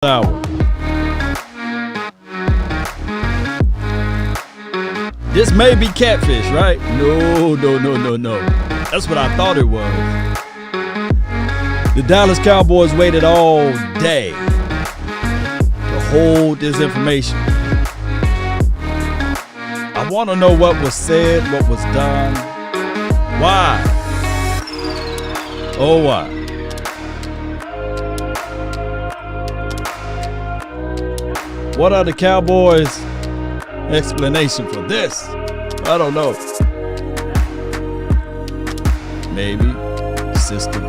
Hour. This may be catfish, right? No. That's what I thought it was. The Dallas Cowboys waited all day to hold this information. I want to know what was said, what was done. Why? Oh, why? What are the Cowboys' explanation for this? I don't know. Maybe system.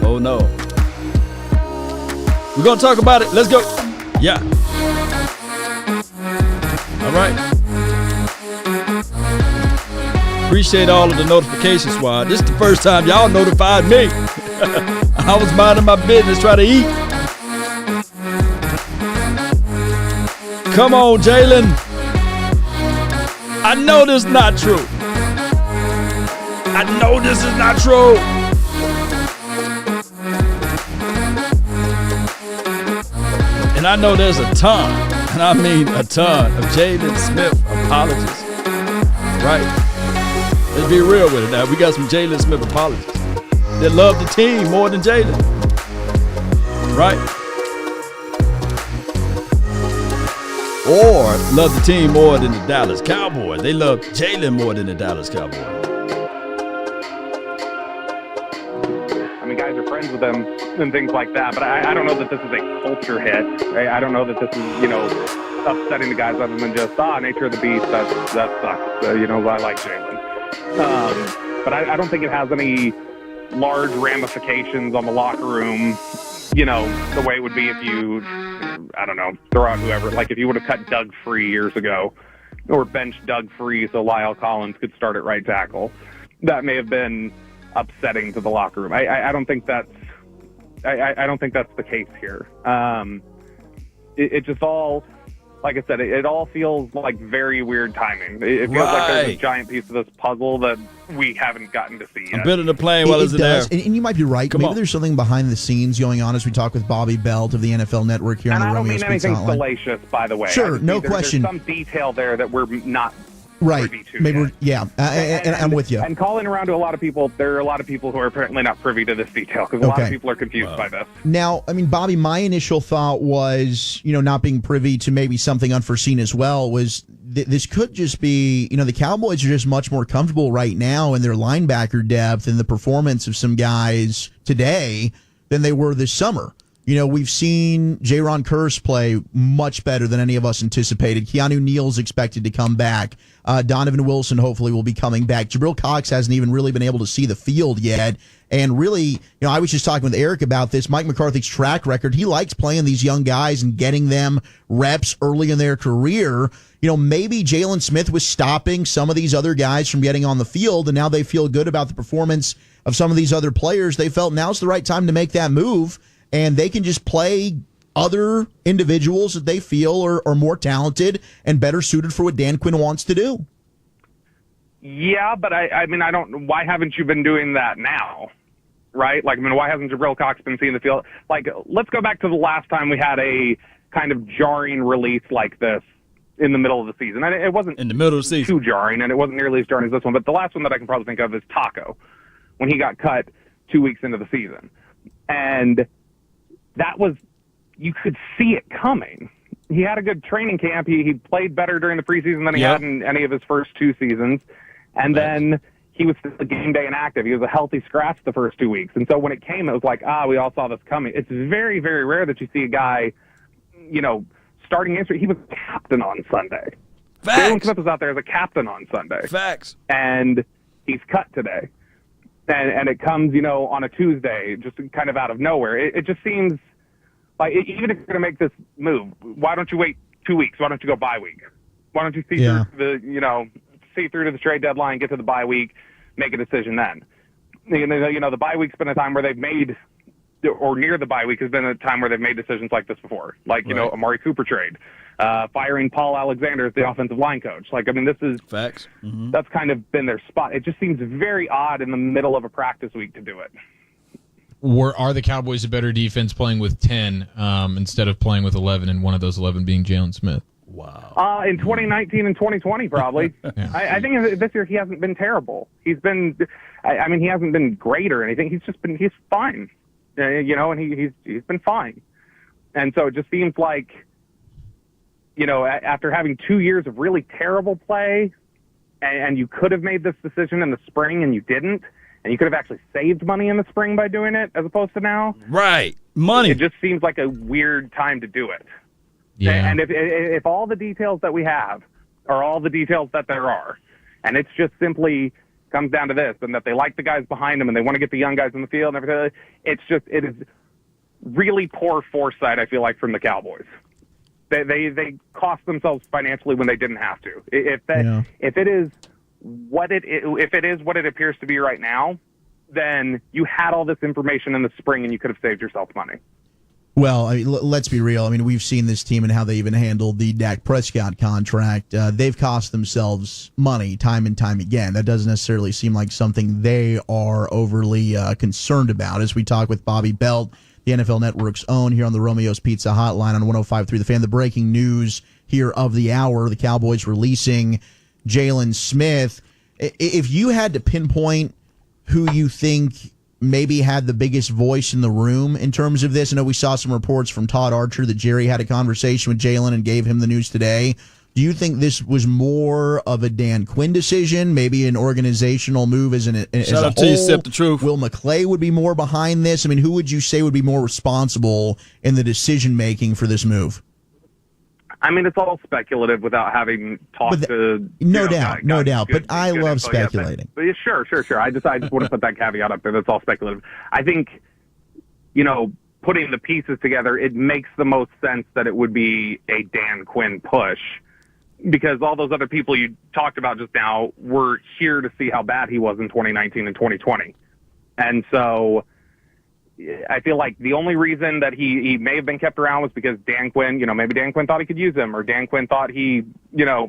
Oh no. We're gonna talk about it. Let's go. Yeah. All right. Appreciate all of the notification squad. This is the first time y'all notified me. I was minding my business trying to eat. Come on, Jaylon. I know this is not true. I know this is not true. And I know there's a ton, and I mean a ton, of Jaylon Smith apologies. Right? Let's be real with it now. We got some Jaylon Smith apologies that love the team more than Jaylon. Right? Or love the team more than the Dallas Cowboys. They love Jaylon more than the Dallas Cowboys. I mean, guys are friends with them and things like that, but I don't know that this is a culture hit. Right? I don't know that this is, upsetting the guys other than just, nature of the beast, that sucks. I like Jaylon. But I don't think it has any large ramifications on the locker room, the way it would be if you, throw out whoever. Like if you would have cut Doug Free years ago or benched Doug Free so Lyle Collins could start at right tackle. That may have been upsetting to the locker room. I don't think that's I don't think that's the case here. It just all, like I said, it all feels like very weird timing. It feels like there's a giant piece of this puzzle that we haven't gotten to see yet. I'm building the plane while it's there. And you might be right. Maybe there's something behind the scenes going on as we talk with Bobby Belt of the NFL Network here on the Romeo Speaks Hotline. And I don't mean anything salacious, by the way. Sure, no question. There's some detail there that we're not privy to maybe yet. And I'm with you. And calling around to a lot of people, there are a lot of people who are apparently not privy to this detail because a lot of people are confused by this. Now, Bobby, my initial thought was, not being privy to maybe something unforeseen as well was this could just be, the Cowboys are just much more comfortable right now in their linebacker depth and the performance of some guys today than they were this summer. We've seen Jaylon play much better than any of us anticipated. Keanu Neal's expected to come back. Donovan Wilson hopefully will be coming back. Jabril Cox hasn't even really been able to see the field yet. And really, I was just talking with Eric about this. Mike McCarthy's track record, he likes playing these young guys and getting them reps early in their career. Maybe Jaylon Smith was stopping some of these other guys from getting on the field, and now they feel good about the performance of some of these other players. They felt now's the right time to make that move. And they can just play other individuals that they feel are more talented and better suited for what Dan Quinn wants to do. Yeah, but I don't. Why haven't you been doing that now? Right? Why hasn't Jabril Cox been seeing the field? Let's go back to the last time we had a kind of jarring release like this in the middle of the season. And it wasn't in the middle of the season too jarring, and it wasn't nearly as jarring as this one. But the last one that I can probably think of is Taco, when he got cut 2 weeks into the season, and that was, you could see it coming. He had a good training camp. He played better during the preseason than he had in any of his first two seasons. And then he was still game day inactive. He was a healthy scratch the first 2 weeks. And so when it came, it was like, we all saw this coming. It's very, very rare that you see a guy, starting history. He was captain on Sunday. Jaylon Smith was out there as a captain on Sunday. Facts. And he's cut today. And it comes, on a Tuesday, just kind of out of nowhere. It just seems like, even if you're going to make this move, why don't you wait 2 weeks? Why don't you go bye week? Why don't you see through to the trade deadline, get to the bye week, make a decision then? The bye week's been a time where they've made, or near the bye week has been a time where they've made decisions like this before. Amari Cooper trade, firing Paul Alexander as the offensive line coach. This is facts. Mm-hmm. That's kind of been their spot. It just seems very odd in the middle of a practice week to do it. Are the Cowboys a better defense playing with 10 instead of playing with 11, and one of those 11 being Jaylon Smith? Wow. In 2019 and 2020, probably. Yeah. I think this year he hasn't been terrible. He's been, I mean, he hasn't been great or anything. He's fine, and he's been fine. And so it just seems like, after having 2 years of really terrible play, and you could have made this decision in the spring and you didn't, and you could have actually saved money in the spring by doing it as opposed to now. Right. Money. It just seems like a weird time to do it. Yeah. And if all the details that we have are all the details that there are, and it's just simply comes down to this, and that they like the guys behind them and they want to get the young guys in the field and everything, it is really poor foresight, I feel like, from the Cowboys. They cost themselves financially when they didn't have to. If it is what it appears to be right now, then you had all this information in the spring and you could have saved yourself money. Well, I mean, let's be real. I mean, we've seen this team and how they even handled the Dak Prescott contract. They've cost themselves money time and time again. That doesn't necessarily seem like something they are overly concerned about. As we talk with Bobby Belt, the NFL Network's own, here on the Romeo's Pizza Hotline on 105.3 The Fan. The breaking news here of the hour, the Cowboys releasing Jaylon Smith. If you had to pinpoint who you think maybe had the biggest voice in the room in terms of this, I know we saw some reports from Todd Archer that Jerry had a conversation with Jaylon and gave him the news today. Do you think this was more of a Dan Quinn decision, maybe an organizational move as a Shout out whole? to you, Sip the Truth. Will McClay would be more behind this? I mean, who would you say would be more responsible in the decision-making for this move? I mean, it's all speculative without having talked to... No doubt. But I love info. speculating. Yeah, sure. I just want to put that caveat up there. That's all speculative. I think, putting the pieces together, it makes the most sense that it would be a Dan Quinn push, because all those other people you talked about just now were here to see how bad he was in 2019 and 2020. And so I feel like the only reason that he may have been kept around was because Dan Quinn, maybe Dan Quinn thought he could use him, or Dan Quinn thought he,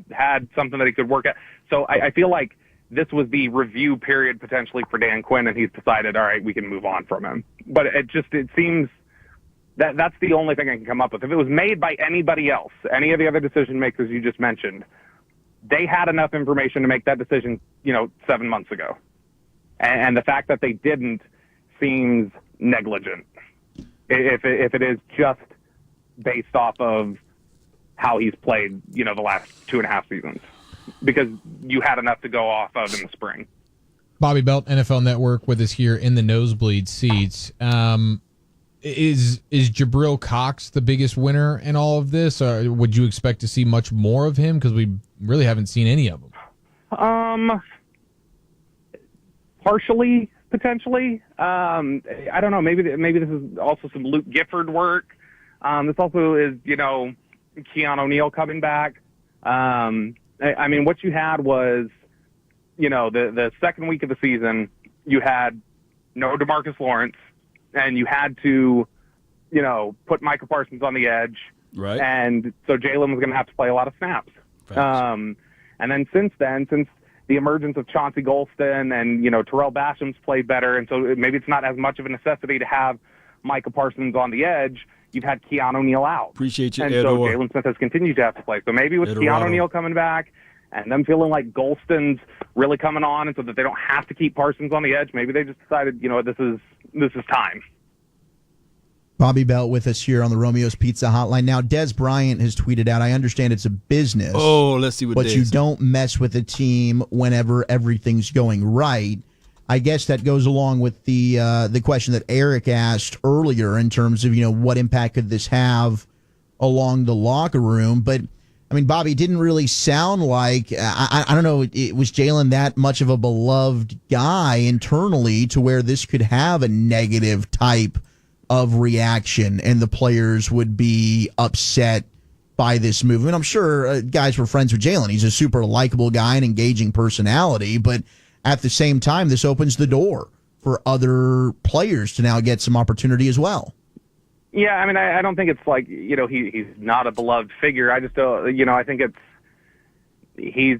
had something that he could work at. So I feel like this was the review period potentially for Dan Quinn, and he's decided, all right, we can move on from him. But it seems that's the only thing I can come up with. If it was made by anybody else, any of the other decision makers you just mentioned, they had enough information to make that decision, 7 months ago. And the fact that they didn't seems negligent. If it is just based off of how he's played, the last 2.5 seasons, because you had enough to go off of in the spring. Bobby Belt, NFL Network, with us here in the nosebleed seats. Is Jabril Cox the biggest winner in all of this, or would you expect to see much more of him? Because we really haven't seen any of them. Partially, potentially. I don't know. Maybe this is also some Luke Gifford work. This also is, Keanu O'Neal coming back. I mean, what you had was, the second week of the season, you had no DeMarcus Lawrence, and you had to, put Micah Parsons on the edge. Right. And so Jaylon was going to have to play a lot of snaps. And then since the emergence of Chauncey Golston and, Terrell Basham's played better, and so maybe it's not as much of a necessity to have Micah Parsons on the edge. You've had Keanu O'Neal out. Appreciate you, and Eldorado. so Jaylon Smith has continued to have to play. So maybe with Keanu O'Neal coming back and them feeling like Golston's really coming on, and so that they don't have to keep Parsons on the edge, maybe they just decided, this is time. Bobby Belt with us here on the Romeo's Pizza Hotline. Now, Des Bryant has tweeted out, I understand it's a business. Oh, let's see what but Des you don't mess with a team whenever everything's going right. I guess that goes along with the question that Eric asked earlier in terms of, what impact could this have along the locker room. But, I mean, Bobby, it didn't really sound like, I don't know, was Jaylon that much of a beloved guy internally to where this could have a negative type of reaction and the players would be upset by this move. I mean, I'm sure guys were friends with Jaylon. He's a super likable guy and engaging personality, but at the same time, this opens the door for other players to now get some opportunity as well. Yeah, I mean, I don't think it's like, he's not a beloved figure. I just, I think he's,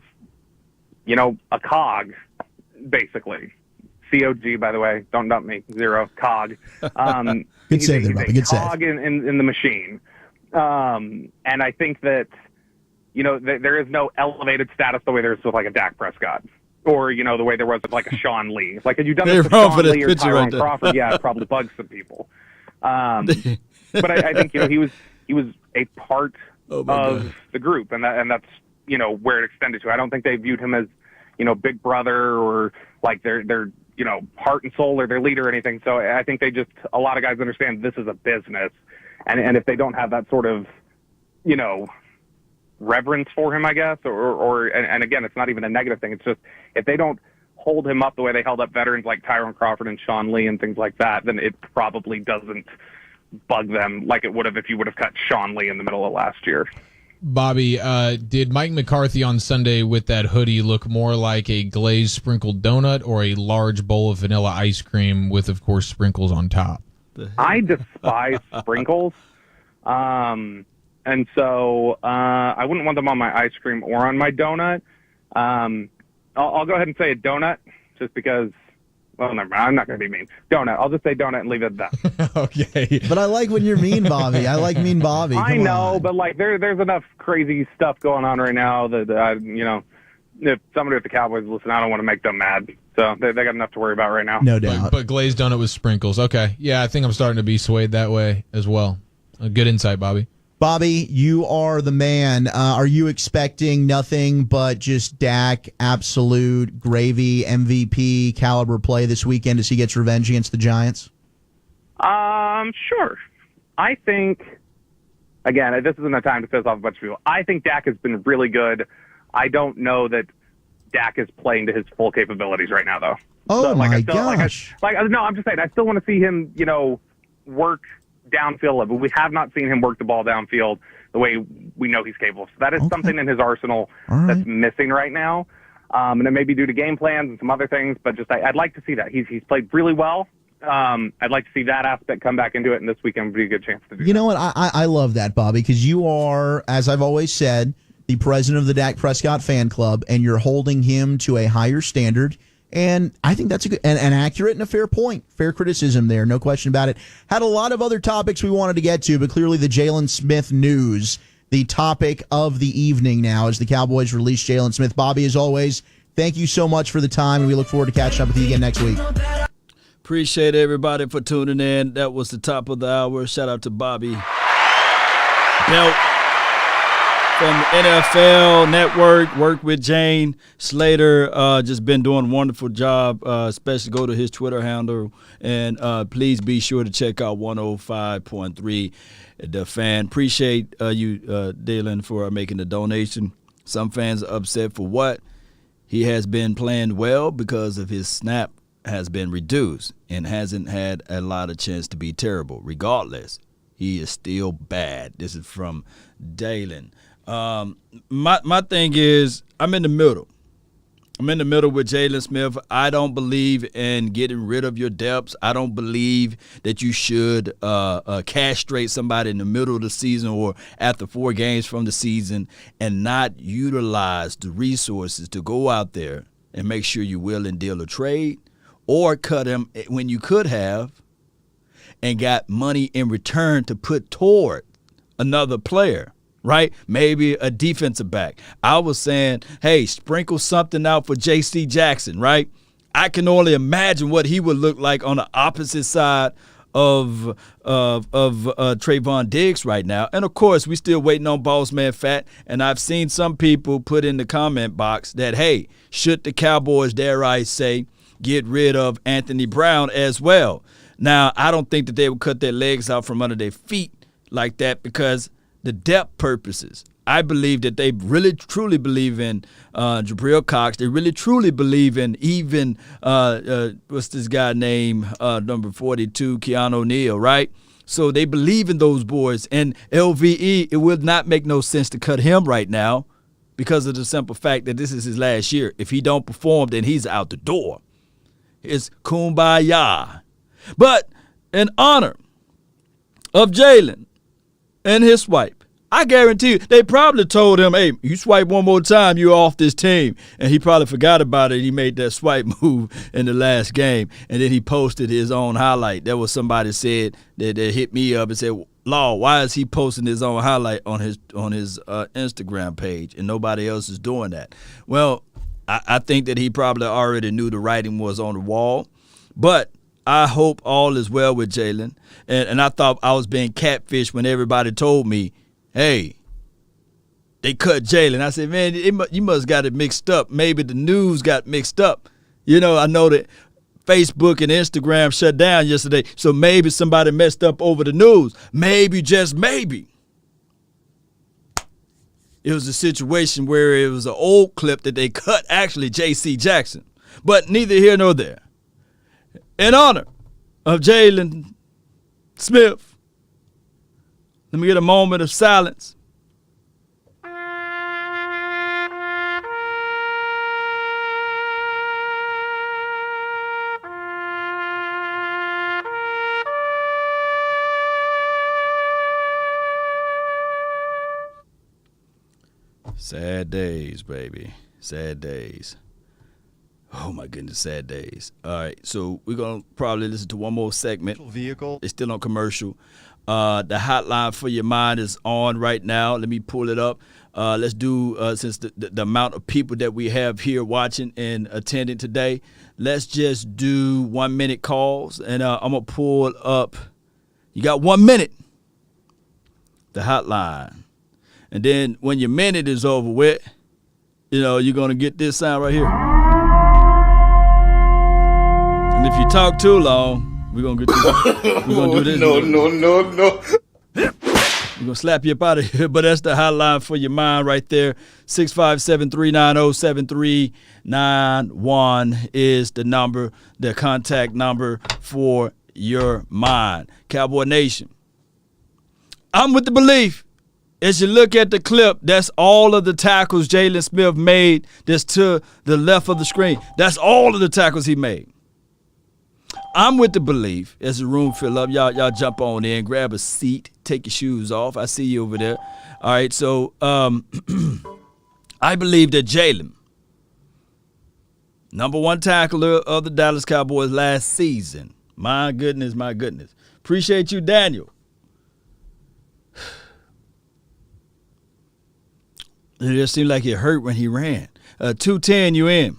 a cog, basically. COG, by the way. Don't dump me. Zero. COG. Good save there, Bobby. Good save. COG in the machine. And I think that, there is no elevated status the way there is with like a Dak Prescott. Or, the way there was with like a Sean Lee. Like, had you done this with Sean Lee or Tyrone Crawford, yeah, it probably bugs some people. But I think, he was a part of the group, and that's, where it extended to. I don't think they viewed him as, big brother or like their heart and soul or their leader or anything. So I think a lot of guys understand this is a business. And if they don't have that sort of, reverence for him, I guess, and again, it's not even a negative thing. It's just if they don't hold him up the way they held up veterans like Tyrone Crawford and Sean Lee and things like that, then it probably doesn't bug them like it would have if you would have cut Sean Lee in the middle of last year. Bobby, did Mike McCarthy on Sunday with that hoodie look more like a glazed sprinkled donut or a large bowl of vanilla ice cream with, of course, sprinkles on top? I despise sprinkles. And so I wouldn't want them on my ice cream or on my donut. I'll go ahead and say a donut just because, well, never mind. I'm not going to be mean. Donut. I'll just say donut and leave it at that. Okay. But I like when you're mean, Bobby. I like mean Bobby. I know, but like there's enough crazy stuff going on right now that, if somebody at the Cowboys listen, I don't want to make them mad. So they got enough to worry about right now. No doubt. But glazed donut with sprinkles. Okay. Yeah, I think I'm starting to be swayed that way as well. A good insight, Bobby. Bobby, you are the man. Are you expecting nothing but just Dak, absolute gravy, MVP caliber play this weekend as he gets revenge against the Giants? Sure. I think, again, this isn't a time to piss off a bunch of people. I think Dak has been really good. I don't know that Dak is playing to his full capabilities right now, though. Oh, so, my gosh. No, I'm just saying, I still want to see him, work downfield, but we have not seen him work the ball downfield the way we know he's capable. So that is something in his arsenal that's missing right now. And it may be due to game plans and some other things, but just I'd like to see that. He's played really well. I'd like to see that aspect come back into it, and this weekend would be a good chance to do that. You know what? I love that, Bobby, because you are, as I've always said, the president of the Dak Prescott fan club, and you're holding him to a higher standard. And I think that's an accurate and a fair point. Fair criticism there, no question about it. Had a lot of other topics we wanted to get to, but clearly the Jaylon Smith news, the topic of the evening now as the Cowboys release Jaylon Smith. Bobby, as always, thank you so much for the time, and we look forward to catching up with you again next week. Appreciate everybody for tuning in. That was the top of the hour. Shout out to Bobby Belt from NFL Network. Work with Jane Slater. Just been doing a wonderful job. Especially go to his Twitter handle. And please be sure to check out 105.3 The Fan. Appreciate you, Jaylon, for making the donation. Some fans are upset for what? He has been playing well because of his snap has been reduced and hasn't had a lot of chance to be terrible. Regardless, he is still bad. This is from Jaylon. My thing is, I'm in the middle. I'm in the middle with Jaylon Smith. I don't believe in getting rid of your depths. I don't believe that you should castrate somebody in the middle of the season or after 4 games from the season and not utilize the resources to go out there and make sure you will and deal a trade or cut him when you could have and got money in return to put toward another player. Right? Maybe a defensive back. I was saying, hey, sprinkle something out for J.C. Jackson, right? I can only imagine what he would look like on the opposite side of Trayvon Diggs right now. And, of course, we still waiting on Boss Man Fat. And I've seen some people put in the comment box that, hey, should the Cowboys, dare I say, get rid of Anthony Brown as well? Now, I don't think that they would cut their legs out from under their feet like that because – the depth purposes. I believe that they really truly believe in Jabril Cox. They really truly believe in even what's this guy name, number 42, Keanu Neal, right? So they believe in those boys. And LVE, it would not make no sense to cut him right now because of the simple fact that this is his last year. If he don't perform, then he's out the door. It's kumbaya. But in honor of Jaylon and his wife, I guarantee you, they probably told him, hey, you swipe one more time, you're off this team. And he probably forgot about it. He made that swipe move in the last game. And then he posted his own highlight. There was somebody said that hit me up and said, Law, why is he posting his own highlight on his Instagram page and nobody else is doing that? Well, I think that he probably already knew the writing was on the wall. But I hope all is well with Jaylon. And I thought I was being catfished when everybody told me, hey, they cut Jaylon. I said, man, you must got it mixed up. Maybe the news got mixed up. You know, I know that Facebook and Instagram shut down yesterday, so maybe somebody messed up over the news. Maybe, just maybe, it was a situation where it was an old clip that they cut, actually, J.C. Jackson. But neither here nor there. In honor of Jaylon Smith, let me get a moment of silence. Sad days, baby. Sad days. Oh, my goodness, sad days. All right, so we're going to probably listen to one more segment. Vehicle. It's still on commercial. The hotline for your mind is on right now. Let me pull it up. Let's do, since the amount of people that we have here watching and attending today, let's just do 1 minute calls. And I'm going to pull up. You got 1 minute. The hotline. And then when your minute is over with, you know, you're going to get this sound right here. And if you talk too long, we're going to get this. We're going to do this. No. We're going to slap you up out of here. But that's the hotline for your mind right there. 657-390-7391 is the number, the contact number for your mind. Cowboy Nation. I'm with the belief. As you look at the clip, that's all of the tackles Jaylon Smith made that's to the left of the screen. That's all of the tackles he made. I'm with the belief, as the room fill up, y'all jump on in, grab a seat, take your shoes off. I see you over there. All right, so I believe that Jaylon, number one tackler of the Dallas Cowboys last season. My goodness. Appreciate you, Daniel. It just seemed like it hurt when he ran. 210, you in.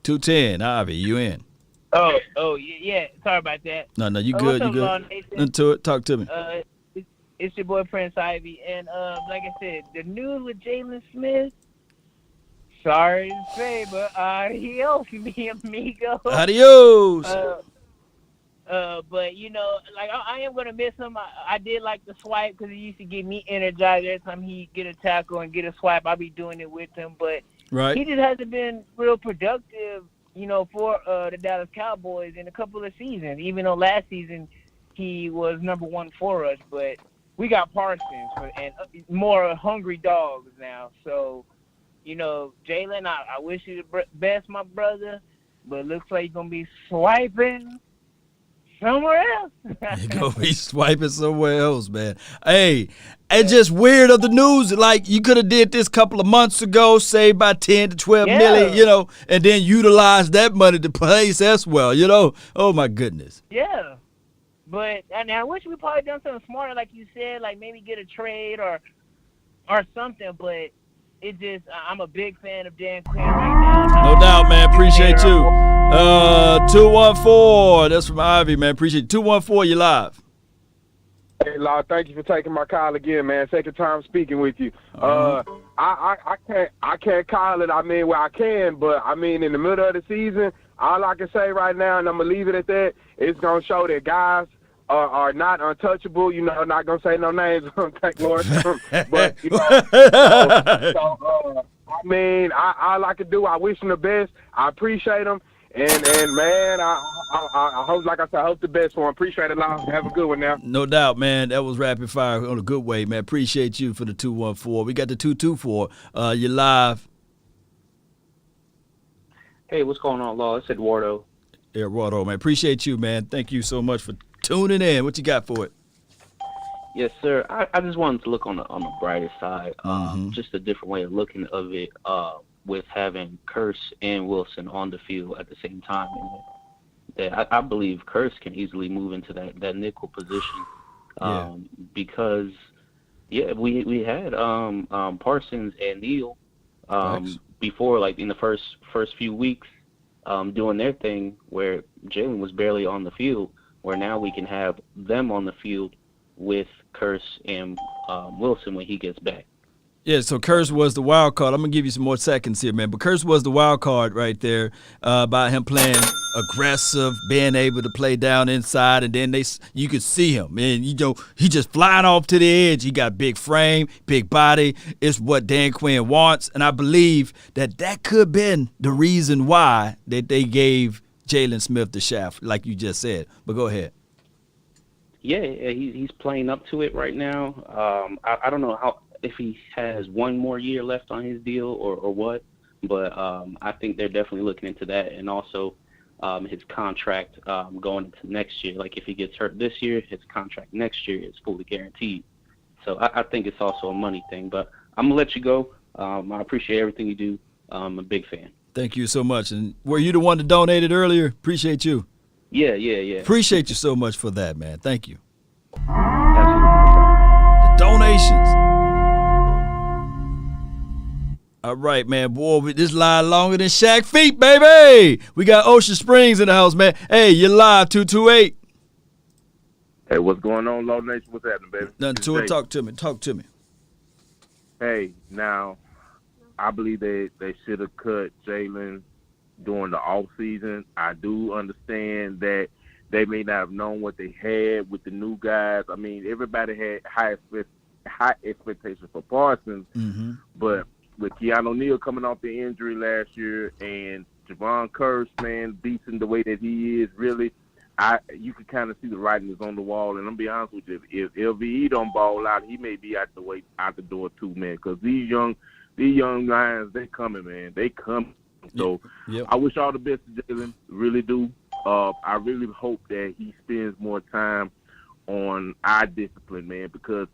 210, Ivy, you in. Oh, yeah. Sorry about that. No, you good, you good. Into it, talk to me. It's your boy Prince Ivy, and like I said, the news with Jaylon Smith. Sorry to say, but adios, mi amigo. Adios. But you know, like I am gonna miss him. I did like the swipe because he used to get me energized every time he get a tackle and get a swipe. I'll be doing it with him, but right. He just hasn't been real productive, you know, for the Dallas Cowboys in a couple of seasons. Even though last season he was number one for us, but we got Parsons and more hungry dogs now. So, you know, Jaylon, I wish you the best, my brother, but it looks like you're gonna be swiping somewhere else. You're going to be swiping somewhere else, man. Hey, it's just weird of the news. Like, you could have did this a couple of months ago, saved by 10 to 12 million, you know, and then utilize that money to place as well, you know. Oh, my goodness. Yeah. But I wish we probably done something smarter, like you said, like maybe get a trade or something, but it just, I'm a big fan of Dan Quinn right now. No doubt, man. Appreciate you. 214. That's from Ivy, man. Appreciate it. 214, you live. Hey, Law, thank you for taking my call again, man. Second time speaking with you. I can't call it. I mean, well, I can, but I mean, in the middle of the season, all I can say right now, and I'm gonna leave it at that, it's gonna show that guys are not untouchable. You know, not gonna say no names. Thank Lord. But you know, I mean, all I can do, I wish them the best. I appreciate them. And man, I hope, like I said, I hope the best for him. Appreciate it, Law. Have a good one now. No doubt, man. That was rapid fire on a good way, man. Appreciate you for the 214. We got the 224. You live. Hey, what's going on, Law? It's Eduardo. Eduardo, man. Appreciate you, man. Thank you so much for tuning in. What you got for it? Yes, sir. I just wanted to look on the brighter side, just a different way of looking of it, with having Curse and Wilson on the field at the same time. And that I believe Curse can easily move into that nickel position, because we had Parsons and Neal before, like in the first few weeks, doing their thing where Jaylon was barely on the field, where now we can have them on the field with Curse and Wilson when he gets back. Yeah, so Curse was the wild card. I'm going to give you some more seconds here, man. But Curse was the wild card right there by him playing aggressive, being able to play down inside, and then you could see him. And, he just flying off to the edge. He got big frame, big body. It's what Dan Quinn wants. And I believe that could have been the reason why that they gave Jaylon Smith the shaft, like you just said. But go ahead. Yeah, he's playing up to it right now. I don't know if he has one more year left on his deal or what, but I think they're definitely looking into that, and also his contract going into next year. Like if he gets hurt this year, his contract next year is fully guaranteed. So I think it's also a money thing. But I'm gonna let you go. I appreciate everything you do. I'm a big fan. Thank you so much. And were you the one that donated earlier? Appreciate you. Yeah. Appreciate you so much for that, man. Thank you. Absolutely. The donations. All right, man. Boy, this live longer than Shaq feet, baby. We got Ocean Springs in the house, man. Hey, you're live, 228. Hey, what's going on, Law Nation? What's happening, baby? Nothing to it. Talk to me. Hey, now, I believe they should have cut Jaylon during the off season. I do understand that they may not have known what they had with the new guys. I mean, everybody had high expectations for Parsons, but with Keanu Neal coming off the injury last year and Javon Curse, man, decent the way that he is, really, you can kind of see the writing is on the wall. And I'm be honest with you, if LVE don't ball out, he may be out the door too, man. Because these young Lions, they coming, man. They coming. So I wish all the best to Jaylon, really do. I really hope that he spends more time on eye discipline, man, because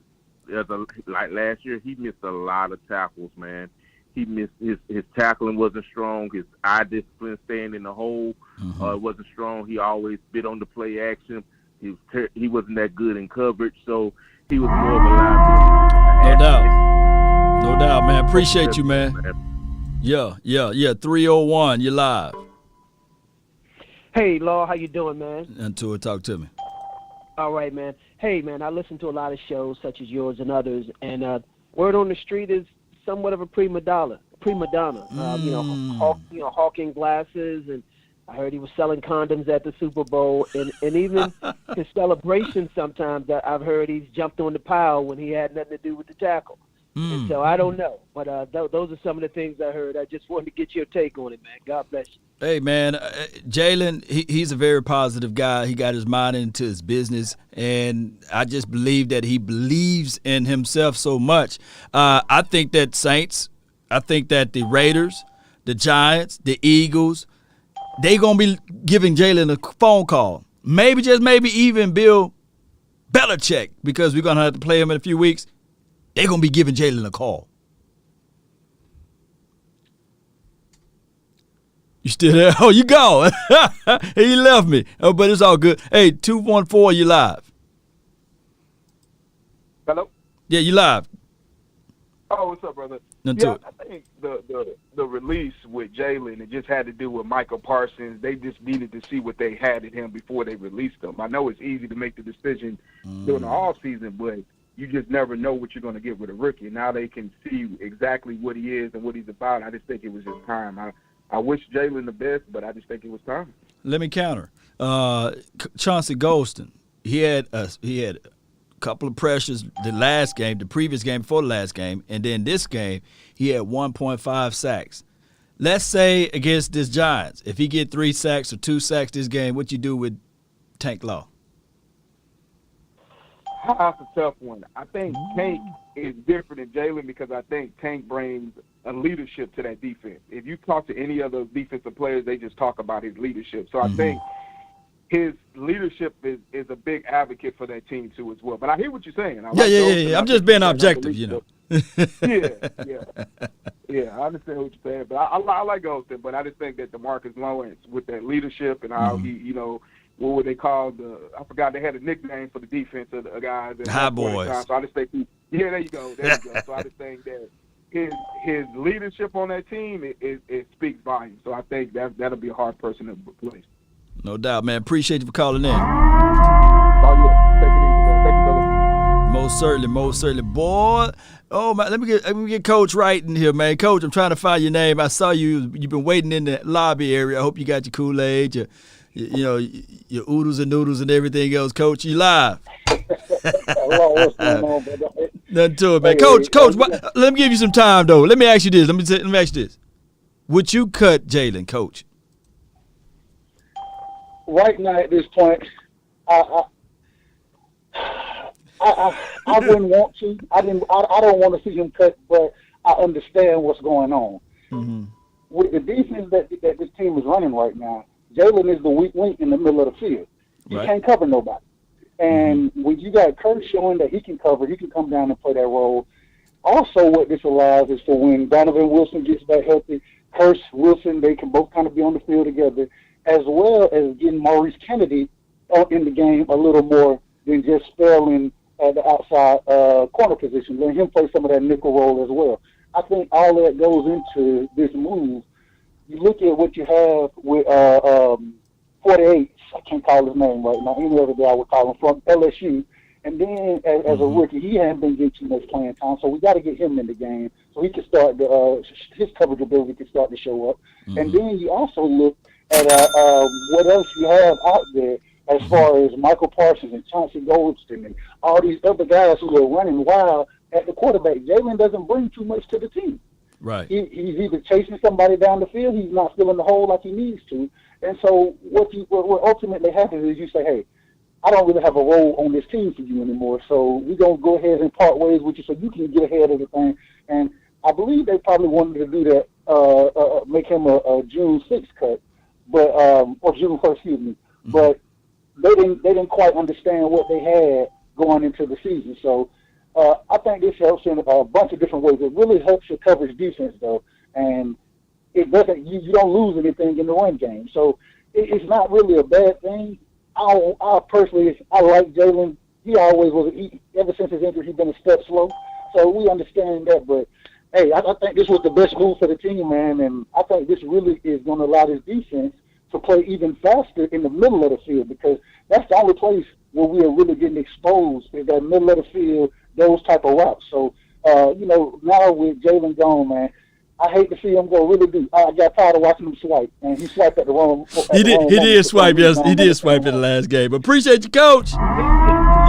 like last year, he missed a lot of tackles, man. He missed his tackling wasn't strong. His eye discipline, staying in the hole, wasn't strong. He always bit on the play action. He wasn't that good in coverage, so he was more of a liability. No doubt, man. Appreciate you, man. Yeah. 301, you're live. Hey, Law, how you doing, man? Until talk to me. All right, man. Hey, man, I listen to a lot of shows such as yours and others, and word on the street is somewhat of a prima donna. Hawking glasses, and I heard he was selling condoms at the Super Bowl, and even his celebration sometimes, I've heard he's jumped on the pile when he had nothing to do with the tackle. And so I don't know, but those are some of the things I heard. I just wanted to get your take on it, man. God bless you. Hey, man, Jaylon, he's a very positive guy. He got his mind into his business, and I just believe that he believes in himself so much. I think that the Raiders, the Giants, the Eagles, they going to be giving Jaylon a phone call. Maybe, just maybe even Bill Belichick, because we're going to have to play him in a few weeks. They're going to be giving Jaylon a call. You still there? Oh, you gone. He left me. Oh, but it's all good. Hey, 214, you live. Hello? Yeah, you live. Oh, what's up, brother? I think the release with Jaylon, it just had to do with Michael Parsons. They just needed to see what they had in him before they released him. I know it's easy to make the decision during the off season, but you just never know what you're going to get with a rookie. Now they can see exactly what he is and what he's about. I just think it was just time. I wish Jaylon the best, but I just think it was time. Let me counter. Chauncey Golston, he had a couple of pressures the previous game before the last game, and then this game he had 1.5 sacks. Let's say against this Giants, if he get 3 sacks or 2 sacks this game, what you do with Tank Law? That's a tough one. I think Tank is different than Jaylon because I think Tank brings a leadership to that defense. If you talk to any of those defensive players, they just talk about his leadership. So I think his leadership is a big advocate for that team too as well. But I hear what you're saying. Yeah. I'm just being objective, yeah. I understand what you're saying, but I like Golston, but I just think that DeMarcus Lawrence with that leadership and how he, what would they call I forgot they had a nickname for the defense of the guys. High boys. So I just think there you go. So I just think that his leadership on that team, it speaks volumes. So I think that'll be a hard person to replace. No doubt, man. Appreciate you for calling in. Oh, yeah. Take it easy, man. Thank you, brother. Most certainly. Boy, oh, my, let me get Coach right in here, man. Coach, I'm trying to find your name. I saw you've been waiting in the lobby area. I hope you got your Kool-Aid, your oodles and noodles and everything else. Coach, you live. Hello, what's going on, brother? Nothing to it, man. Coach, let me give you some time, though. Let me ask you this. Let me ask you this. Would you cut Jaylon, Coach? Right now at this point, I wouldn't want to. I don't want to see him cut, but I understand what's going on. Mm-hmm. With the defense that this team is running right now, Jaylon is the weak link in the middle of the field. He can't cover nobody. And when you got Kurt showing that he can cover, he can come down and play that role. Also, what this allows is for when Donovan Wilson gets back healthy, Curse, Wilson, they can both kind of be on the field together, as well as getting Maurice Kennedy in the game a little more than just spelling at the outside corner position, letting him play some of that nickel role as well. I think all that goes into this move. You look at what you have with 48, I can't call his name right now, any other day I would call him, from LSU. And then as a rookie, he hadn't been getting too much playing time, so we got to get him in the game so he can start his coverage ability can start to show up. Mm-hmm. And then you also look at what else you have out there as far as Michael Parsons and Chauncey Goldston and all these other guys who are running wild at the quarterback. Jaylon doesn't bring too much to the team. Right. He's either chasing somebody down the field, he's not filling the hole like he needs to. And so what ultimately happens is you say, hey, I don't really have a role on this team for you anymore, so we're going to go ahead and part ways with you so you can get ahead of the thing. And I believe they probably wanted to do that, make him a June 6th cut, but or June 1st, excuse me. Mm-hmm. But they didn't quite understand what they had going into the season. So I think this helps in a bunch of different ways. It really helps your coverage defense, though, and it doesn't. You don't lose anything in the run game. So it's not really a bad thing. I personally like Jaylon. He always was, ever since his injury, he's been a step slow. So we understand that. But, hey, I think this was the best move for the team, man. And I think this really is going to allow this defense to play even faster in the middle of the field, because that's the only place where we are really getting exposed is that middle of the field, those type of routes. So, now with Jaylon gone, man, I hate to see him go really deep. I got tired of watching him swipe, and he swiped at the wrong. He did swipe, yes. He did swipe in the last game. Appreciate you, Coach.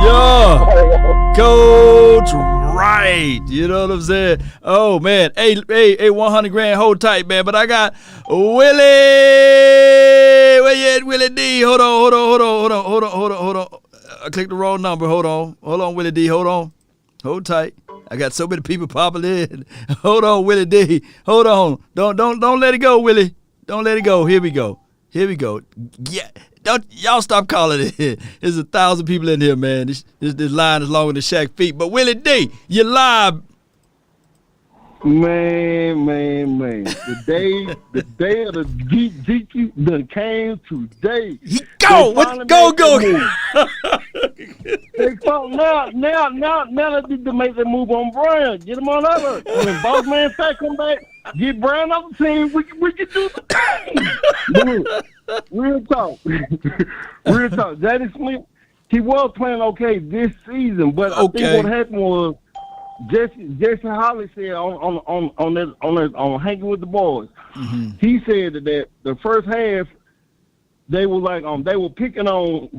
Yeah, Coach, right. You know what I'm saying? Oh man, hey, 100 grand, hold tight, man. But I got Willie. Where you at, Willie D? Hold on. I clicked the wrong number. Hold on, Willie D. Hold on. Hold tight. I got so many people popping in. Hold on, Willie D. Hold on. Don't let it go, Willie. Don't let it go. Here we go. Yeah. Don't y'all stop calling it. There's 1,000 people in here, man. This line is longer than Shaq's feet. But Willie D, you live. Man. The day of the GQ done came today. Go. They thought now they need to make the move on Brown. Get him on over. When Boss Man Fat come back, get Brown off the team. We can do the thing. Real talk. Jaden Smith, he was playing okay this season, but I think what happened was Jason Holly said on Hanging with the Boys. Mm-hmm. He said that the first half they were they were picking on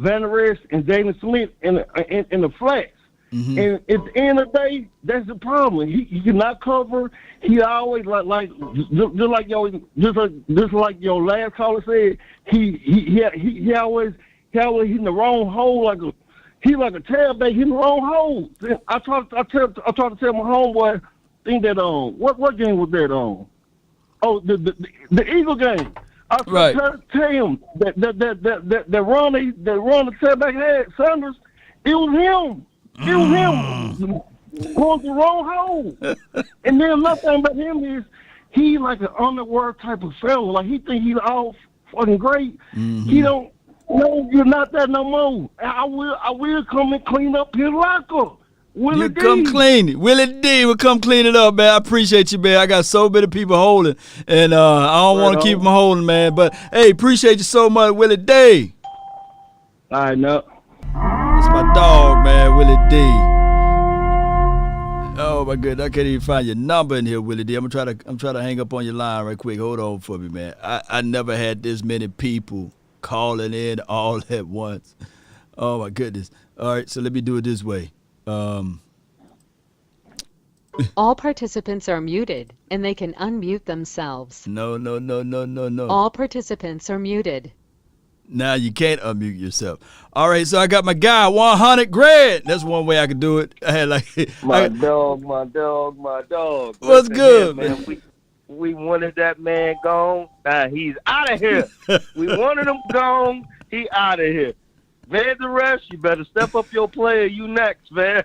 Van Der Esch and Jaden Smith in the flats. Mm-hmm. And at the end of the day, that's the problem. He cannot cover. He always just like your last caller said. He always hitting the wrong hole He like a tailback hitting the wrong hole. I tried to tell my homeboy thing that what game was that on? Oh, the Eagle game. I said, tell him that Ronnie setback had Sanders. It was him. It was him going the wrong hole. And then another thing about him is he like an underworld type of fellow. Like he think he's all fucking great. He don't. No, you're not that no more. I will come and clean up his locker. Willie D. Come clean it. Willie D will come clean it up, man. I appreciate you, man. I got so many people holding, and I don't want to keep them holding, man. But, hey, appreciate you so much, Willie D. I know. That's my dog, man, Willie D. Oh, my goodness. I can't even find your number in here, Willie D. I'm trying to hang up on your line right quick. Hold on for me, man. I never had this many people calling in all at once. Oh, my goodness. All right, so let me do it this way. All participants are muted, and they can unmute themselves. No. All participants are muted. Now you can't unmute yourself. All right, so I got my guy, 100 grand. That's one way I could do it. I had like my dog. What's Listen good, here, man? We wanted that man gone. Nah, he's out of here. We wanted him gone. He out of here. Van Der Esch, you better step up your player. You next, man.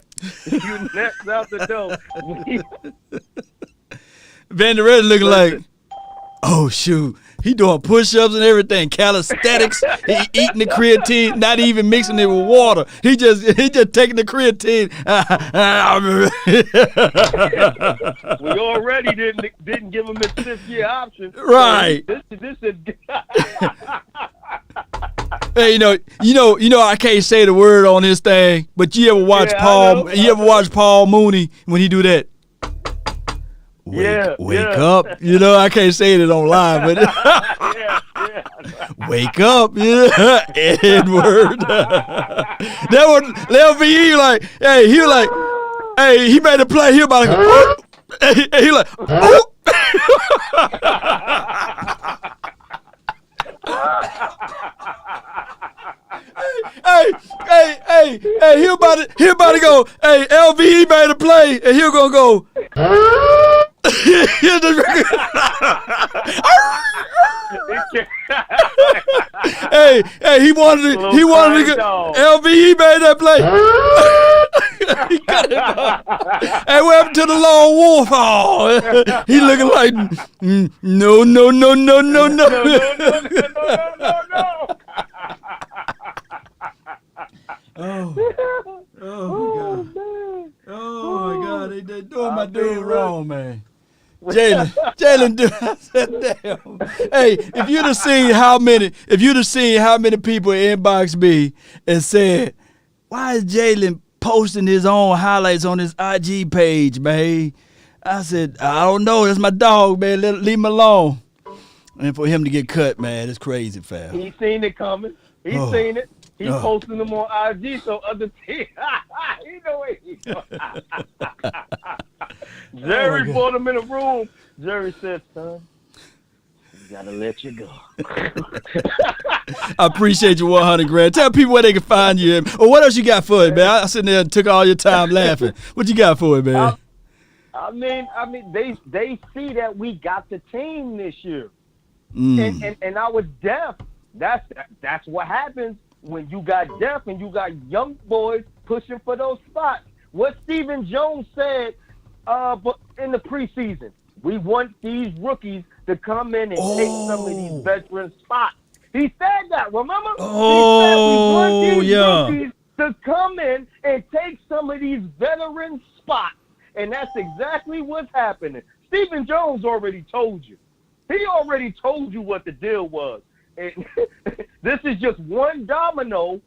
You next out the door. Van Der Esch looking like, oh shoot, he doing push-ups and everything, calisthenics. He eating the creatine, not even mixing it with water. He just taking the creatine. We already didn't give him his 5th-year option. Right. So this is. Hey, you know, I can't say the word on this thing, but you ever watch Paul? You ever watch Paul Mooney when he do that? Wake up. You know, I can't say it online, but wake up, Edward. That'll be he like, hey, he like, hey, he made a play. He about to go, he like, hey, he about to go, hey, LVE made a play, and he'll gonna go. hey, he wanted to go. LVE made that play. He got it off. Hey, what happened to the lone wolf? Oh, he looking like no. Oh my God, they doing my dude wrong, man. Jaylon, dude, I said, damn. Hey, if you'd have seen how many people inboxed me and said, why is Jaylon posting his own highlights on his IG page, man? I said, I don't know. That's my dog, man. Leave him alone. And for him to get cut, man, it's crazy, fam. He seen it coming. He seen it. He posting them on IG so other teams. He know what he's doing. Jerry brought him in a room. Jerry said, son, we gotta let you go. I appreciate you, 100 grand. Tell people where they can find you. Or what else you got for it, man? I sitting there and took all your time laughing. What you got for it, man? I mean, they see that we got the team this year, and I was deaf. That's what happens when you got deaf and you got young boys pushing for those spots. What Stephen Jones said but in the preseason, we want these rookies to come in and take some of these veteran spots. He said that, remember? He said we want these rookies to come in and take some of these veteran spots. And that's exactly what's happening. Stephen Jones already told you. He already told you what the deal was. And this is just one domino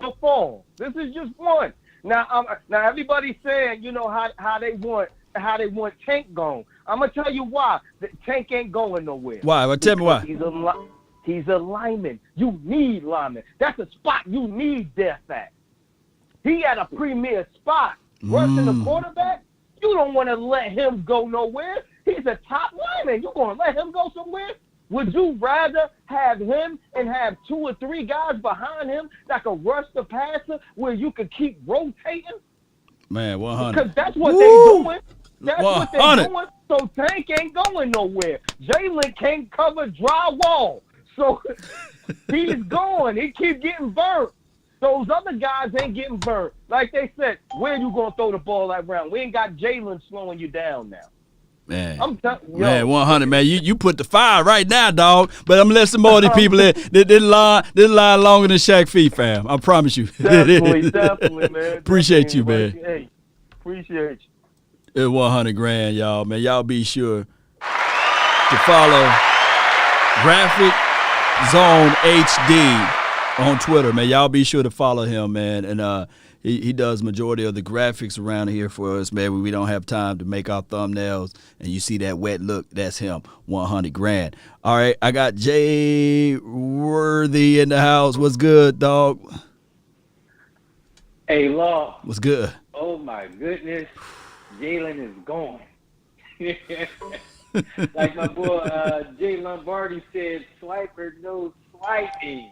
to fall. This is just one. Now everybody's saying, you know, how they want Tank gone. I'm gonna tell you why. Tank ain't going nowhere. Why? Well, tell me why. He's a lineman. You need linemen. That's a spot you need depth at. He had a premier spot. Rushing the quarterback, you don't want to let him go nowhere. He's a top lineman. You gonna let him go somewhere? Would you rather have him and have 2 or 3 guys behind him that can rush the passer where you could keep rotating? Man, 100. Because that's what they're doing. That's what they're 100. doing. So Tank ain't going nowhere. Jaylon can't cover drywall. So he's gone. He keep getting burnt. Those other guys ain't getting burnt. Like they said, where you going to throw the ball around? We ain't got Jaylon slowing you down now. Man, man, 100, man. You put the fire right now, dog. But I'm listening more of these people that line longer than Shaq Feet, fam. I promise you. Definitely, man. Appreciate you, man. Hey, appreciate you. It's 100 grand, y'all, man. Y'all be sure to follow Graphic Zone HD on Twitter, man. Y'all be sure to follow him, man. And he does majority of the graphics around here for us, man. We don't have time to make our thumbnails, and you see that wet look, that's him. 100 grand. All right, I got Jay Worthy in the house. What's good, dog? Hey, Law. What's good? Oh, my goodness. Jaylon is gone. Like my boy Jay Lombardi said, swiper no swiping.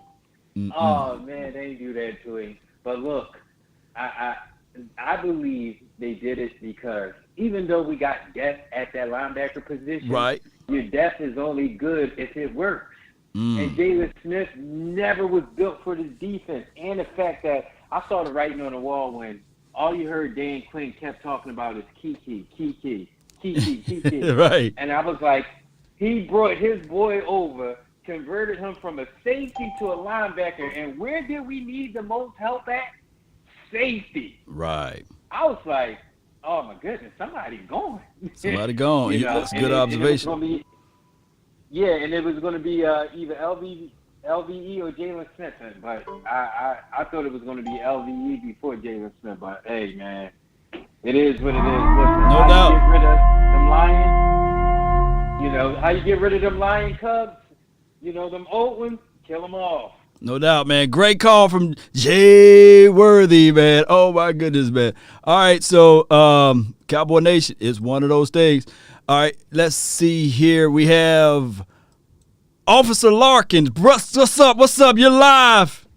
Oh, man, they do that to him. But look, I believe they did it because even though we got depth at that linebacker position, right, your depth is only good if it works. And Jaylon Smith never was built for this defense. And the fact that I saw the writing on the wall when all you heard Dan Quinn kept talking about is Kiki. Right. And I was like, he brought his boy over, converted him from a safety to a linebacker. And where did we need the most help at? Safety. Right. I was like, oh my goodness, somebody gone. Somebody gone. That's a good observation. And it was going to be either LVE or Jaylon Smith, but I thought it was going to be LVE before Jaylon Smith. But hey, man, it is what it is. Listen, no doubt. Get rid of them Lions. You know how you get rid of them Lion Cubs? You know them old ones, kill them off. No doubt, man. Great call from Jay Worthy, man. Oh, my goodness, man. All right, so Cowboy Nation is one of those things. All right, let's see here. We have Officer Larkins. What's up? What's up? You're live.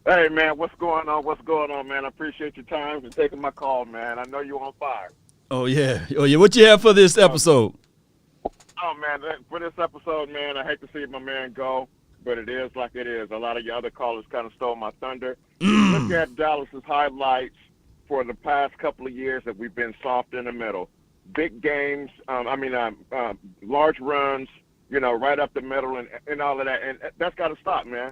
Hey, man, what's going on? What's going on, man? I appreciate your time and taking my call, man. I know you're on fire. Oh, yeah. Oh, yeah. What you have for this episode? Oh, man, for this episode, man, I hate to see my man go. But it is like it is. A lot of your other callers kind of stole my thunder. Look at Dallas's highlights for the past couple of years that we've been soft in the middle. Big games, large runs, right up the middle and all of that. And that's got to stop, man.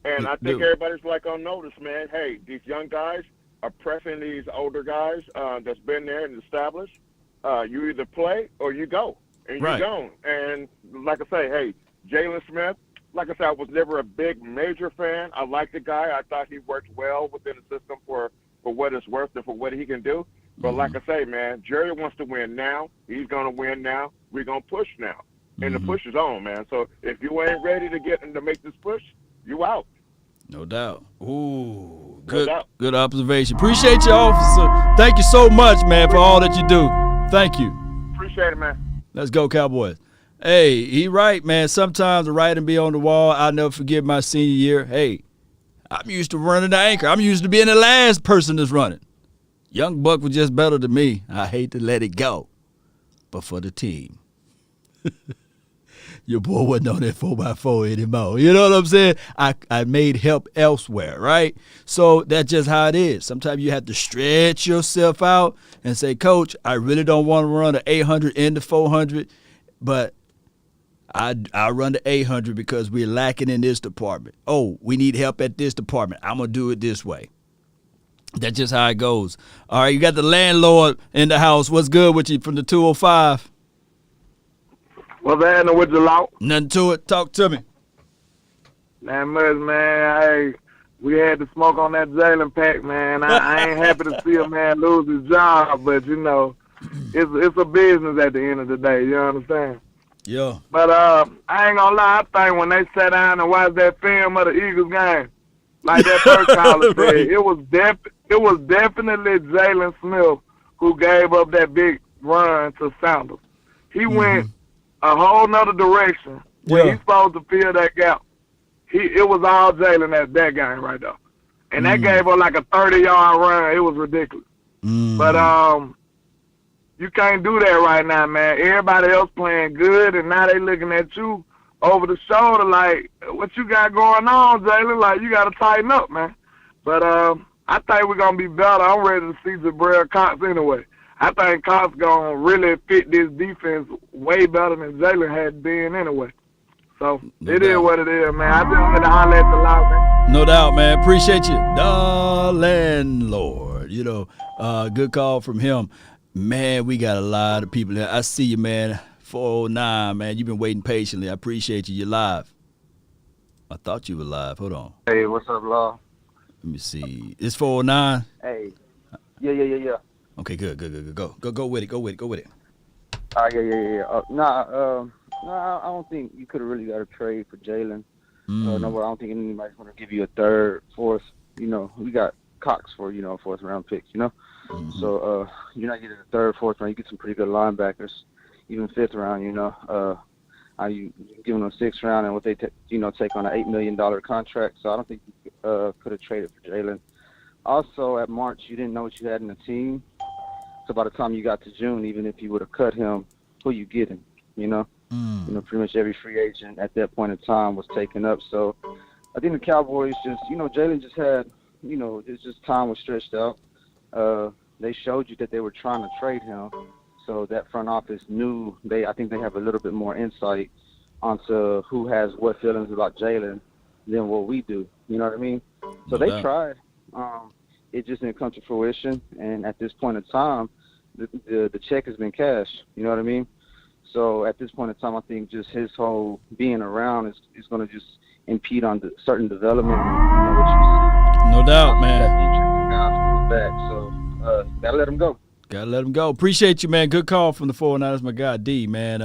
And I think everybody's like on notice, man. Hey, these young guys are pressing these older guys that's been there and established. You either play or you go. And you don't. And like I say, hey, Jaylon Smith, like I said, I was never a big major fan. I liked the guy. I thought he worked well within the system for what it's worth and for what he can do. But like I say, man, Jerry wants to win now. He's going to win now. We're going to push now. And the push is on, man. So if you ain't ready to make this push, you out. No doubt. Ooh, good observation. Appreciate you, officer. Thank you so much, man, for all that you do. Thank you. Appreciate it, man. Let's go, Cowboys. Hey, he right, man. Sometimes the writing be on the wall. I'll never forget my senior year. Hey, I'm used to running the anchor. I'm used to being the last person that's running. Young Buck was just better than me. I hate to let it go, but for the team. Your boy wasn't on that 4x4 anymore. You know what I'm saying? I made help elsewhere, right? So that's just how it is. Sometimes you have to stretch yourself out and say, Coach, I really don't want to run an 800 into 400, but I run the 800 because we're lacking in this department. Oh, we need help at this department. I'm going to do it this way. That's just how it goes. All right, you got the landlord in the house. What's good with you from the 205? What's happening with you, Law? Nothing to it. Talk to me. Not much, man. Hey, we had to smoke on that Jaylon pack, man. I ain't happy to see a man lose his job, but, it's a business at the end of the day. You understand? Yeah. But I ain't gonna lie, I think when they sat down and watched that film of the Eagles game, like that first caller said, it was definitely Jaylon Smith who gave up that big run to Sanders. He went a whole nother direction when he's supposed to fill that gap. It was all Jaylon at that game right there. And that gave up like a 30-yard run. It was ridiculous. But You can't do that right now, man. Everybody else playing good, and now they looking at you over the shoulder like, what you got going on, Jaylon? Like, you got to tighten up, man. But I think we're going to be better. I'm ready to see Jabril Cox anyway. I think Cox going to really fit this defense way better than Jaylon had been anyway. So, it is what it is, man. I just wanted to holler at the loud, man. No doubt, man. Appreciate you. The landlord. You know, good call from him. Man, we got a lot of people here. I see you, man. 409, man. You've been waiting patiently. I appreciate you. You're live. I thought you were live. Hold on. Hey, what's up, Law? Let me see. It's 409? Hey. Yeah. Okay, good. Go with it. Go with it. Yeah. I don't think you could have really got a trade for Jaylon. No, I don't think anybody's going to give you a third, fourth. You know, we got Cox for, fourth round picks, you know? So you're not getting a third, fourth round. You get some pretty good linebackers, even fifth round, you know. You giving them sixth round and what they take on an $8 million contract. So I don't think you could have traded for Jaylon. Also, at March, you didn't know what you had in the team. So by the time you got to June, even if you would have cut him, who you getting, you know? You know, pretty much every free agent at that point in time was taken up. So I think the Cowboys just, Jaylon just had, it's just time was stretched out. They showed you that they were trying to trade him. So that front office knew I think they have a little bit more insight onto who has what feelings about Jaylon than what we do. You know what I mean? So they tried. It just didn't come to fruition. And at this point in time, the check has been cashed. You know what I mean? So at this point in time, I think just his whole being around is going to just impede on certain development. What you see. No doubt, man. Back. So gotta let him go. Gotta let him go. Appreciate you, man. Good call from the 409. That's my guy, D, man.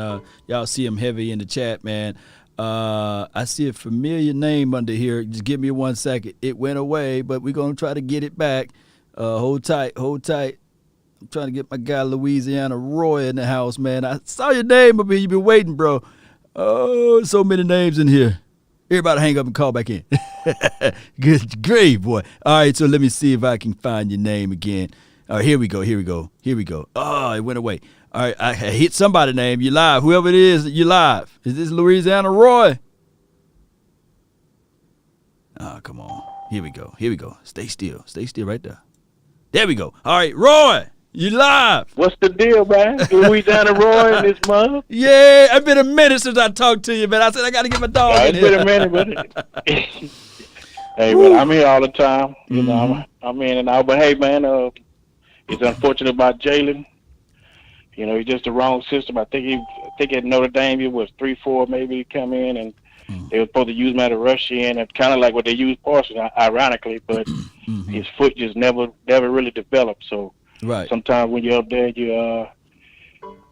Y'all see him heavy in the chat, man. I see a familiar name under here. Just give me 1 second. It went away, but we're going to try to get it back. Hold tight. I'm trying to get my guy Louisiana Roy in the house, man. I saw your name up here. You've been waiting, bro. Oh, so many names in here. Everybody hang up and call back in. Good grief, boy. All right, so let me see if I can find your name again. All right, here we go. Oh, it went away. All right, I hit somebody's name. You live. Whoever it is, you live. Is this Louisiana Roy? Oh, come on. Here we go. Stay still right there. There we go. All right, Roy, you live. What's the deal, man? Louisiana Roy in this month? Yeah, it's been a minute since I talked to you, man. I said I got to get my dog in here. It's been a minute, but hey, but I'm here all the time. You know, I'm in and out. But hey, man, it's unfortunate about Jaylon. You know, he's just the wrong system. I think at Notre Dame it was 3-4 maybe come in, and they were supposed to use him at a rush in, and kind of like what they used Parsons, ironically, but his foot just never really developed. So sometimes when you're up there, you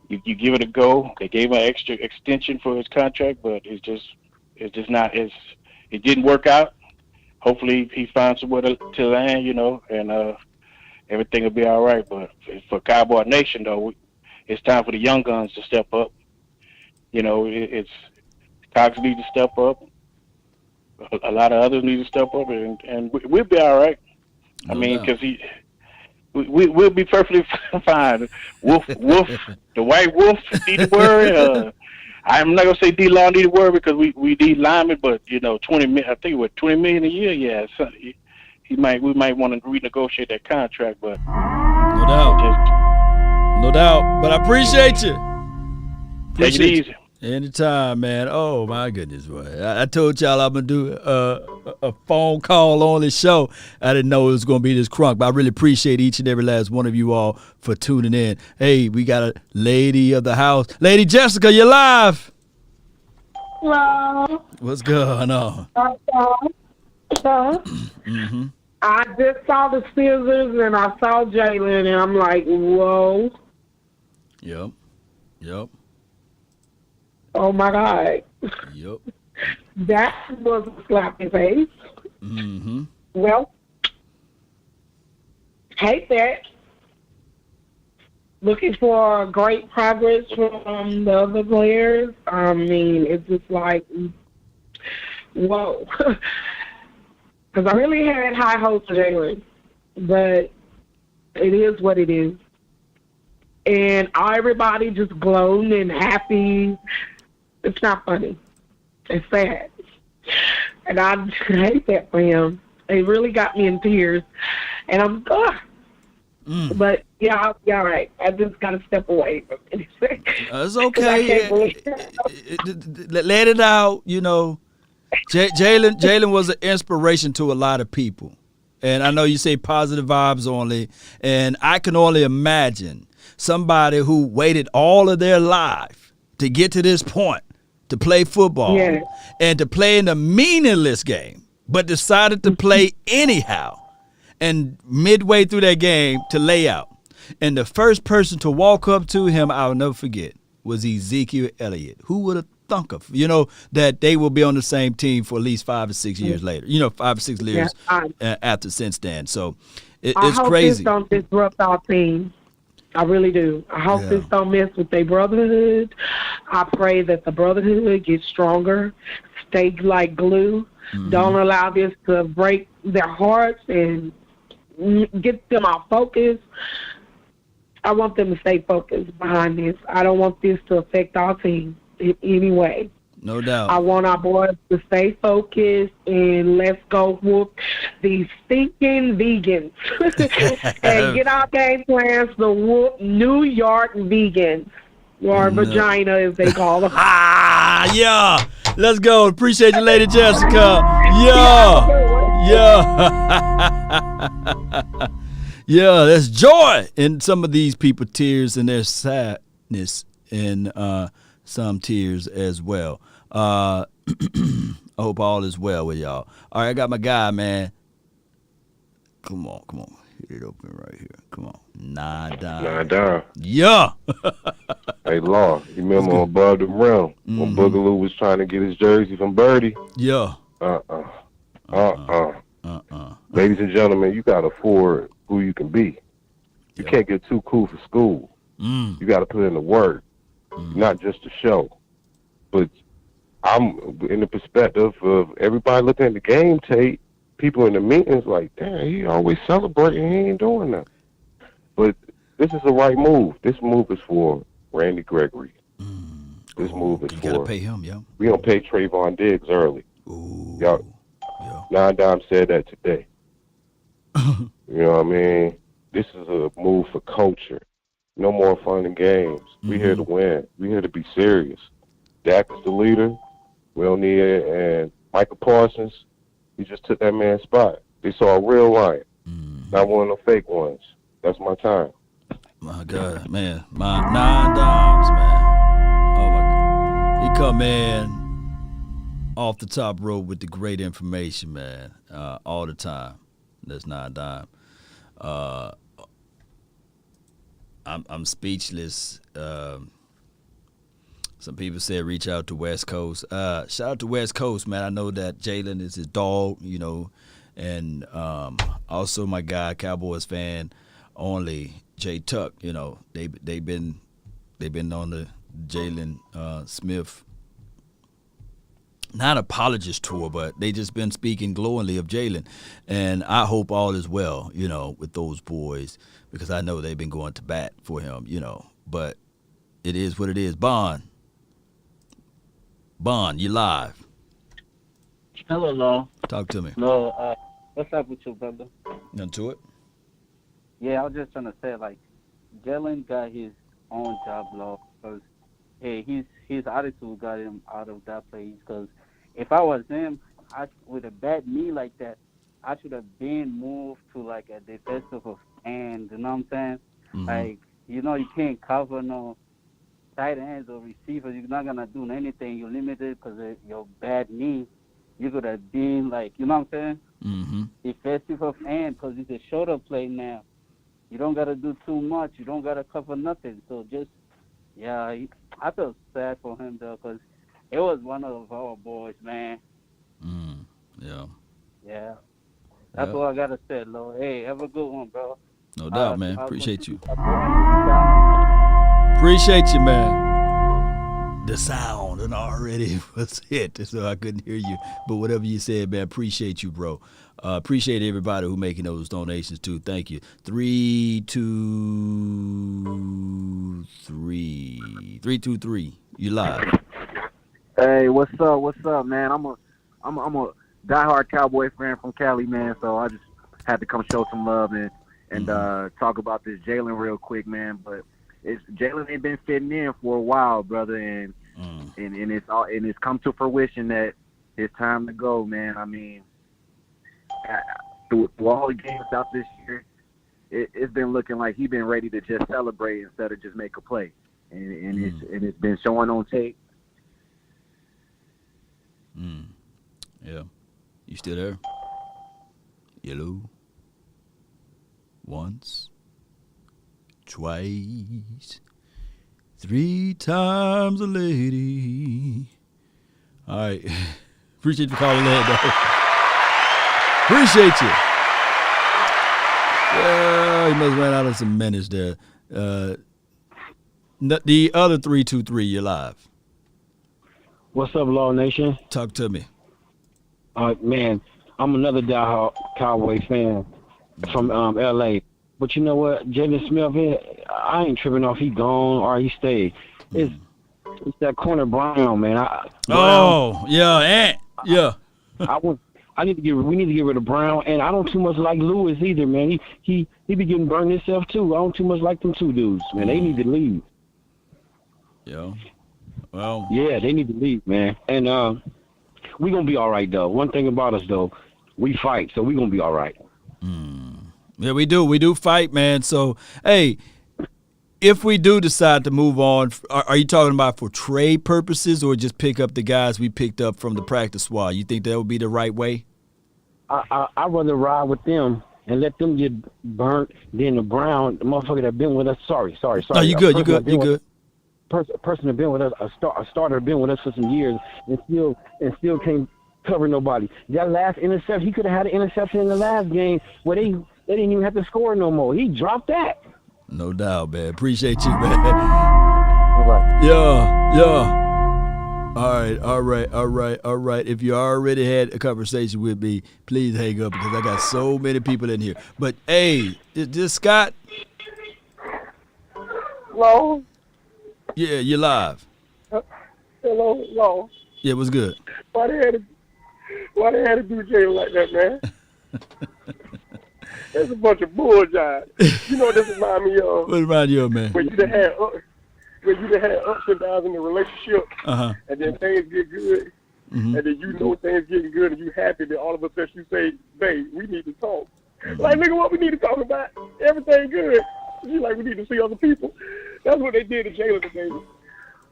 give it a go. They gave him an extra extension for his contract, but it's just not it didn't work out. Hopefully he finds somewhere to land, you know, and everything will be all right. But for Cowboy Nation, though, it's time for the young guns to step up. You know, it's Cox needs to step up. A lot of others need to step up, and we'll be all right. I mean, because we'll be perfectly fine. Wolf, the white wolf need to worry. I'm not gonna say D-Law need to worry because we need linemen, but you know, I think what $20 million a year. Yeah, so we might want to renegotiate that contract, but no doubt. But I appreciate you. Take it easy. Anytime, man. Oh, my goodness, boy. I told y'all I'm going to do a phone call only show. I didn't know it was going to be this crunk, but I really appreciate each and every last one of you all for tuning in. Hey, we got a lady of the house. Lady Jessica, you're live. Hello. What's going on? I just saw the scissors and I saw Jaylon and I'm like, whoa. Yep. Oh my God. Yep. That was a slap in the face. Well, hate that. Looking for great progress from the other players. I mean, it's just like, whoa. Because I really had high hopes for Jaylon, but it is what it is. and everybody just glowing and happy. It's not funny. It's sad. And I hate that for him. It really got me in tears. And I'm, But, yeah, right. I just got to step away from it. It's okay. Let it out, you know. Jaylon was an inspiration to a lot of people. And I know you say positive vibes only. And I can only imagine somebody who waited all of their life to get to this point, to play football, and to play in a meaningless game, but decided to play anyhow. And midway through that game to lay out. And the first person to walk up to him, I'll never forget, was Ezekiel Elliott. Who would have thunk of, that they will be on the same team for at least 5 or 6 years later, 5 or 6 years after since then. So it's crazy. I hope this don't disrupt our team. I really do. I hope this don't mess with their brotherhood. I pray that the brotherhood gets stronger, stay like glue. Mm-hmm. Don't allow this to break their hearts and get them off focus. I want them to stay focused behind this. I don't want this to affect our team in any way. No doubt. I want our boys to stay focused and let's go whoop these stinking vegans and get our game plans to whoop New York vegans, or vagina as they call them. Yeah. Let's go. Appreciate you, Lady Jessica. Yeah, there's joy in some of these people, tears, and there's sadness in some tears as well. I hope all is well with y'all. All right, I got my guy, man. Come on. Hit it open right here. Come on. 9 down. Yeah. Hey, Law, you remember Above the Rim when Boogaloo was trying to get his jersey from Birdie? Yeah. Ladies and gentlemen, you got to afford who you can be. You can't get too cool for school. You got to put in the work, not just the show. But I'm in the perspective of everybody looking at the game tape, people in the meetings like, damn, he always celebrating, he ain't doing that. But this is the right move. This move is for Randy Gregory. This move is for... You got to pay him, yo. We don't pay Trayvon Diggs early. Y'all, Nine Dime said that today. You know what I mean? This is a move for culture. No more fun and games. We here to win. We here to be serious. Dak is the leader. We don't need it. And Michael Parsons, he just took that man's spot. They saw a real lion, not one of the fake ones. That's my time. My God, man. My 9 dimes, man. Oh, my God. He come in off the top rope with the great information, man, all the time. That's 9 dime. I'm speechless. Some people said reach out to West Coast. Shout out to West Coast, man. I know that Jaylon is his dog, and also my guy, Cowboys fan only, Jay Tuck. They've been on the Jaylon Smith, not apologist tour, but they just been speaking glowingly of Jaylon, and I hope all is well, with those boys, because I know they've been going to bat for him, but it is what it is. Bond, you live. Hello, Law. Talk to me. No, what's up with you, brother? Nothing to it? Yeah, I was just trying to say, Jaylon got his own job, Law, because, hey, his attitude got him out of that place, because if I was him, with a bad knee like that, I should have been moved to, a defensive end, you know what I'm saying? Mm-hmm. You can't cover no tight ends or receivers. You're not going to do anything. You're limited because of your bad knee. You could have been, you know what I'm saying? Mm-hmm. Defensive end, because it's a shorter play now. You don't got to do too much. You don't got to cover nothing. So just, I feel sad for him, though, because it was one of our boys, man. Yeah. Yeah. That's all I got to say, Lord. Hey, have a good one, bro. No doubt, man. Appreciate you. Appreciate you, man. the sound and already was hit, so I couldn't hear you. But whatever you said, man, appreciate you, bro. Appreciate everybody who making those donations too. Thank you. 323. You live. Hey, what's up? What's up, man? I'm a diehard Cowboy fan from Cali, man. So I just had to come show some love and talk about this Jaylon real quick, man. But Jaylon ain't been fitting in for a while, brother, and it's come to fruition that it's time to go, man. I mean, through all the games out this year, it's been looking like he's been ready to just celebrate instead of just make a play, and it's been showing on tape. Yeah. You still there? Hello. Once. Twice. 3 times a lady. All right. Appreciate you calling in, though. Appreciate you. Yeah, he must have ran out of some minutes there. The other 323, you're live. What's up, Law Nation? Talk to me. Man, I'm another diehard Cowboy fan from L.A. But you know what? Jaylon Smith, I ain't tripping off he gone or he stayed. It's that corner Brown, man. Yeah. We need to get rid of Brown, and I don't too much like Lewis either, man. He be getting burned himself too. I don't too much like them two dudes, man. They need to leave. Yeah. Well. Yeah, they need to leave, man. And we gonna be all right though. One thing about us though, we fight, so we gonna be all right. Yeah, we do. We do fight, man. So, hey, if we do decide to move on, are you talking about for trade purposes or just pick up the guys we picked up from the practice squad? You think that would be the right way? I'd rather ride with them and let them get burnt than the Brown, the motherfucker that been with us. Sorry. No, you good. You good. Person that been with us, a starter been with us for some years and still can't cover nobody. That last interception, he could have had an interception in the last game where they didn't even have to score no more. He dropped that. No doubt, man. Appreciate you, man. All right. Yeah. All right. If you already had a conversation with me, please hang up because I got so many people in here. But hey, this Scott. Hello. Yeah, you're live. Hello. Yeah, what's good? Why they had to do Jaylon like that, man? That's a bunch of bullshit. You know what this reminds me of? What remind you of, man? When you done had ups and downs in the relationship, and then things get good, and then you know things getting good, and you happy that all of a sudden you say, "Babe, we need to talk." Like, look at what we need to talk about. Everything good. You like we need to see other people. That's what they did to Jaylon today.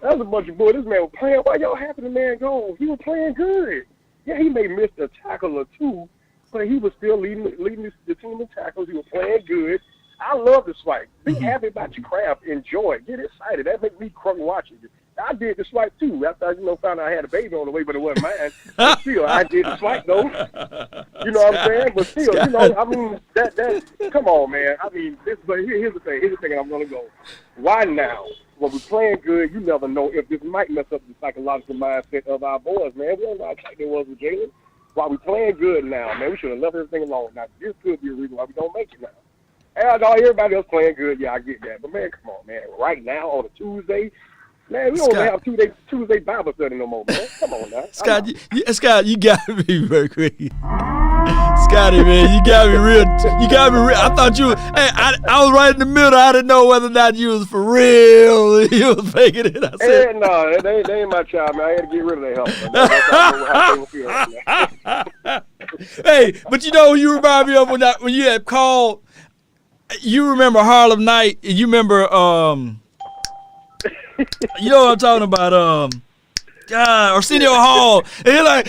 That was a bunch of bull. This man was playing. Why y'all happy the man go? He was playing good. Yeah, he may miss a tackle or two, but he was still leading the team in tackles. He was playing good. I love the swipe. Be happy about your craft. Enjoy it. Get excited. That makes me crunk watching it. I did the swipe too. After I found out I had a baby on the way, but it wasn't mine. But still, I did the swipe though. You know what I'm saying? But still, I mean, that come on, man. I mean, here's the thing. Here's the thing, and I'm gonna go. Why now? When we're playing good, you never know if this might mess up the psychological mindset of our boys, man. We don't know how tight it was with Jaylon. While we playing good now, man, we should have left everything alone. Now, this could be a reason why we don't make it now. And everybody else playing good, yeah, I get that. But, man, come on, man. Right now on a Tuesday, man, we don't even have Tuesday Bible study no more, man. Come on now. Scott, you got me very quick. Scotty, man, you got me real. I thought you. Hey, I was right in the middle. I didn't know whether or not you was for real. You was faking it. I said, no, they ain't my child, man. I had to get rid of that help. Hey, but you know who you remind me of when you had called. You remember Harlem Night? You remember you know what I'm talking about? Arsenio Hall. And you're like,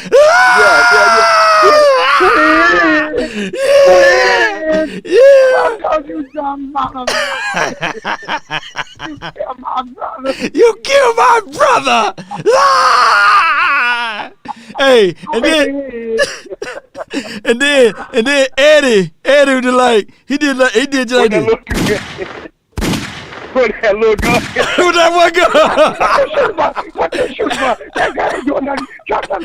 you killed my brother. Hey, and then Eddie was like, he did just like this. With that little gun. With that one gun. What the shoot about? That guy ain't doing nothing. Drop that.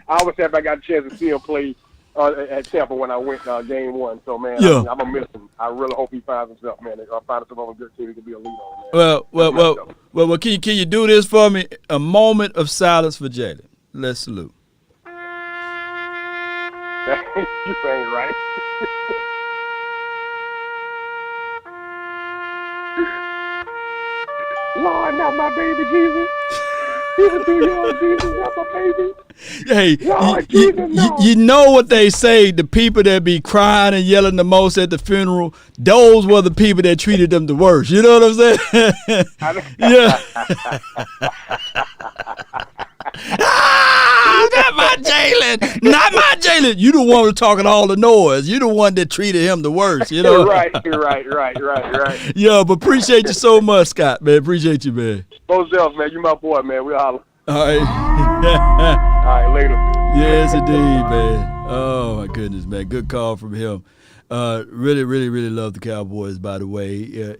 I always said if I got a chance to see him play at Tampa when I went game 1. So, man, Yeah. I'm going to miss him. I really hope he finds himself, man. Find himself on a good team he can be a leader on, man. Well, can you do this for me? A moment of silence for Jaylon. Let's salute. You ain't right. Lord, not my baby Jesus. Even through your Jesus, not my baby. Hey, Lord, Jesus, no. you know what they say, the people that be crying and yelling the most at the funeral, those were the people that treated them the worst. You know what I'm saying? Yeah. Not my Jaylon. Not my Jaylon. You the one who's talking all the noise. You the one that treated him the worst, you know? Right. Yeah, but appreciate you so much, Scott, man. Appreciate you, man. Most else, man. You my boy, man. We'll holler. All right. All right, later. Yes, indeed, man. Oh, my goodness, man. Good call from him. Really love the Cowboys, by the way.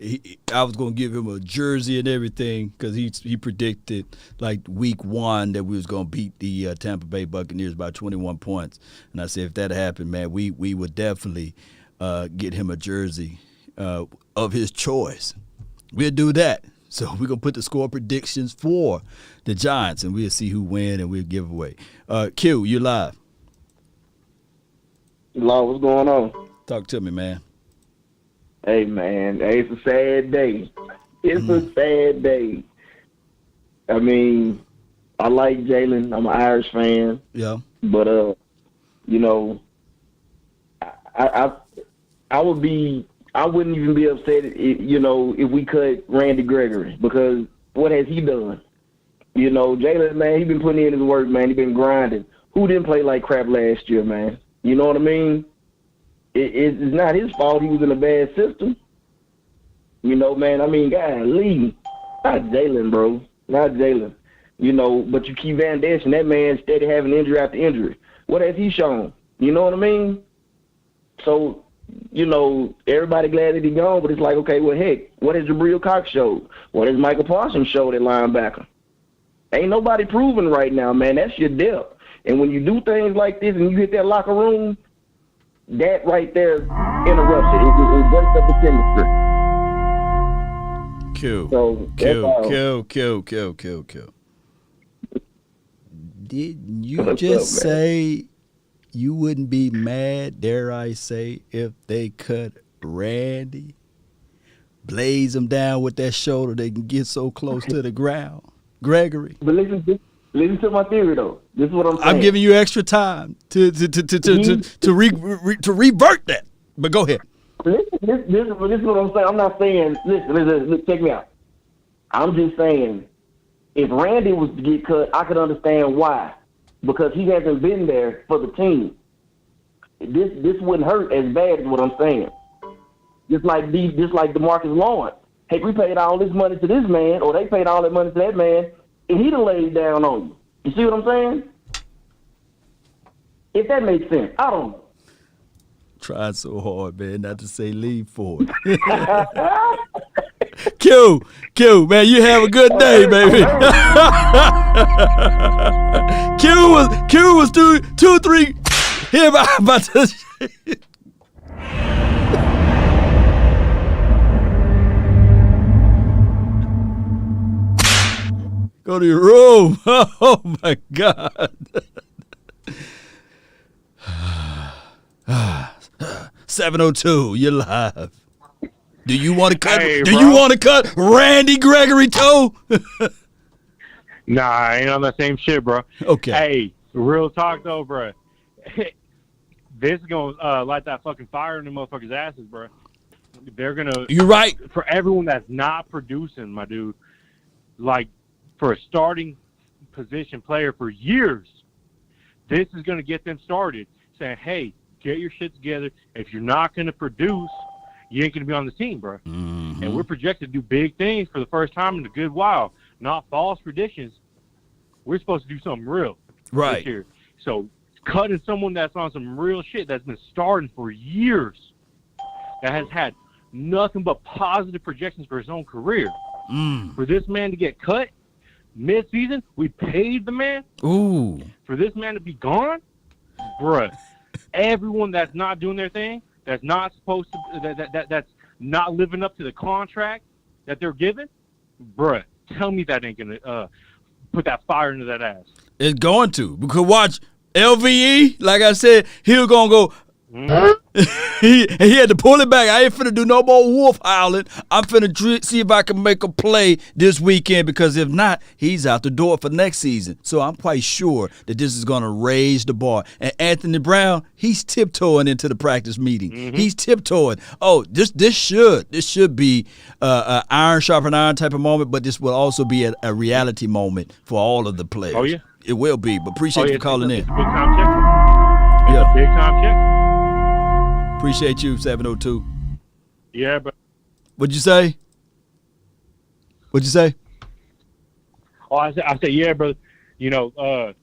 I was going to give him a jersey and everything because he predicted, like, week 1 that we was going to beat the Tampa Bay Buccaneers by 21 points. And I said if that happened, man, we would definitely get him a jersey of his choice. We'll do that. So we're going to put the score predictions for the Giants, and we'll see who win, and we'll give away. Q, you live. Law, what's going on? Talk to me, man. Hey, man, it's a sad day. It's a sad day. I mean, I like Jaylon. I'm an Irish fan. Yeah. But, you know, I wouldn't even be upset, if we cut Randy Gregory, because what has he done? You know, Jaylon, man, he been putting in his work, man. He been grinding. Who didn't play like crap last year, man? You know what I mean? It's not his fault he was in a bad system. You know, man, I mean, golly. Not Jaylon, bro. Not Jaylon. You know, but you keep Van Dashing, that man steady having injury after injury. What has he shown? You know what I mean? So, you know, everybody glad that he gone, but it's like, okay, well, heck, what has Jabril Cox showed? What has Michael Parsons showed at linebacker? Ain't nobody proven right now, man. That's your depth. And when you do things like this and you hit that locker room, that right there interrupts it. It breaks up the chemistry. Kill. Didn't you just say you wouldn't be mad, dare I say, if they cut Randy? Blaze him down with that shoulder, they can get so close to the ground. Gregory. But listen to my theory, though. This is what I'm saying. I'm giving you extra time to revert that. But go ahead. This is what I'm saying. I'm not saying, listen, check me out. I'm just saying, if Randy was to get cut, I could understand why. Because he hasn't been there for the team. This wouldn't hurt as bad as what I'm saying. Just like DeMarcus Lawrence. Hey, we paid all this money to this man, or they paid all that money to that man, and he done laid down on you. You see what I'm saying? If that makes sense. I don't know. Tried so hard, man, not to say leave for it. Q, man, you have a good day, baby. Q was 2-3 here about to. Go to your room. Oh my God. 702, you're live. Do you want to cut? Do you want to cut Randy Gregory too? Nah, I ain't on that same shit, bro. Okay. Hey, real talk though, bro. This is gonna light that fucking fire in the motherfuckers' asses, bro. They're gonna. You're right. For everyone that's not producing, my dude, like for a starting position player for years, this is gonna get them started. Saying, hey, get your shit together. If you're not gonna produce, you ain't going to be on the team, bro. Mm-hmm. And we're projected to do big things for the first time in a good while. Not false predictions. we're supposed to do something real Right. this year. So cutting someone that's on some real shit that's been starting for years, that has had nothing but positive projections for his own career. For this man to get cut mid-season, we paid the man. Ooh. For this man to be gone, bruh, everyone that's not doing their thing, that's not supposed to, that's not living up to the contract that they're given, bruh, tell me that ain't gonna put that fire into that ass. It's going to. Because watch LVE, like I said, he was going to go. he had to pull it back. I ain't finna do no more wolf howling. I'm finna see if I can make a play this weekend, because if not, he's out the door for next season. So I'm quite sure that this is going to raise the bar. And Anthony Brown, he's tiptoeing into the practice meeting. He's tiptoeing. Oh, this should be an iron sharpen iron type of moment, but this will also be a reality moment for all of the players. Oh, yeah. It will be. But appreciate you for calling in. It's a big time check. It's a big time check. Appreciate you, 702. Yeah, but What'd you say? What'd you say? oh, I said, yeah, brother. You know,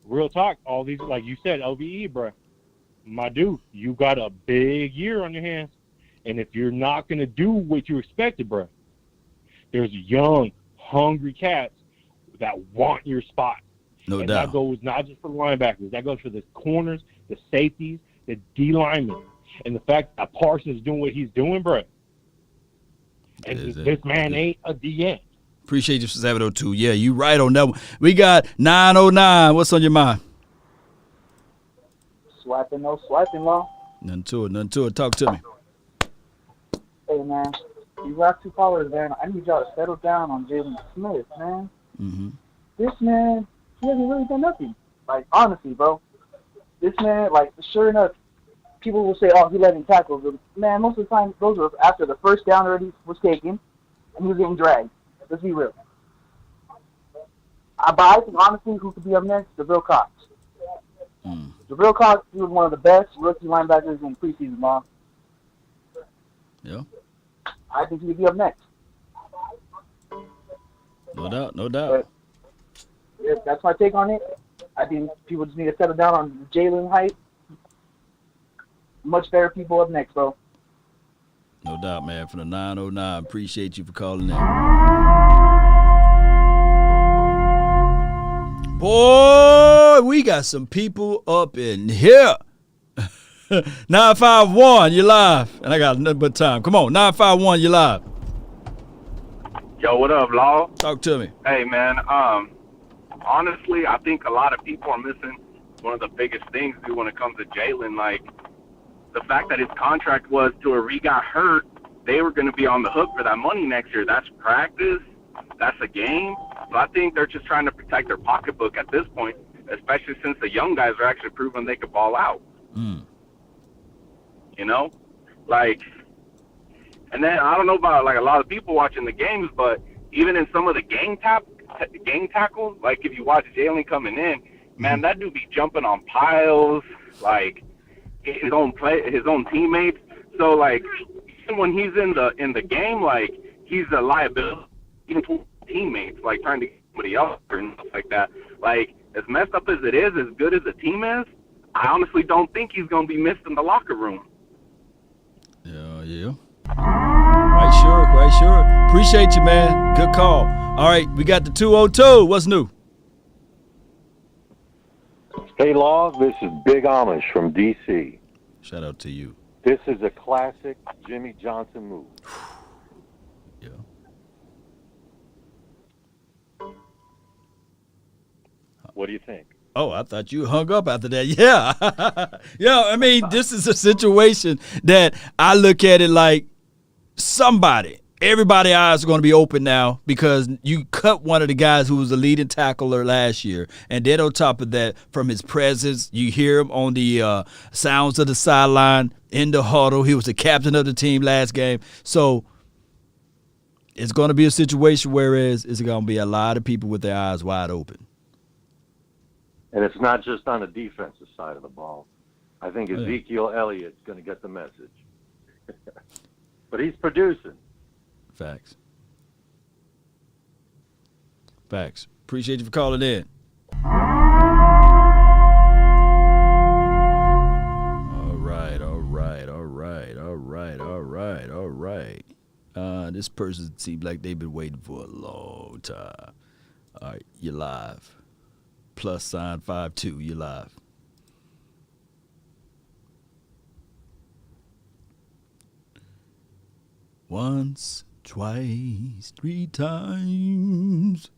real talk. All these, like you said, LVE, bro. My dude, you got a big year on your hands, and if you're not gonna do what you expected, bro, there's young, hungry cats that want your spot. No and doubt. That goes not just for the linebackers. That goes for the corners, the safeties, the D linemen. And the fact that Parsons is doing what he's doing, bro. And this man ain't a DN. Appreciate you, 702. Yeah, you right on that one. We got 909. What's on your mind? Swiping, no swiping, law. Nothing to it. Talk to me. Hey, man. You got two callers, man. I need y'all to settle down on Jaylon Smith, man. This man, he hasn't really done nothing. Like, honestly, bro. This man, like, sure enough, people will say, oh, he let him tackle. But, man, most of the time, those were after the first down already was taken, and he was getting dragged. Let's be real. But I think, honestly, who could be up next? DeVille Cox. DeVille Cox, he was one of the best rookie linebackers in preseason, Mom. Yeah. I think he could be up next. No doubt. But, yeah, that's my take on it. I think people just need to settle down on Jaylon hype. Much better people up next, bro. No doubt, man. From the 909. Appreciate you for calling in. Boy, we got some people up in here. 951, you live. And I got nothing but time. Come on, 951, you live. Yo, what up, Law? Talk to me. Hey, man. Honestly, I think a lot of people are missing one of the biggest things when it comes to Jaylon. Like, the fact that his contract was to where he got hurt, they were going to be on the hook for that money next year. That's practice. That's a game. So I think they're just trying to protect their pocketbook at this point, especially since the young guys are actually proving they could ball out. You know? Like, and then I don't know about, like, a lot of people watching the games, but even in some of the game tackles, like if you watch Jaylon coming in, man, that dude be jumping on piles, like, his own teammates. So like even when he's in the game, like he's a liability even to teammates, like trying to get somebody else and stuff like that. Like as messed up as it is, as good as the team is, I honestly don't think he's gonna be missed in the locker room. Yeah. Quite sure. Appreciate you, man. Good call. All right, we got the 202. What's new? Hey, Law, this is Big Amish from D.C. Shout out to you. This is a classic Jimmy Johnson move. Yeah. What do you think? Oh, I thought you hung up after that. Yeah. Yeah, I mean, this is a situation that I look at it like everybody's eyes are going to be open now because you cut one of the guys who was the leading tackler last year. And then on top of that, from his presence, you hear him on the sounds of the sideline, in the huddle. He was the captain of the team last game. So it's going to be a situation where it's going to be a lot of people with their eyes wide open. And it's not just on the defensive side of the ball. I think Ezekiel Elliott's going to get the message. But he's producing. Facts. Appreciate you for calling in. Now, this person seems like they've been waiting for a long time. All right, you're live. +52, you're live. Once, twice, 3 times.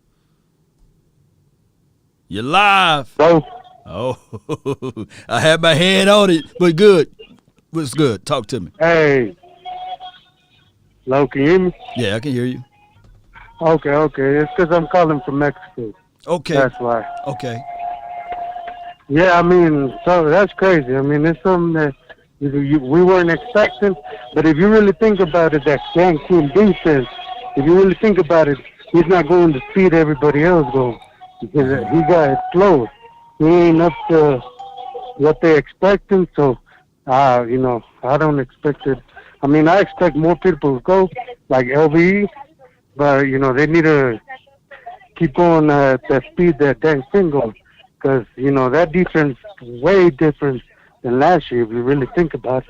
You're live. Oh, I had my hand on it, but good. What's good? Talk to me. Hey. Hello, can you hear me? Yeah, I can hear you. Okay. It's because I'm calling from Mexico. Okay. That's why. Okay. Yeah, I mean, so that's crazy. I mean, it's something that we weren't expecting. But if you really think about it, that Cancun defense, if you really think about it, he's not going the speed everybody else goes. Because he got slow. He ain't up to what they're expecting. So, I don't expect it. I mean, I expect more people to go, like LVE. But, they need to keep going at that speed that Dan Quinn goes. Because, that defense is way different than last year, if you really think about it.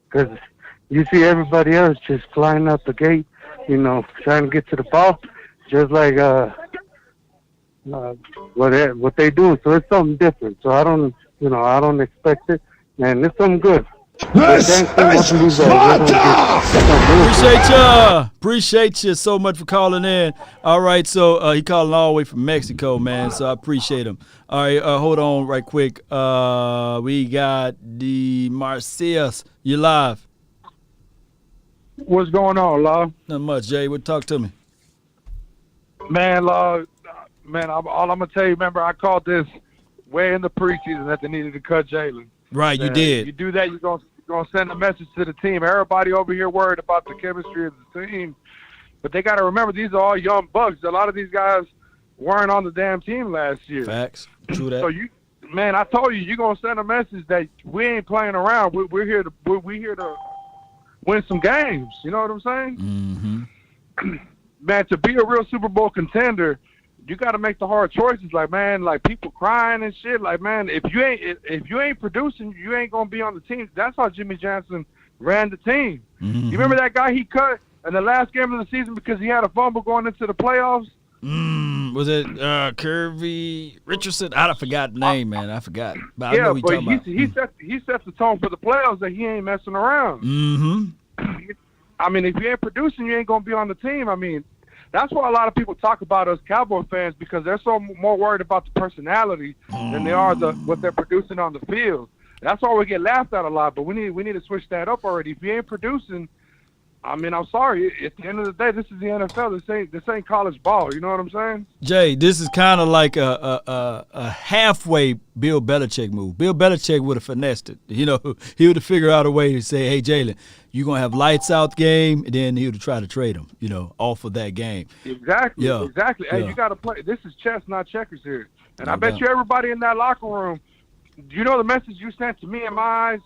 Because you see everybody else just flying out the gate, trying to get to the ball, just like what they do. So it's something different. So I don't expect it, and it's something good. Appreciate you so much for calling in. All right, so he calling all the way from Mexico, man. So I appreciate him. All right, hold on right quick. We got the Marcias. You live? What's going on, Law? Not much, Jay. Talk to me, man. Law, man. All I'm gonna tell you. Remember, I called this way in the preseason that they needed to cut Jaylon. Right, you did. You do that, you're gonna send a message to the team. Everybody over here worried about the chemistry of the team, but they got to remember these are all young bucks. A lot of these guys weren't on the damn team last year. Facts. True that. So I told you, you're gonna send a message that we ain't playing around. We're here to win some games. You know what I'm saying? Man, to be a real Super Bowl contender, you got to make the hard choices. Like, man, like people crying and shit. Like, man, if you ain't producing, you ain't gonna be on the team. That's how Jimmy Johnson ran the team. You remember that guy he cut in the last game of the season because he had a fumble going into the playoffs? Was it Kirby Richardson? I forgot the name, man. I forgot. But I yeah, know what but you're talking about. he set the tone for the playoffs that he ain't messing around. I mean, if you ain't producing, you ain't gonna be on the team. I mean, that's why a lot of people talk about us Cowboy fans, because they're so more worried about the personality than they are what they're producing on the field. That's why we get laughed at a lot. But we need to switch that up already. If you ain't producing, I mean, I'm sorry. At the end of the day, this is the NFL. This ain't college ball. You know what I'm saying? Jay, this is kind of like a halfway Bill Belichick move. Bill Belichick would have finessed it. He would have figured out a way to say, hey, Jaylon, you're going to have lights out game, and then he would try to trade him, off of that game. Exactly. Yeah. Exactly. Hey, Yeah. you got to play. This is chess, not checkers here. And No I bet doubt. you everybody in that locker room, the message you sent to me in my eyes,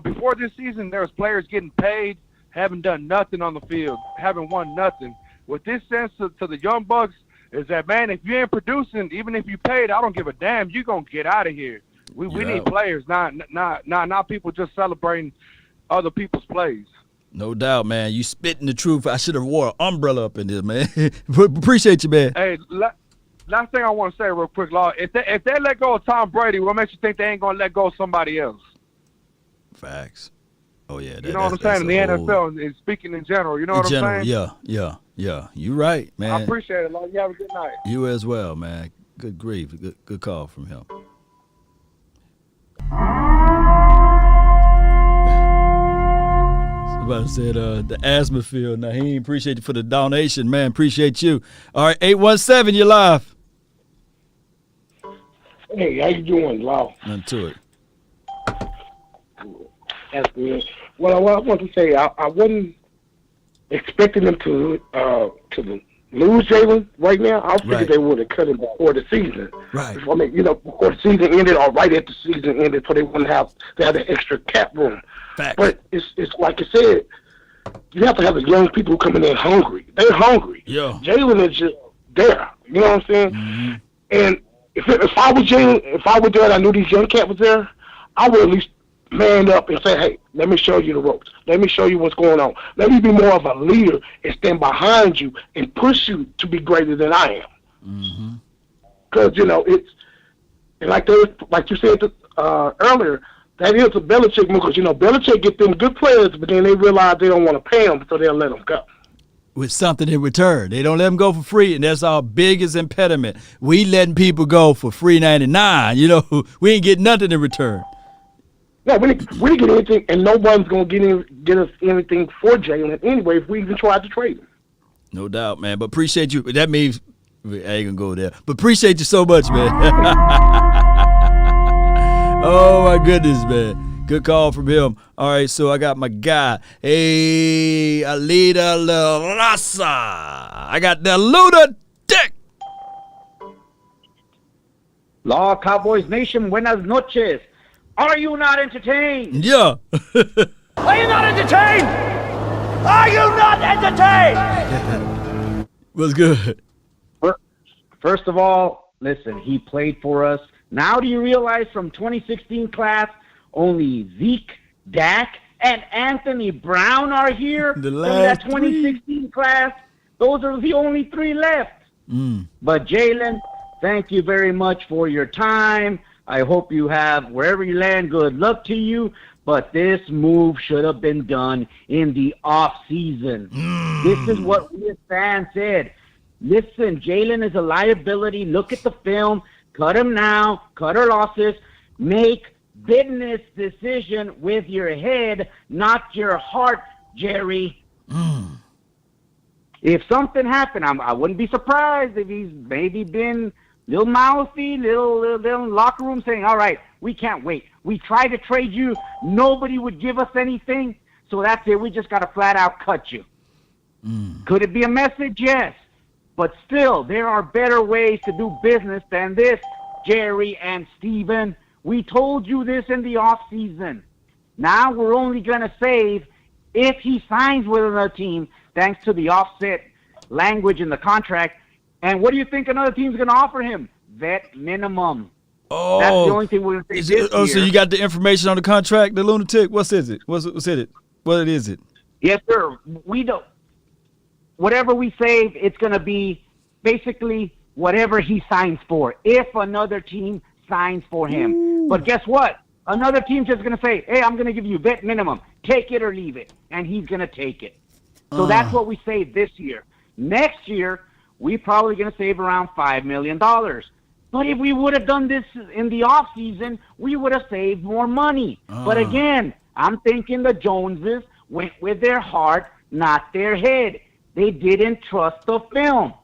before this season, there was players getting paid, haven't done nothing on the field, haven't won nothing. What this sends to the young bucks is that, man, if you ain't producing, even if you paid, I don't give a damn. You gonna get out of here. We need players, not people just celebrating other people's plays. No doubt, man. You spitting the truth. I should have wore an umbrella up in this, man. Appreciate you, man. Hey, last thing I want to say real quick, Law. If they let go of Tom Brady, what makes you think they ain't gonna let go of somebody else? Facts. Oh yeah, You know what I'm saying? In the NFL, and speaking in general, you know what I'm saying? Yeah. You right, man. I appreciate it, Law. You have a good night. You as well, man. Good grief. Good call from him. Somebody said the asthma field. Naheem, appreciate you for the donation, man. Appreciate you. All right, 817, you're live. Hey, how you doing, Law? Nothing to it. That's good. Well, I want to say I wasn't expecting them to lose Jaylon right now. I figured they would have cut him before the season. Right. I mean, before the season ended or right after the season ended, so they wouldn't have the extra cap room. Fact. But it's like you said, you have to have the young people coming in hungry. They're hungry. Yeah. Jaylon is just there. You know what I'm saying? And if I was Jaylon, if I was there and I knew these young cats was there, I would at least man up and say, hey, let me show you the ropes. Let me show you what's going on. Let me be more of a leader and stand behind you and push you to be greater than I am. Because, it's like you said earlier, that is a Belichick move because, Belichick get them good players, but then they realize they don't want to pay them, so they'll let them go. With something in return. They don't let them go for free, and that's our biggest impediment. We letting people go for free $99. We ain't getting nothing in return. No, we didn't get anything, and no one's going to get us anything for Jaylon anyway if we even tried to trade him. No doubt, man. But appreciate you. That means I ain't going to go there. But appreciate you so much, man. Oh, my goodness, man. Good call from him. All right, so I got my guy. Hey, Alida La Raza. I got the lunatic. Law Cowboys Nation, buenas noches. Are you not entertained? Yeah. Are you not entertained? Are you not entertained? What's good? First of all, listen, he played for us. Now do you realize from 2016 class, only Zeke, Dak, and Anthony Brown are here from that 2016 class? Those are the only 3 left. But Jaylon, thank you very much for your time. I hope you have, wherever you land, good luck to you. But this move should have been done in the off season. This is what we as fans said. Listen, Jaylon is a liability. Look at the film. Cut him now. Cut our losses. Make business decision with your head, not your heart, Jerry. If something happened, I wouldn't be surprised if he's maybe been little mouthy, little locker room saying, all right, we can't wait. We tried to trade you. Nobody would give us anything. So that's it. We just got to flat out cut you. Could it be a message? Yes. But still, there are better ways to do business than this, Jerry and Steven. We told you this in the off season. Now we're only going to save if he signs with another team, thanks to the offset language in the contract. And what do you think another team's going to offer him? Vet minimum. Oh, that's the only thing we're going to say this year. So you got the information on the contract, the lunatic? What is it? What is it? Yes, sir. We don't. Whatever we save, it's going to be basically whatever he signs for. If another team signs for him. But guess what? Another team's just going to say, hey, I'm going to give you vet minimum. Take it or leave it. And he's going to take it. So that's what we save this year. Next year, we're probably going to save around $5 million. But if we would have done this in the off season, we would have saved more money. But again, I'm thinking the Joneses went with their heart, not their head. They didn't trust the film.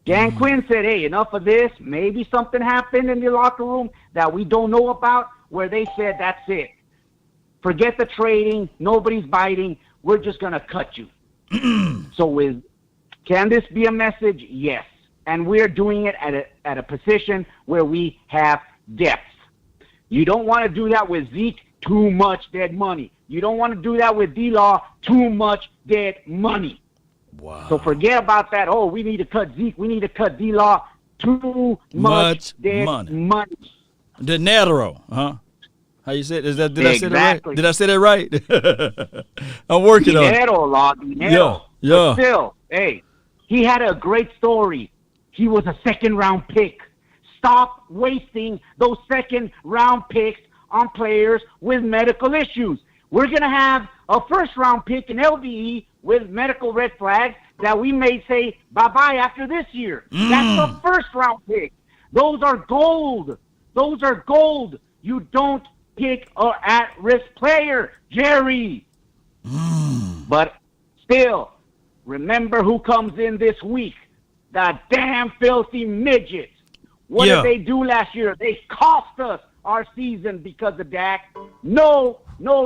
Dan Quinn said, hey, enough of this. Maybe something happened in the locker room that we don't know about where they said, that's it. Forget the trading. Nobody's biting. We're just going to cut you. So can this be a message? Yes. And we're doing it at a position where we have depth. You don't want to do that with Zeke, too much dead money. You don't want to do that with D-Law, too much dead money. Wow. So forget about that. Oh, we need to cut Zeke. We need to cut D-Law. Too much dead money. Dinero, huh? How you say it? Did I say that right? Did I say that right? I'm working on it. Dinero. Yeah. But still, hey, he had a great story. He was a second-round pick. Stop wasting those second-round picks on players with medical issues. We're going to have a first-round pick in LVE with medical red flags that we may say bye-bye after this year. That's a first-round pick. Those are gold. Those are gold. You don't pick an at-risk player, Jerry. But still, remember who comes in this week. The damn filthy midgets. What did they do last year? They cost us our season because of Dak. No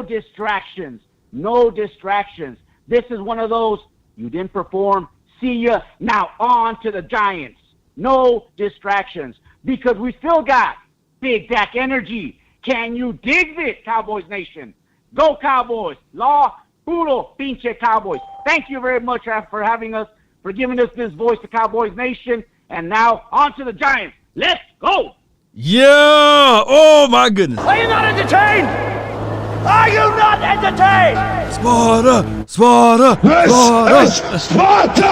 distractions. No distractions. This is one of those, you didn't perform, see ya, now on to the Giants. No distractions. Because we still got big Dak energy. Can you dig this, Cowboys Nation? Go Cowboys. Law, puro, pinche Cowboys. Thank you very much for having us, for giving us this voice to Cowboys Nation. And now, on to the Giants. Let's go! Yeah! Oh, my goodness. Are you not entertained? Are you not entertained? Sparta! Sparta! This is Sparta!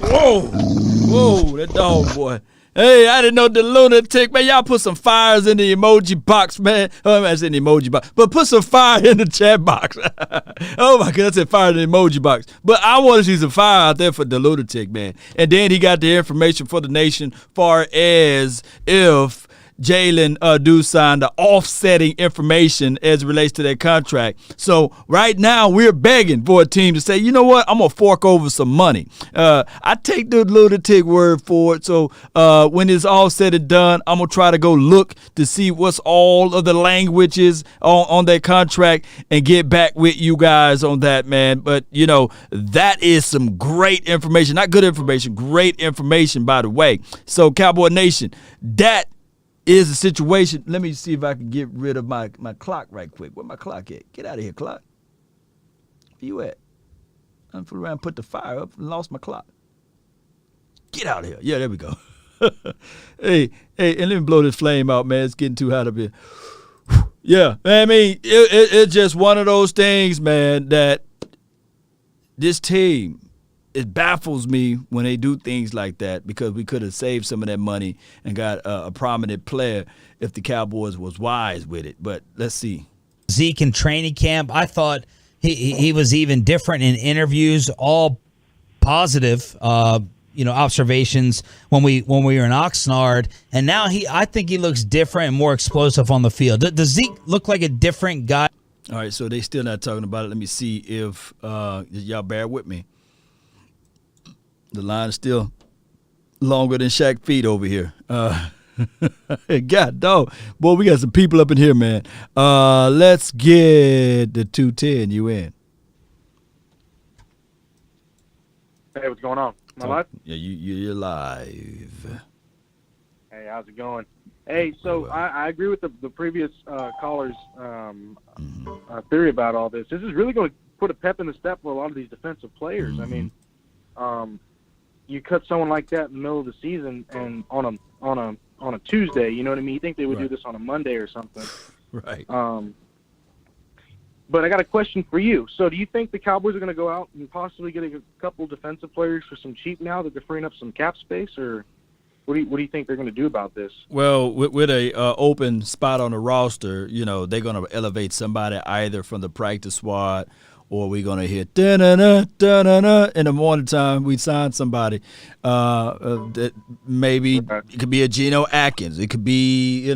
Whoa! Whoa, that dog boy. Hey, I didn't know the lunatic, man. Y'all put some fires in the emoji box, man. Oh, I said the emoji box, but put some fire in the chat box. Oh my God, I said fire in the emoji box. But I want to see some fire out there for the lunatic, man. And then he got the information for the nation, far as if Jaylon do sign the offsetting information as it relates to that contract. So right now we're begging for a team to say, you know what, I'm going to fork over some money. I take the lunatic word for it. So when it's all said and done, I'm going to try to go look to see what's all of the languages on that contract and get back with you guys on that, man. But, you know, that is some great information. Not good information, great information, by the way. So Cowboy Nation, that is a situation. Let me see if I can get rid of my clock right quick. Where my clock at? Get out of here, clock. Where you at? I flew around and put the fire up and lost my clock. Get out of here. Yeah, there we go. hey, and let me blow this flame out, man. It's getting too hot up here. Yeah, I mean, it's just one of those things, man, that this team, it baffles me when they do things like that, because we could have saved some of that money and got a prominent player if the Cowboys was wise with it. But let's see. Zeke in training camp, I thought he was even different in interviews, all positive, observations when we were in Oxnard, and now I think he looks different and more explosive on the field. Does Zeke look like a different guy? All right, so they still not talking about it. Let me see if y'all bear with me. The line is still longer than Shaq feet over here. God dog. Boy, we got some people up in here, man. Let's get the 210. You in? Hey, what's going on? Am I live? Yeah, you're live. Hey, how's it going? Hey, so I agree with the previous caller's theory about all this. This is really going to put a pep in the step for a lot of these defensive players. I mean, you cut someone like that in the middle of the season and on a Tuesday, you know what I mean? You think they would do this on a Monday or something. Right. But I got a question for you. So do you think the Cowboys are going to go out and possibly get a couple defensive players for some cheap now that they're freeing up some cap space, or what do you think they're going to do about this? Well, with a open spot on the roster, you know, they're going to elevate somebody either from the practice squad, or we're going to hit da-na-na, da-na-na. In the morning time, we sign somebody that maybe it could be a Geno Atkins. It could be,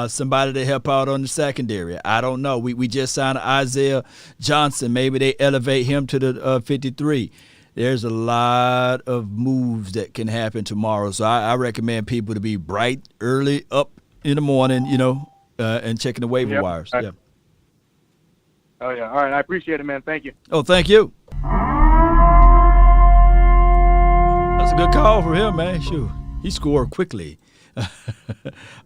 somebody to help out on the secondary. I don't know. We just signed Isaiah Johnson. Maybe they elevate him to the 53. There's a lot of moves that can happen tomorrow. So I recommend people to be bright, early, up in the morning, and checking the waiver wires. Right. Yeah. Oh, yeah. All right. I appreciate it, man. Thank you. Oh, thank you. That's a good call for him, man. Sure. He scored quickly.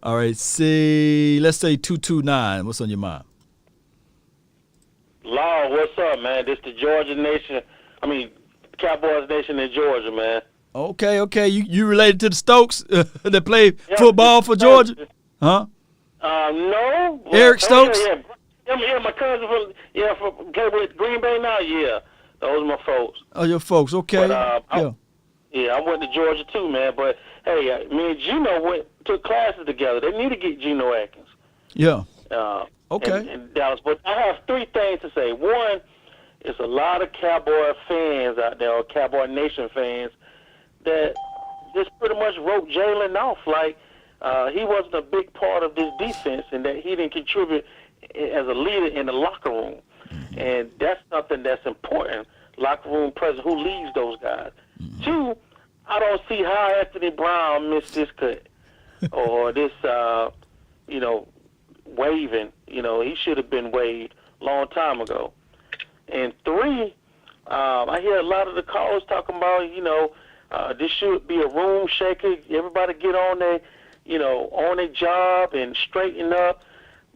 All right. Let's say 229. What's on your mind? Law, what's up, man? This the Georgia Nation. Cowboys Nation in Georgia, man. Okay. You related to the Stokes that play football for Georgia? Huh? No. Eric Stokes? Yeah, my cousin from play with Green Bay now. Yeah, those are my folks. Oh, your folks. Okay. But, I went to Georgia too, man. But hey, me and Geno took classes together. They need to get Geno Atkins. Yeah. Okay. In Dallas, but I have three things to say. One, it's a lot of Cowboy fans out there, or Cowboy Nation fans, that just pretty much wrote Jaylon off like he wasn't a big part of this defense and that he didn't contribute as a leader in the locker room. And that's something that's important. Locker room presence, who leads those guys. Two, I don't see how Anthony Brown missed this cut or this, waiving. He should have been waived a long time ago. And three, I hear a lot of the callers talking about, this should be a room shaker. Everybody get on their job and straighten up.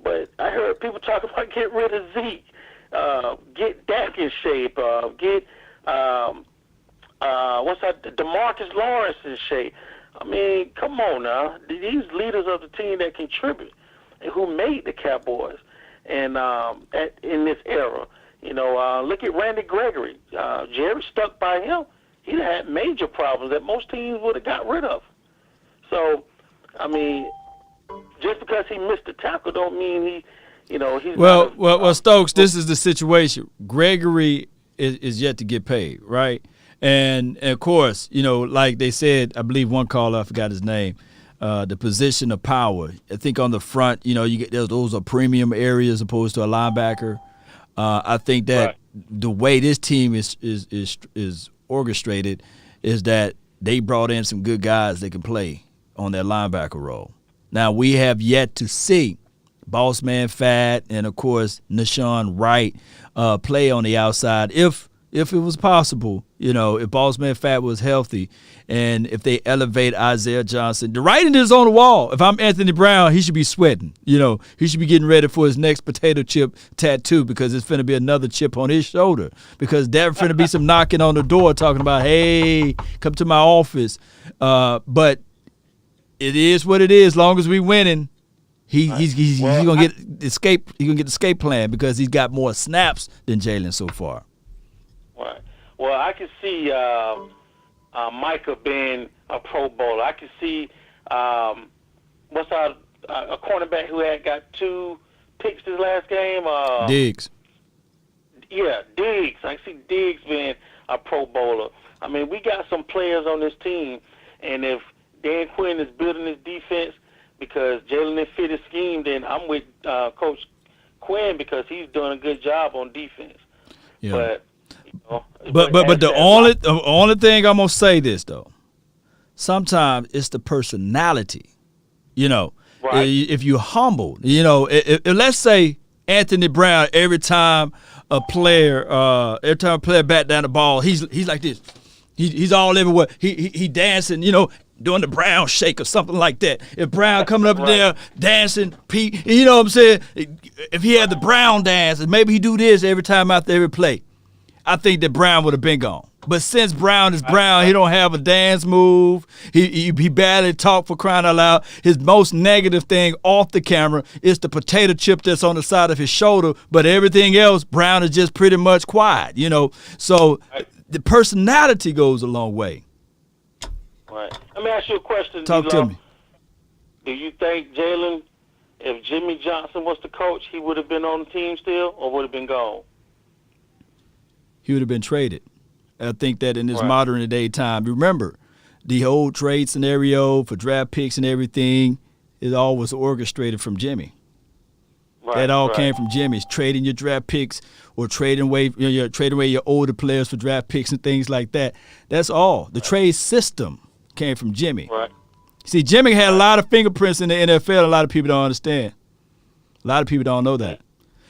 But I heard people talk about get rid of Zeke, get Dak in shape, get DeMarcus Lawrence in shape. I mean, come on now. These leaders of the team that contribute and who made the Cowboys and in this era. You know, look at Randy Gregory. Jerry stuck by him. He had major problems that most teams would have got rid of. So, I mean, just because he missed the tackle don't mean he's Well, Stokes, this is the situation. Gregory is yet to get paid, right? And of course, you know, like they said, I believe one caller, I forgot his name, the position of power. I think on the front, you know, you get those are premium areas opposed to a linebacker. I think that the way this team is orchestrated is that they brought in some good guys that can play on that linebacker role. Now we have yet to see Bossman Fat and of course Nashawn Wright play on the outside if it was possible, you know, if Bossman Fat was healthy and if they elevate Isaiah Johnson. The writing is on the wall. If I'm Anthony Brown, he should be sweating. You know, he should be getting ready for his next potato chip tattoo because it's finna be another chip on his shoulder because there's finna be some knocking on the door talking about, hey, come to my office. But it is what it is. As long as we winning, he's gonna get escape. He's gonna get the escape plan because he's got more snaps than Jaylon so far. Right. Well, I can see Micah being a Pro Bowler. I can see what's a cornerback who had got 2 picks this last game. Diggs. Yeah, Diggs. I see Diggs being a Pro Bowler. I mean, we got some players on this team, and if Dan Quinn is building his defense because Jaylon didn't fit his scheme, then I'm with Coach Quinn because he's doing a good job on defense. Yeah. But the only thing I'm gonna say this though, sometimes it's the personality. You know, if you're humble, you know, if let's say Anthony Brown, every time a player back down the ball, he's like this. He's all everywhere. He dancing, you know, doing the Brown shake or something like that. If Brown coming up there dancing, Pete, you know what I'm saying? If he had the Brown dance, maybe he do this every time after every play. I think that Brown would have been gone. But since Brown is Brown, he don't have a dance move. He barely talk for crying out loud. His most negative thing off the camera is the potato chip that's on the side of his shoulder. But everything else, Brown is just pretty much quiet, you know. So the personality goes a long way. Right. Let me ask you a question. Talk to me. Do you think Jaylon, if Jimmy Johnson was the coach, he would have been on the team still or would have been gone? He would have been traded. I think that in this modern day time, remember, the whole trade scenario for draft picks and everything, it all was orchestrated from Jimmy. That all came from Jimmy's trading your draft picks or trading away your older players for draft picks and things like that. That's all. The trade system came from Jimmy. Right. See, Jimmy had a lot of fingerprints in the NFL. A lot of people don't understand. A lot of people don't know that.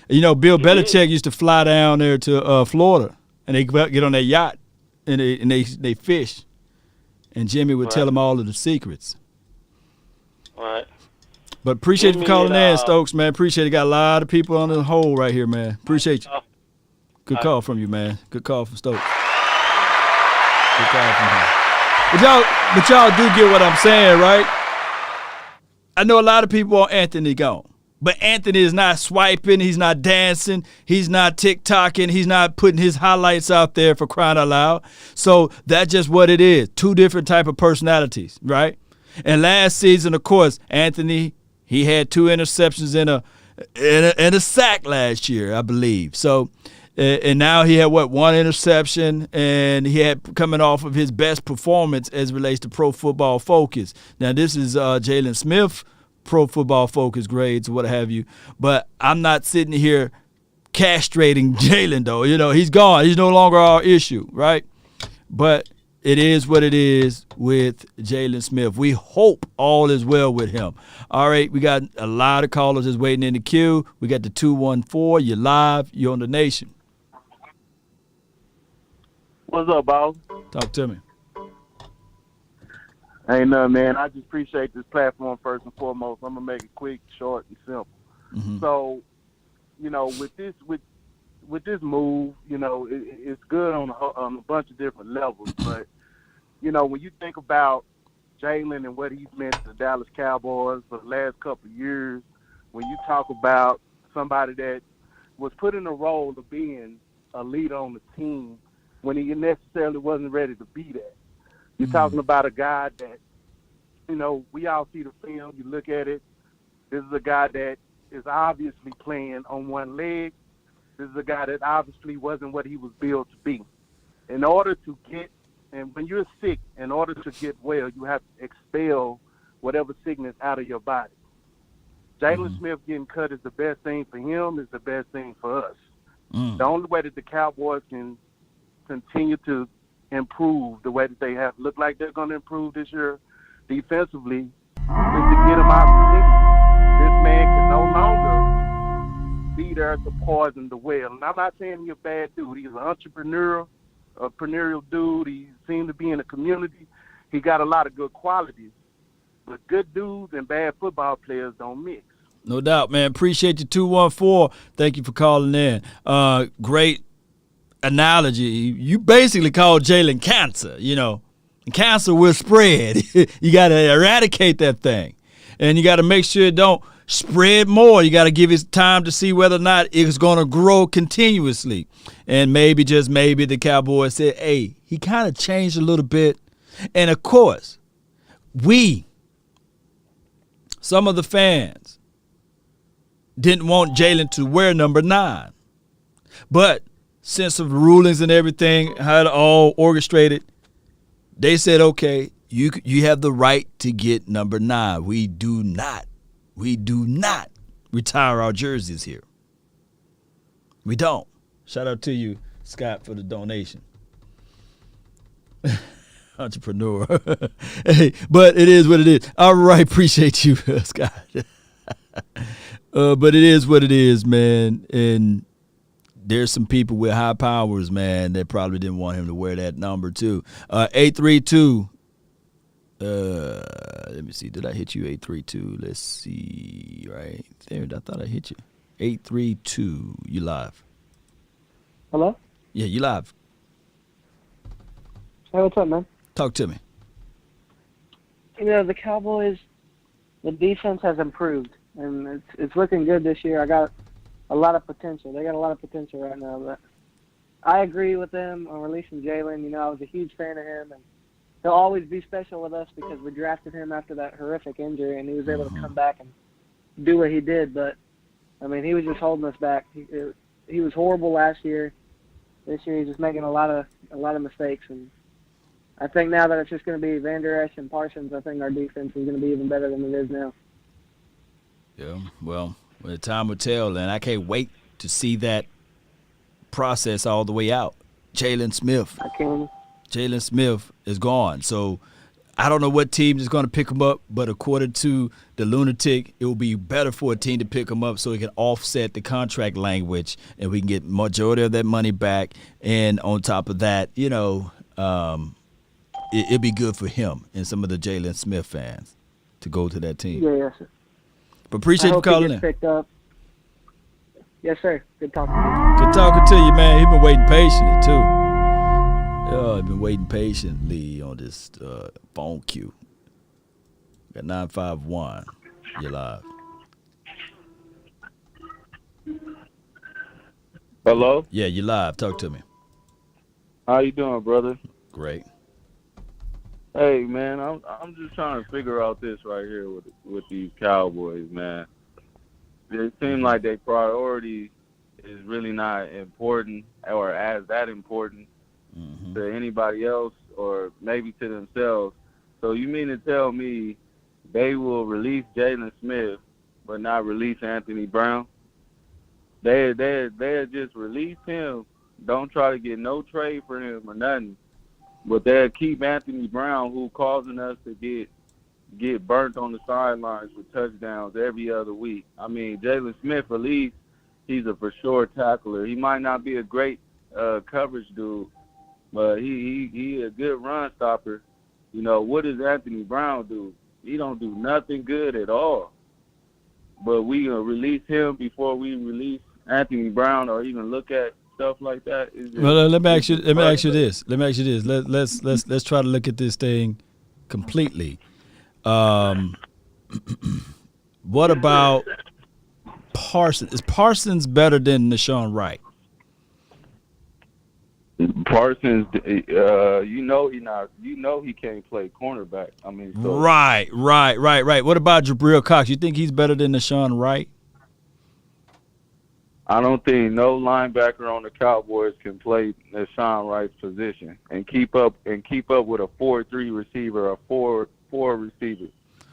You know, Bill Belichick used to fly down there to Florida, and they get on their yacht and they fish, and Jimmy would tell them all of the secrets. Right. But appreciate you for calling in, Stokes, man. Appreciate it. Got a lot of people on the hold right here, man. Appreciate you. Good call from you, man. Good call from Stokes. Good call from him. But y'all do get what I'm saying, right? I know a lot of people want Anthony gone. But Anthony is not swiping. He's not dancing. He's not TikToking. He's not putting his highlights out there for crying out loud. So that's just what it is. Two different type of personalities, right? And last season, of course, Anthony, he had 2 interceptions and a sack last year, I believe. So, and now he had, 1 interception, and he had coming off of his best performance as it relates to Pro Football Focus. Now, this is Jaylon Smith, Pro Football Focus grades, what have you. But I'm not sitting here castrating Jaylon, though. You know, he's gone. He's no longer our issue, right? But it is what it is with Jaylon Smith. We hope all is well with him. All right, we got a lot of callers that's waiting in the queue. We got the 214. You're live. You're on the Nation. What's up, boss? Talk to me. Ain't nothing, man. I just appreciate this platform first and foremost. I'm gonna make it quick, short, and simple. Mm-hmm. So, you know, with this move, you know, it's good on a bunch of different levels. But you know, when you think about Jaylon and what he's meant to the Dallas Cowboys for the last couple of years, when you talk about somebody that was put in a role of being a leader on the team when he necessarily wasn't ready to be that. You're talking about a guy that, we all see the film, you look at it. This is a guy that is obviously playing on one leg. This is a guy that obviously wasn't what he was built to be. In order to get, and when you're sick, in order to get well, you have to expel whatever sickness out of your body. Jaylon Smith getting cut is the best thing for him, is the best thing for us. The only way that the Cowboys can continue to improve the way that they have looked like they're going to improve this year defensively is to get him out of the This man can no longer be there to poison the well. And I'm not saying he's a bad dude. He's an entrepreneurial dude. He seemed to be in the community. He got a lot of good qualities. But good dudes and bad football players don't mix. No doubt, man. Appreciate you, 214. Thank you for calling in. Great analogy. You basically called Jaylon cancer, And cancer will spread. You got to eradicate that thing. And you got to make sure it don't spread more. You got to give it time to see whether or not it's going to grow continuously. And maybe, just maybe, the Cowboys said, hey, he kind of changed a little bit. And, of course, some of the fans, didn't want Jaylon to wear number 9. But since of the rulings and everything, how it all orchestrated, they said, okay, you have the right to get number 9. We do not retire our jerseys here. We don't. Shout out to you, Scott, for the donation. Entrepreneur. Hey, but it is what it is. All right, appreciate you, Scott. But it is what it is, man. And there's some people with high powers, man, that probably didn't want him to wear that number too. 832. Let me see. Did I hit you? 832. Let's see. Right there. I thought I hit you. 832. You live. Hello? Yeah, you live. Hey, what's up, man? Talk to me. The Cowboys, the defense has improved, and it's looking good this year. I got a lot of potential. They got a lot of potential right now. But I agree with them on releasing Jaylon. I was a huge fan of him, and he'll always be special with us because we drafted him after that horrific injury, and he was able to come back and do what he did. But, I mean, he was just holding us back. He was horrible last year. This year he's just making a lot of mistakes, and I think now that it's just going to be Van Der Esch and Parsons, I think our defense is going to be even better than it is now. Yeah, well, the time will tell, and I can't wait to see that process all the way out. Jaylon Smith. Jaylon Smith is gone, so I don't know what team is going to pick him up, but according to the Lunatic, it will be better for a team to pick him up so it can offset the contract language, and we can get majority of that money back. And on top of that, it'd be good for him and some of the Jaylon Smith fans to go to that team. Yeah, yes, sir. But appreciate you calling in. Picked up. Yes, sir. Good talking to you. Good talking to you, man. He's been waiting patiently, too. Yeah, I've been waiting patiently on this phone queue. Got 951. You're live. Hello? Yeah, you're live. Talk to me. How you doing, brother? Great. Hey, man, I'm just trying to figure out this right here with these Cowboys, man. It seems like their priority is really not important or as that important to anybody else or maybe to themselves. So you mean to tell me they will release Jaylon Smith but not release Anthony Brown? They just release him. Don't try to get no trade for him or nothing. But they'll keep Anthony Brown, who causing us to get burnt on the sidelines with touchdowns every other week. I mean, Jaylon Smith, at least, he's a for sure tackler. He might not be a great coverage dude, but he a good run stopper. What does Anthony Brown do? He don't do nothing good at all. But we gonna release him before we release Anthony Brown or even look at stuff like that. Well, let me ask you this. Let's try to look at this thing completely. What about Parsons? Is Parsons better than Deshaun Wright? Parsons, he not. He can't play cornerback. I mean, so. Right. What about Jabril Cox? You think he's better than Deshaun Wright? I don't think no linebacker on the Cowboys can play Deshaun Wright's position and keep up with a 4-3 receiver, a 4 receiver.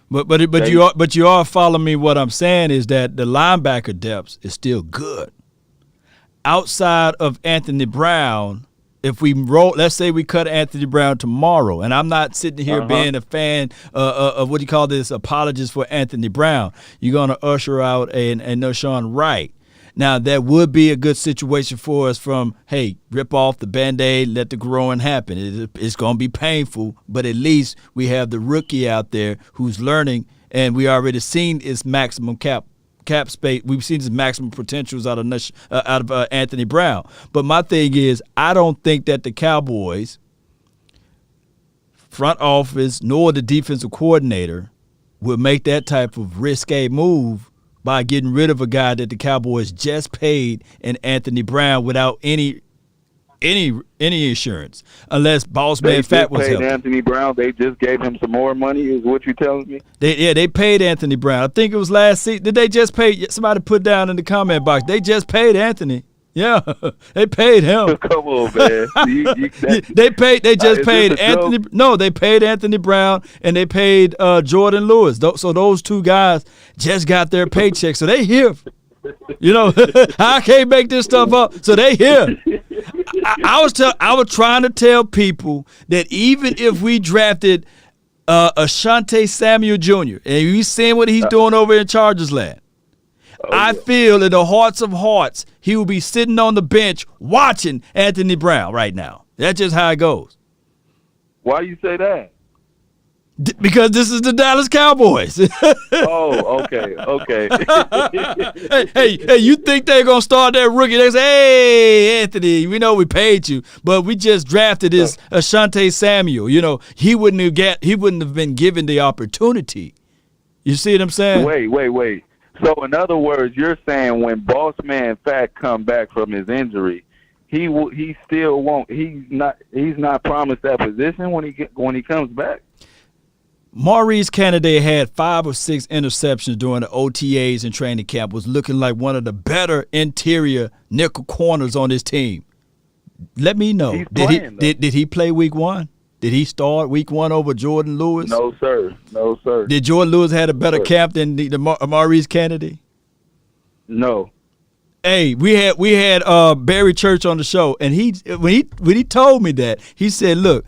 But you all follow me. What I'm saying is that the linebacker depth is still good. Outside of Anthony Brown, if we let's say we cut Anthony Brown tomorrow, and I'm not sitting here being a fan of what you call this apologist for Anthony Brown. You're going to usher out a Deshaun Wright. Now, that would be a good situation for us from, hey, rip off the Band-Aid, let the growing happen. It's going to be painful, but at least we have the rookie out there who's learning, and we already seen his maximum cap space. We've seen his maximum potentials out of Anthony Brown. But my thing is, I don't think that the Cowboys front office nor the defensive coordinator will make that type of risque move by getting rid of a guy that the Cowboys just paid in Anthony Brown without any insurance, unless Boss Man Fat was helping. They paid Anthony Brown. They just gave him some more money, is what you're telling me? They paid Anthony Brown. I think it was last season. Did they just pay? Somebody put down in the comment box. They just paid Anthony. Yeah, they paid him. Come on, man. They just paid Anthony. No, they paid Anthony Brown and they paid Jordan Lewis. So those two guys just got their paycheck. So they here. I can't make this stuff up. So they here. I was trying to tell people that even if we drafted Asante Samuel Jr. and you seeing what he's doing over in Chargers land. I feel in the hearts of hearts, he will be sitting on the bench watching Anthony Brown right now. That's just how it goes. Why you say that? Because this is the Dallas Cowboys. Okay. hey, you think they're going to start that rookie? They say, hey, Anthony, we know we paid you, but we just drafted this Asante Samuel. He wouldn't have been given the opportunity. You see what I'm saying? Wait. So in other words, you're saying when Boss Man Fat come back from his injury, he still won't. He's not promised that position when he comes back. Maurice Kennedy had 5 or 6 interceptions during the OTAs and training camp. Was looking like one of the better interior nickel corners on his team. Let me know. Did he play week 1? Did he start week 1 over Jordan Lewis? No, sir. Did Jordan Lewis had a better camp than the Maurice Kennedy? No. Hey, we had Barry Church on the show, and when he told me that, he said, "Look,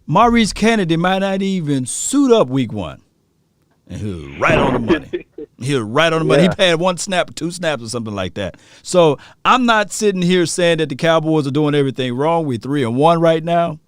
Maurice Kennedy might not even suit up week 1." And he was right on the money. Yeah. He had 1 snap, 2 snaps, or something like that. So I'm not sitting here saying that the Cowboys are doing everything wrong. We're 3-1 right now.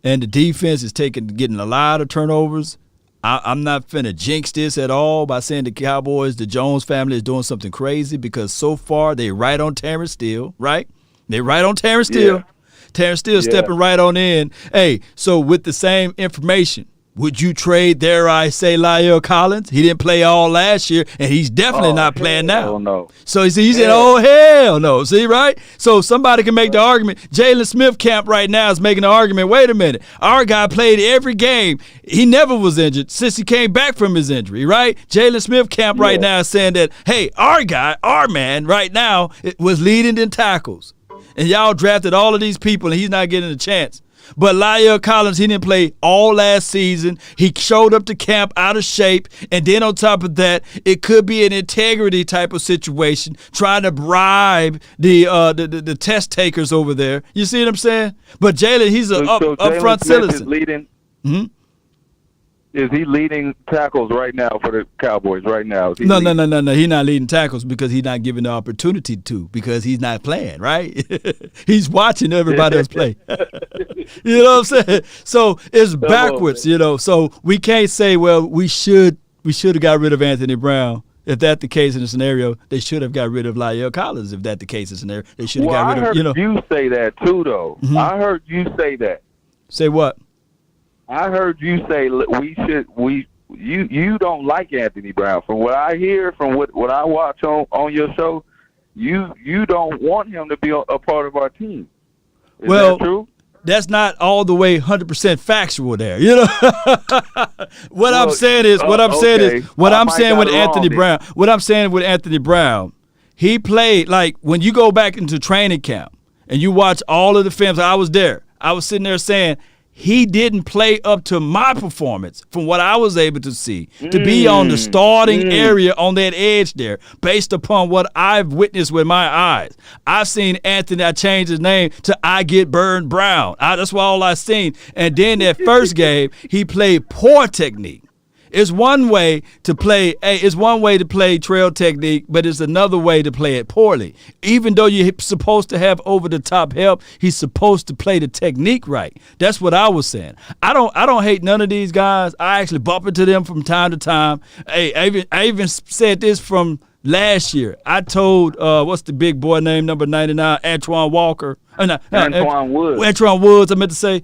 And the defense is getting a lot of turnovers. I'm not finna jinx this at all by saying the Cowboys, the Jones family is doing something crazy, because so far they right on Terrence Steele, right? They right on Terrence Steele. Terrence Steele stepping right on in. Hey, so with the same information, would you trade, dare I say, La'el Collins? He didn't play all last year, and he's definitely not playing now. Oh, no. So he said, oh, hell no. See, right? So somebody can make the argument. Jaylon Smith camp right now is making the argument, wait a minute. Our guy played every game. He never was injured since he came back from his injury, right? Jaylon Smith camp right now is saying that, hey, our man right now was leading in tackles. And y'all drafted all of these people, and he's not getting a chance. But La'el Collins, he didn't play all last season. He showed up to camp out of shape. And then on top of that, it could be an integrity type of situation, trying to bribe the test takers over there. You see what I'm saying? But Jaylon, he's an upfront citizen. Is he leading tackles right now for the Cowboys right now? No. He's not leading tackles because he's not given the opportunity to, because he's not playing, right? He's watching everybody else play. You know what I'm saying? So it's backwards, So we can't say, well, we should have got rid of Anthony Brown. If that's the case in the scenario, they should have got rid of La'el Collins. If that's the case in the scenario, they should have got rid of, I heard you say that too, though. Mm-hmm. I heard you say that. Say what? I heard you say you don't like Anthony Brown. From what I hear, from what I watch on your show, you don't want him to be a part of our team. Is that true? That's not all the way 100% factual there. You know, what I'm saying with Anthony Brown. What I'm saying with Anthony Brown, he played like when you go back into training camp and you watch all of the films. I was there. I was sitting there saying he didn't play up to my performance from what I was able to see to be on the starting area on that edge there based upon what I've witnessed with my eyes. I've seen Anthony, I changed his name to I Get Burned Brown. That's all I seen. And then that first game, he played poor technique. It's one way to play. It's one way to play trail technique, but it's another way to play it poorly. Even though you're supposed to have over the top help, he's supposed to play the technique right. That's what I was saying. I don't hate none of these guys. I actually bump into them from time to time. Hey, I even said this from last year. I told what's the big boy name, number 99, Antoine Walker. Antoine Woods. Antoine Woods. I meant to say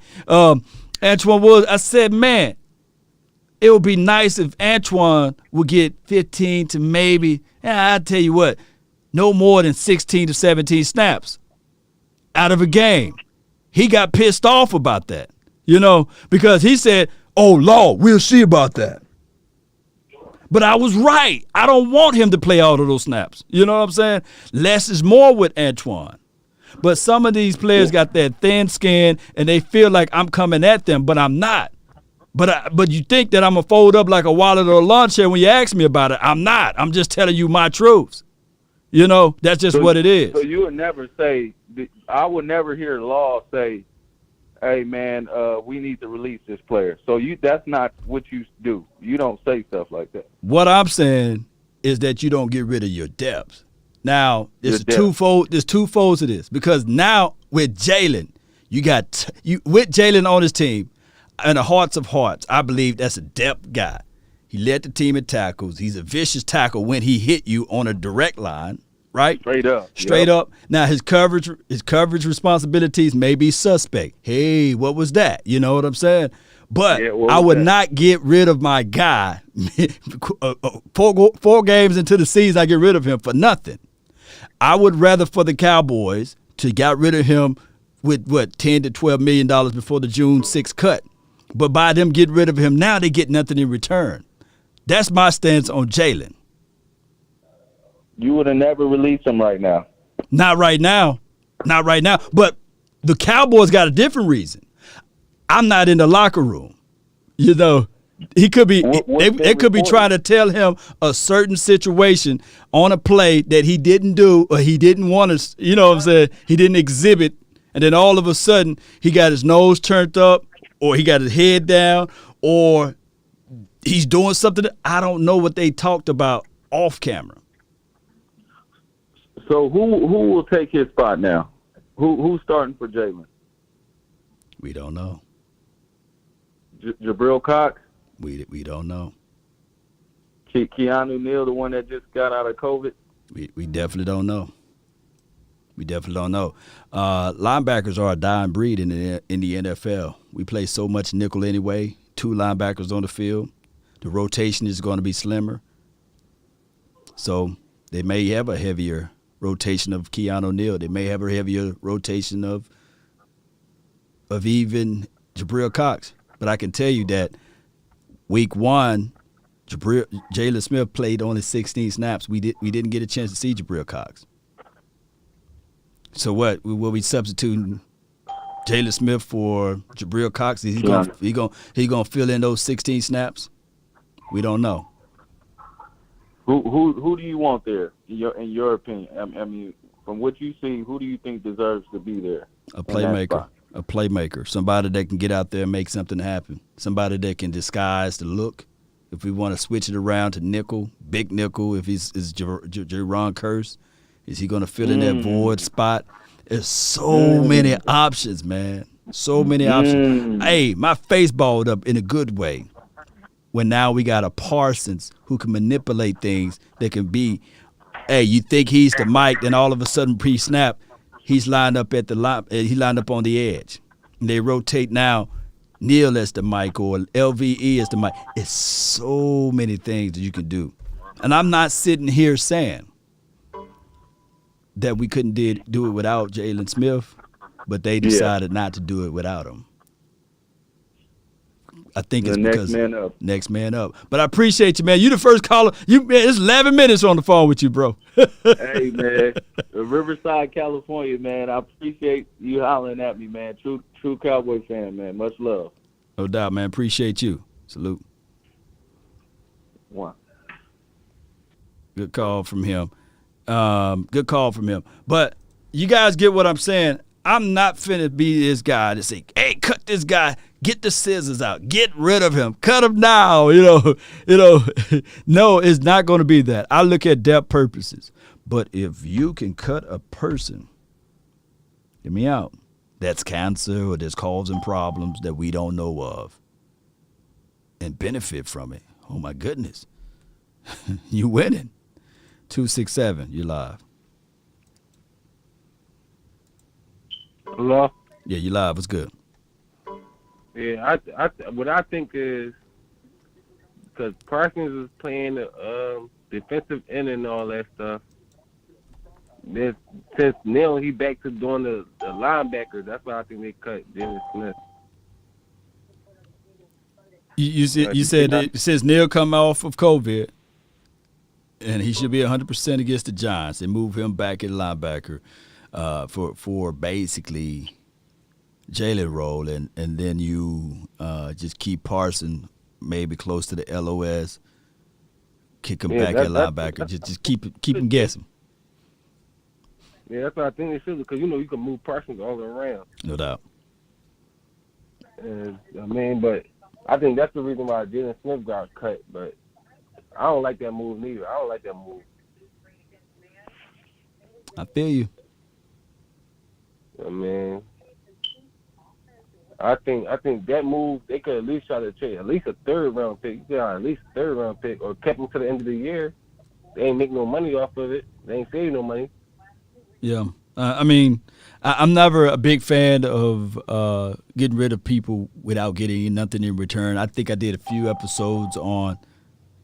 Antoine Woods. I said, man, it would be nice if Antoine would get 15 to maybe, I'll tell you what, no more than 16 to 17 snaps out of a game. He got pissed off about that, because he said, oh, Lord, we'll see about that. But I was right. I don't want him to play all of those snaps. You know what I'm saying? Less is more with Antoine. But some of these players got that thin skin, and they feel like I'm coming at them, but I'm not. But you think that I'm going to fold up like a wallet or a lawn chair when you ask me about it. I'm not. I'm just telling you my truths. That's just what it is. So you would never say, I would never hear Law say, hey, man, we need to release this player. So that's not what you do. You don't say stuff like that. What I'm saying is that you don't get rid of your depth. Now, there's twofold to this. Because now with Jaylon, with Jaylon on his team, in the hearts of hearts, I believe that's a depth guy. He led the team in tackles. He's a vicious tackle when he hit you on a direct line, right? Straight up. Now his coverage responsibilities may be suspect. Hey, what was that? You know what I'm saying? But I would not get rid of my guy. 4 games into the season, I get rid of him for nothing. I would rather for the Cowboys to get rid of him with $10 to $12 million before the June 6th cut. But by them getting rid of him now, they get nothing in return. That's my stance on Jaylon. You would have never released him right now. Not right now. But the Cowboys got a different reason. I'm not in the locker room. He could be. They could be trying to tell him a certain situation on a play that he didn't do or he didn't want to. You know what I'm saying? He didn't exhibit, and then all of a sudden he got his nose turned up, or he got his head down, or he's doing something. I don't know what they talked about off camera. So who will take his spot now? Who's starting for Jaylon? We don't know. Jabril Cox? We don't know. Keanu Neal, the one that just got out of COVID? We definitely don't know. Linebackers are a dying breed in the NFL. We play so much nickel anyway. 2 linebackers on the field. The rotation is going to be slimmer. So they may have a heavier rotation of Keanu Neal. They may have a heavier rotation of even Jabril Cox. But I can tell you that week 1, Jaylon Smith played only 16 snaps. We didn't get a chance to see Jabril Cox. So what? Will we substitute Jaylon Smith for Jabril Cox? Is he gonna fill in those 16 snaps? We don't know. Who do you want there in your opinion? I mean, from what you see, who do you think deserves to be there? A playmaker, somebody that can get out there and make something happen, somebody that can disguise the look. If we want to switch it around to nickel, big nickel, if is Jaron Curse, is he going to fill in that void spot? There's so many options, man. So many options. Hey, my face balled up in a good way when now we got a Parsons who can manipulate things that can be, hey, you think he's the Mike, then all of a sudden pre-snap, he's lined up at the line. He lined up on the edge. And they rotate now Neil as the mic or LVE as the mic. It's so many things that you can do. And I'm not sitting here saying that we couldn't do it without Jaylon Smith, but they decided not to do it without him. I think it's because next man up. But I appreciate you, man. You the first caller. It's 11 minutes on the phone with you, bro. Hey, man. Riverside, California, man. I appreciate you hollering at me, man. True Cowboy fan, man. Much love. No doubt, man. Appreciate you. Salute. One. Good call from him. Good call from him. But you guys get what I'm saying. I'm not finna be this guy to say, hey, cut this guy. Get the scissors out. Get rid of him. Cut him now. No, it's not going to be that. I look at depth purposes. But if you can cut a person, hear me out, that's cancer or that's causing problems that we don't know of and benefit from it, oh, my goodness, you winning. 267, you live. Hello? Yeah, you live. What's good? Yeah, what I think is because Parsons is playing the defensive end and all that stuff. Since Neil he back to doing the linebacker, that's why I think they cut Jaylon Smith. You said that since Neil come off of COVID and he should be 100% against the Giants, they move him back at linebacker for basically Jaylon role, and then you just keep Parsons maybe close to the LOS, kick him back at linebacker, just keep him guessing. Yeah, that's what I think they should do because you can move Parsons all around. No doubt. And but I think that's the reason why Jaylon Smith got cut. But I don't like that move neither. I don't like that move. I feel you. I think that move they could at least try to trade at least a third round pick. Yeah, at least a third round pick or kept him to the end of the year. They ain't make no money off of it. They ain't save no money. Yeah. I'm never a big fan of getting rid of people without getting nothing in return. I think I did a few episodes on,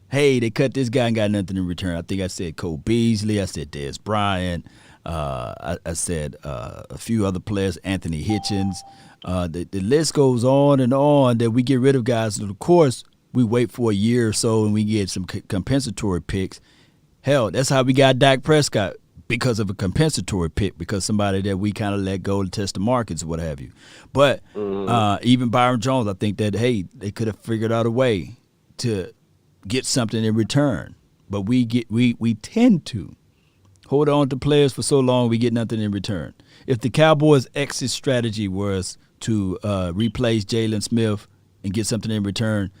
hey, they cut this guy and got nothing in return. I think I said Cole Beasley. I said Dez Bryant. I said a few other players, Anthony Hitchens. The list goes on and on that we get rid of guys. And of course, we wait for a year or so and we get some compensatory picks. Hell, that's how we got Dak Prescott. Because of a compensatory pick, because somebody that we kind of let go to test the markets or what have you. But even Byron Jones, I think that, hey, they could have figured out a way to get something in return. But we tend to hold on to players for so long we get nothing in return. If the Cowboys' exit strategy was to replace Jaylon Smith and get something in return,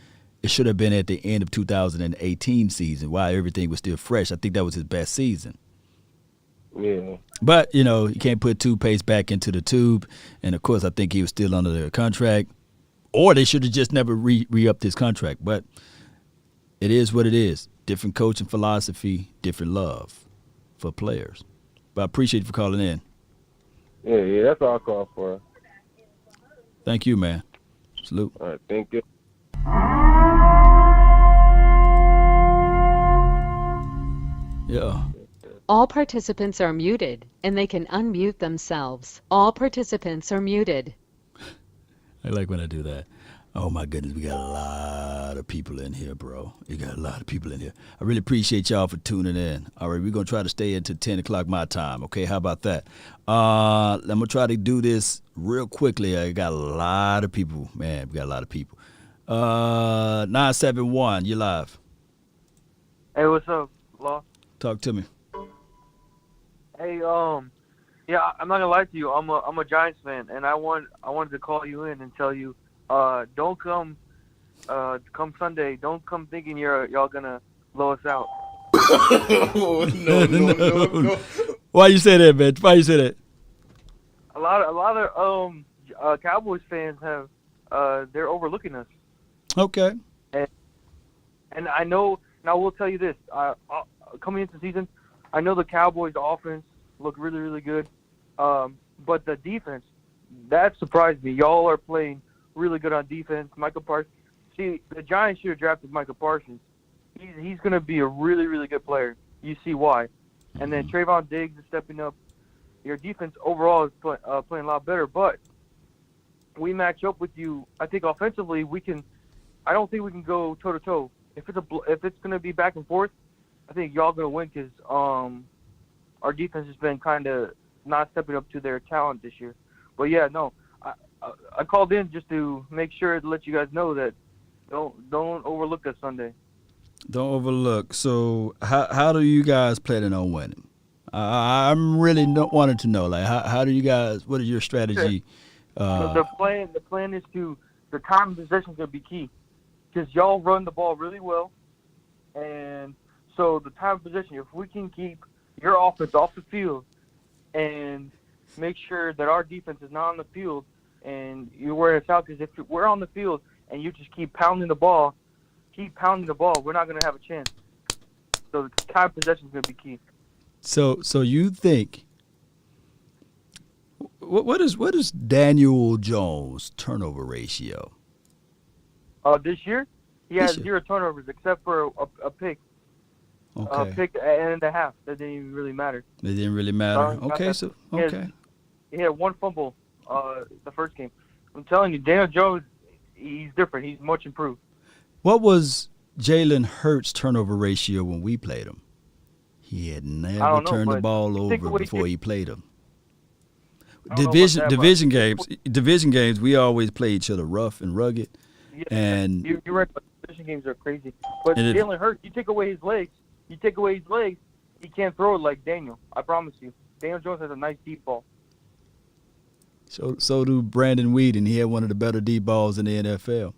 it should have been at the end of 2018 season while everything was still fresh. I think that was his best season. Yeah. But, you can't put toothpaste back into the tube. And, of course, I think he was still under the contract. Or they should have just never re-upped his contract. But it is what it is. Different coaching philosophy, different love for players. But I appreciate you for calling in. Yeah, that's all I call for. Thank you, man. Salute. All right, thank you. Yeah. All participants are muted, and they can unmute themselves. All participants are muted. I like when I do that. Oh, my goodness, we got a lot of people in here, bro. You got a lot of people in here. I really appreciate y'all for tuning in. All right, we're going to try to stay until 10 o'clock my time, okay? How about that? I'm going to try to do this real quickly. I got a lot of people. Man, we got a lot of people. 971, you live. Hey, what's up, Law? Talk to me. Hey, yeah, I'm not gonna lie to you. I'm a Giants fan, and I wanted to call you in and tell you, don't come Sunday. Don't come thinking y'all gonna blow us out. No. Why you say that, man? Why you say that? A lot of Cowboys fans have they're overlooking us. Okay. And I know. Now, I will tell you this. Coming into the season, I know the Cowboys' offense looked really, really good. But the defense, that surprised me. Y'all are playing really good on defense. Michael Parsons. See, the Giants should have drafted Michael Parsons. He's going to be a really, really good player. You see why. And then Trayvon Diggs is stepping up. Your defense overall is playing a lot better, but we match up with you. I think offensively I don't think we can go toe to toe. If it's going to be back and forth, I think y'all going to win because our defense has been kind of not stepping up to their talent this year. But yeah, no, I called in just to make sure to let you guys know that don't overlook us Sunday. Don't overlook. So how do you guys plan on winning? I'm really wanting to know, like, how do you guys? What is your strategy? The plan is the time of possession is going to be key because y'all run the ball really well, and so the time of possession. If we can keep your offense off the field and make sure that our defense is not on the field, and you wear us out, because if we're on the field and you just keep pounding the ball, we're not going to have a chance. So the time possession is going to be key. So you think what is Daniel Jones' turnover ratio? This year he has 0 turnovers except for a pick. Okay. A pick and a half. That didn't even really matter. It didn't really matter. He had 1 fumble the first game. I'm telling you, Daniel Jones, he's different. He's much improved. What was Jalen Hurts' turnover ratio when we played him? He had never turned the ball over before he played him. Division games, we always play each other rough and rugged. Yeah, and you're right. Division games are crazy. But Jalen Hurts, you take away his legs, he can't throw it like Daniel. I promise you. Daniel Jones has a nice deep ball. So do Brandon Whedon. He had one of the better deep balls in the NFL.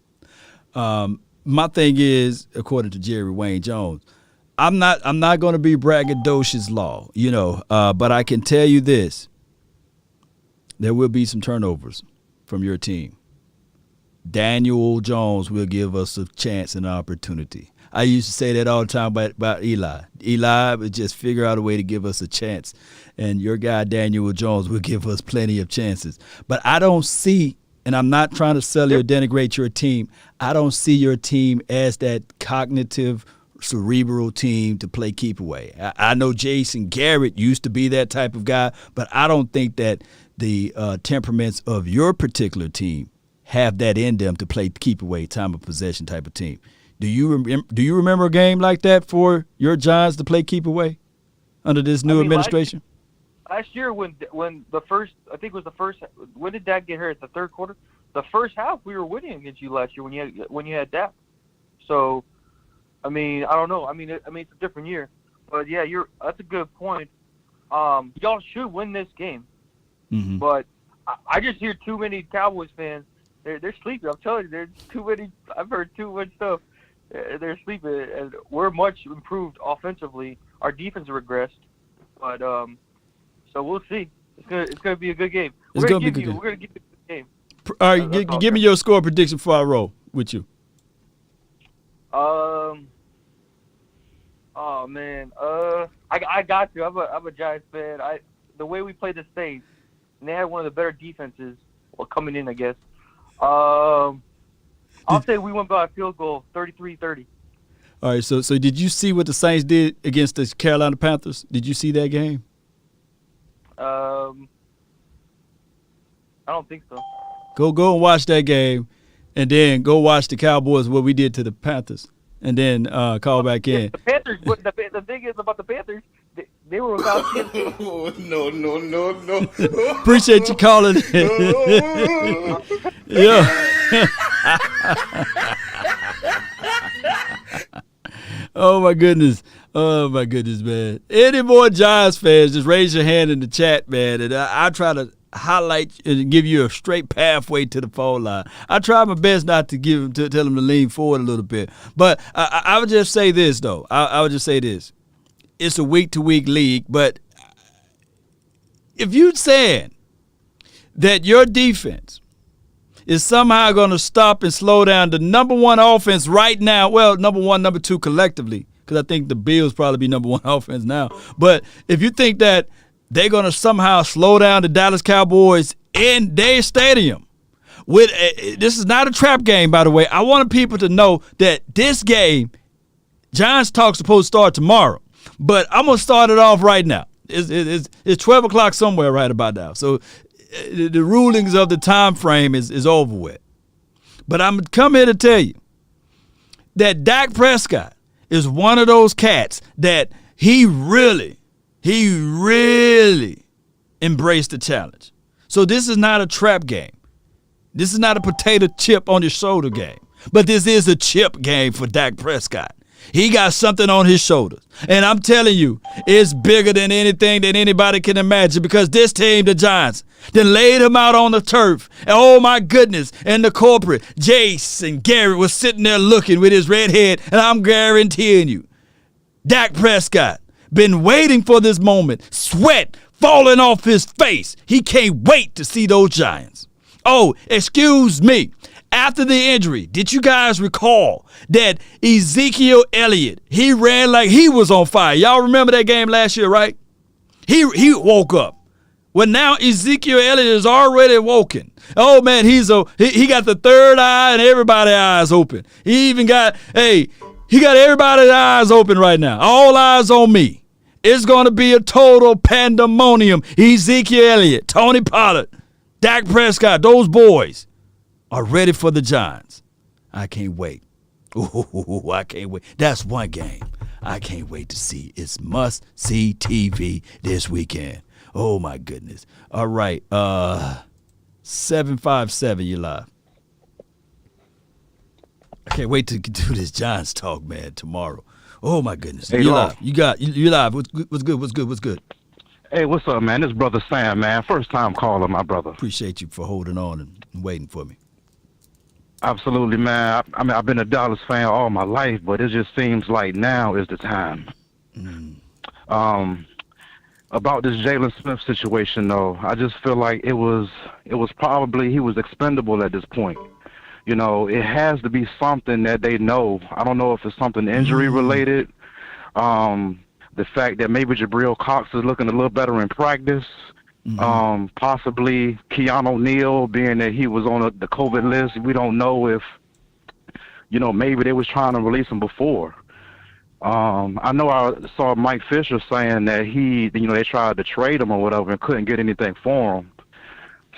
My thing is, according to Jerry Wayne Jones, I'm not going to be braggadocious law, but I can tell you this: there will be some turnovers from your team. Daniel Jones will give us a chance and an opportunity. I used to say that all the time about Eli. Eli would just figure out a way to give us a chance, and your guy Daniel Jones will give us plenty of chances. But I don't see, and I'm not trying to sell you or denigrate your team, I don't see your team as that cognitive, cerebral team to play keep away. I know Jason Garrett used to be that type of guy, but I don't think that the temperaments of your particular team have that in them to play keep away, time of possession type of team. Do you remember a game like that for your Giants to play keep away under this new administration? Last year when the first, I think it was the first, when did Dak get hurt? The third quarter? The first half we were winning against you last year when you had Dak. So, I don't know. It's a different year. But yeah, that's a good point. Y'all should win this game. Mm-hmm. But I just hear too many Cowboys fans. They're sleeping. I'm telling you, there's too many. I've heard too much stuff. They're sleeping, and we're much improved offensively. Our defense regressed, but so we'll see. It's gonna be a good game. We're gonna give you a good game. All right, give me your score prediction before I roll with you. Oh man, I got you. I'm a Giants fan. The way we played the Saints, and they had one of the better defenses. Well, coming in, I guess. I'll say we went by a field goal, 33-30. All right, so did you see what the Saints did against the Carolina Panthers? Did you see that game? I don't think so. Go and watch that game, and then go watch the Cowboys, what we did to the Panthers, and then call back in. The Panthers, the thing is about the Panthers, they were without No. Appreciate you calling. Yeah. Oh my goodness, man. Any more Giants fans, just raise your hand in the chat, man, and I'll try to highlight and give you a straight pathway to the phone line. I try my best not to tell them to lean forward a little bit, but I would just say this though. I would just say this: it's a week-to-week league, but if you're saying that your defense is somehow going to stop and slow down the number one offense right now, well, number one, number two collectively, because I think the Bills probably be number one offense now. But if you think that they're going to somehow slow down the Dallas Cowboys in their stadium, This is not a trap game, by the way. I want people to know that this game, Giants talk supposed to start tomorrow, but I'm gonna start it off right now. It's 12 o'clock somewhere right about now. So the rulings of the time frame is over with. But I'm come here to tell you that Dak Prescott is one of those cats that he really embraced the challenge. So this is not a trap game. This is not a potato chip on your shoulder game. But this is a chip game for Dak Prescott. He got something on his shoulders. And I'm telling you, it's bigger than anything that anybody can imagine, because this team, the Giants, then laid him out on the turf. And oh, my goodness. And the corporate, Jace and Gary, was sitting there looking with his red head. And I'm guaranteeing you, Dak Prescott been waiting for this moment. Sweat falling off his face. He can't wait to see those Giants. Oh, excuse me. After the injury, did you guys recall that Ezekiel Elliott, he ran like he was on fire? Y'all remember that game last year, right? He woke up. Well, now Ezekiel Elliott is already woken. Oh, man, he got the third eye and everybody's eyes open. He got everybody's eyes open right now. All eyes on me. It's going to be a total pandemonium. Ezekiel Elliott, Tony Pollard, Dak Prescott, those boys are ready for the Giants. I can't wait. Ooh, I can't wait. That's one game I can't wait to see. It's must-see TV this weekend. Oh, my goodness. All right. 757, you live. I can't wait to do this Giants talk, man, tomorrow. Oh, my goodness. Hey, you live. You live. What's good? Hey, what's up, man? This brother Sam, man. First time caller, my brother. Appreciate you for holding on and waiting for me. Absolutely, man. I mean, I've been a Dallas fan all my life, but it just seems like now is the time. About this Jaylon Smith situation, though, I just feel like it was probably he was expendable at this point. You know, it has to be something that they know. I don't know if it's something injury related. The fact that maybe Jabril Cox is looking a little better in practice. Possibly Keanu Neal, being that he was on the COVID list. We don't know if, maybe they was trying to release him before. I know I saw Mike Fisher saying that they tried to trade him or whatever and couldn't get anything for him.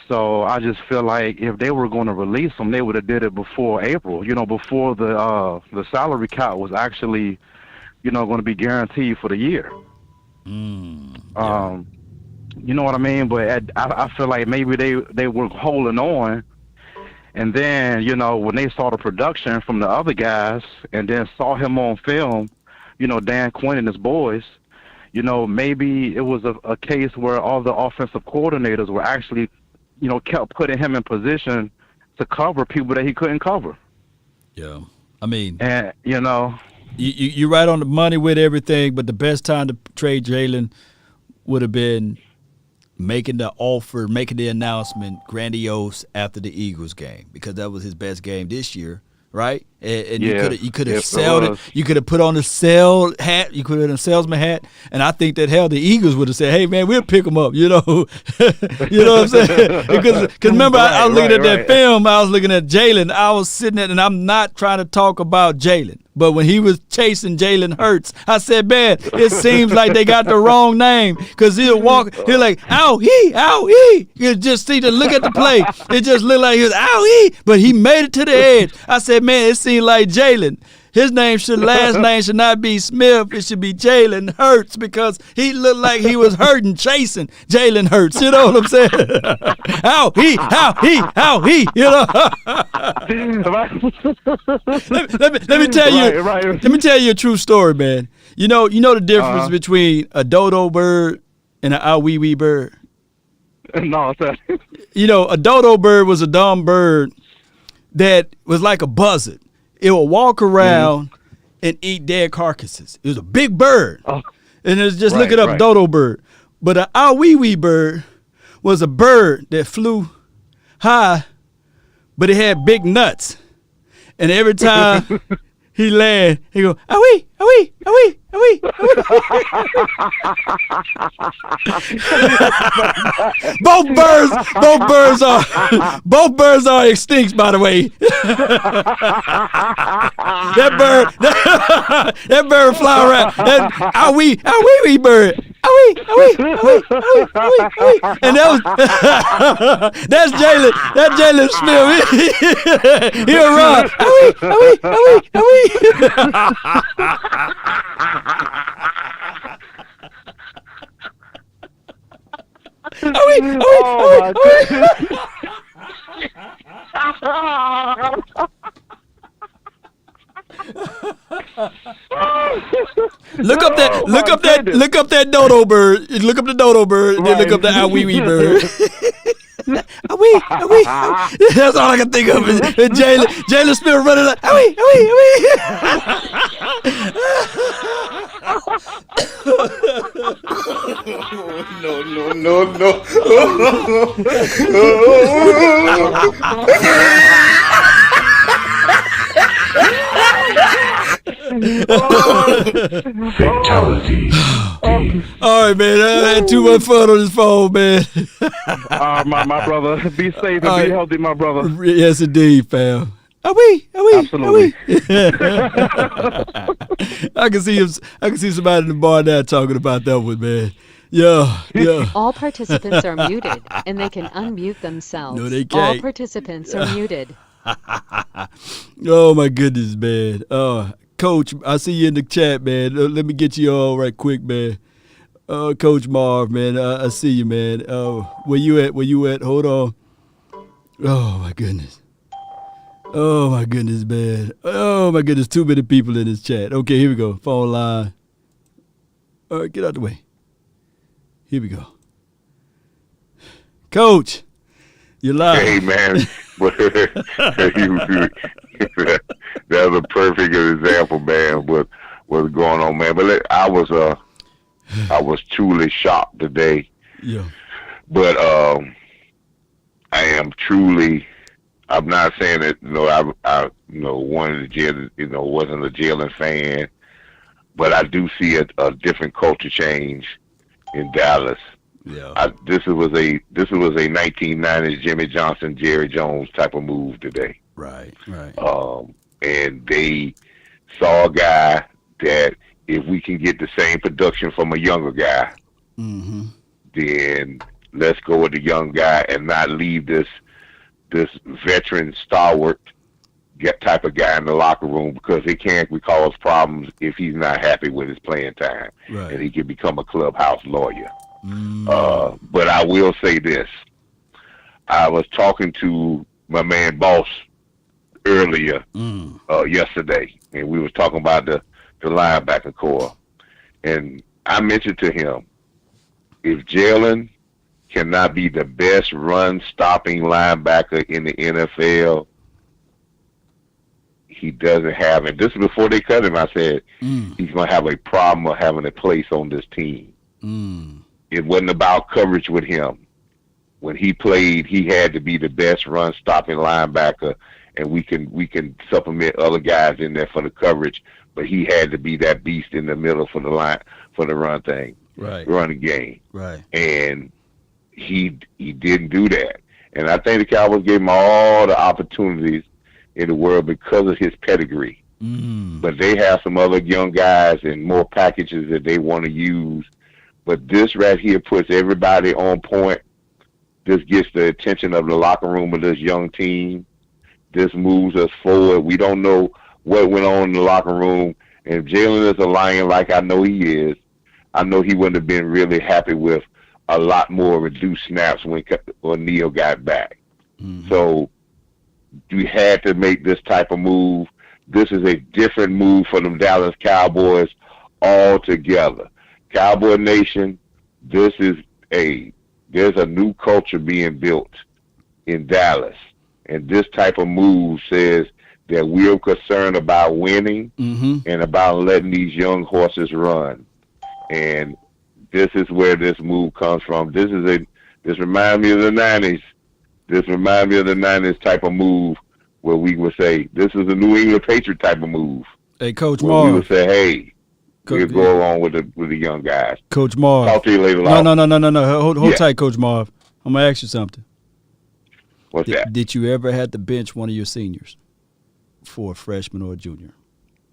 So I just feel like if they were going to release him, they would have did it before April, before the salary cap was actually, going to be guaranteed for the year. You know what I mean? But I feel like maybe they were holding on, and then when they saw the production from the other guys, and then saw him on film, Dan Quinn and his boys, maybe it was a case where all the offensive coordinators were actually, kept putting him in position to cover people that he couldn't cover. Yeah, I mean, and you're right on the money with everything, but the best time to trade Jaylon would have been making the offer, making the announcement grandiose after the Eagles game, because that was his best game this year, right? And you could have sold it. You could have put on the sell hat. You could have put a salesman hat, and I think that the Eagles would have said, "Hey man, we'll pick him up." You know what I'm saying? Because remember, I was looking at that film. I was looking at Jaylon. I was sitting there, and I'm not trying to talk about Jaylon, but when he was chasing Jalen Hurts, I said, man, it seems like they got the wrong name, because he'll like, ow-ee. You just see look at the play. It just looked like he was ow-ee, but he made it to the edge. I said, man, it seemed like Jalen. His last name should not be Smith. It should be Jalen Hurts, because he looked like he was hurting chasing Jalen Hurts. You know what I'm saying? Ow-ee. Let me tell you. Let me tell you a true story, man. You know the difference between a dodo bird and an ow-wee bird? No, sir. A dodo bird was a dumb bird that was like a buzzard. It would walk around and eat dead carcasses. It was a big bird. And it's just look it up, dodo bird. But an ow-wee bird was a bird that flew high, but it had big nuts. And every time he land. He go, awee, awee, awee, awee, awee. both birds are extinct, by the way. that bird fly around. That awee bird. Awee. And that's Jaylon. That's Jaylon Smith. He'll run. Awee. Look up that dodo bird. Look up the dodo bird, and then look up the awee bird. Awee. That's all I can think of. And Jaylon Smith running like awee. Fatality. All right, man. I had too much fun on this phone, man. My brother. Be safe and be healthy, my brother. Yes, indeed, fam. Absolutely. I can see somebody in the bar now talking about that one, man. Yeah. All participants are muted, and they can unmute themselves. No, they can't. All participants are muted. Oh, my goodness, man. Coach, I see you in the chat, man. Let me get you all right quick, man. Coach Marv, man, I see you, man. Where you at? Hold on. Oh, my goodness. Man. Oh, my goodness. Too many people in this chat. Okay, here we go. Phone line. All right, get out the way. Here we go. Coach, you're live. Hey, man. That was a perfect example, man, what's going on, man. But I was truly shocked today. Yeah. But I am truly. I'm not saying that I wanted to jail, wasn't a Jaylon fan, but I do see a different culture change in Dallas. Yeah. This was a 1990s Jimmy Johnson, Jerry Jones type of move today. Right. And they saw a guy that if we can get the same production from a younger guy, then let's go with the young guy and not leave this veteran stalwart type of guy in the locker room, because he can't cause problems if he's not happy with his playing time, and he can become a clubhouse lawyer. But I will say this. I was talking to my man Boss earlier yesterday, and we was talking about the linebacker core, and I mentioned to him, if Jaylon cannot be the best run-stopping linebacker in the NFL, he doesn't have it. This is before they cut him. I said he's going to have a problem of having a place on this team. It wasn't about coverage with him. When he played, he had to be the best run-stopping linebacker, and we can supplement other guys in there for the coverage, but he had to be that beast in the middle for the run thing, running game. Right. And he didn't do that. And I think the Cowboys gave him all the opportunities in the world because of his pedigree. But they have some other young guys and more packages that they want to use. But this right here puts everybody on point. This gets the attention of the locker room of this young team. This moves us forward. We don't know what went on in the locker room. And if Jaylon is a Lion like I know he is, I know he wouldn't have been really happy with a lot more reduced snaps when O'Neal got back. So we had to make this type of move. This is a different move for the Dallas Cowboys altogether. Cowboy Nation, there's a new culture being built in Dallas. And this type of move says that we're concerned about winning and about letting these young horses run. And this is where this move comes from. This reminds me of the 90s. This reminds me of the 90s type of move where we would say this is a New England Patriot type of move. Hey, Coach we Marv. would say, hey, we'll go along with the young guys. Coach Marv. Talk to you later. No. Hold Yeah. tight, Coach Marv. I'm gonna ask you something. What's that? Did you ever have to bench one of your seniors for a freshman or a junior,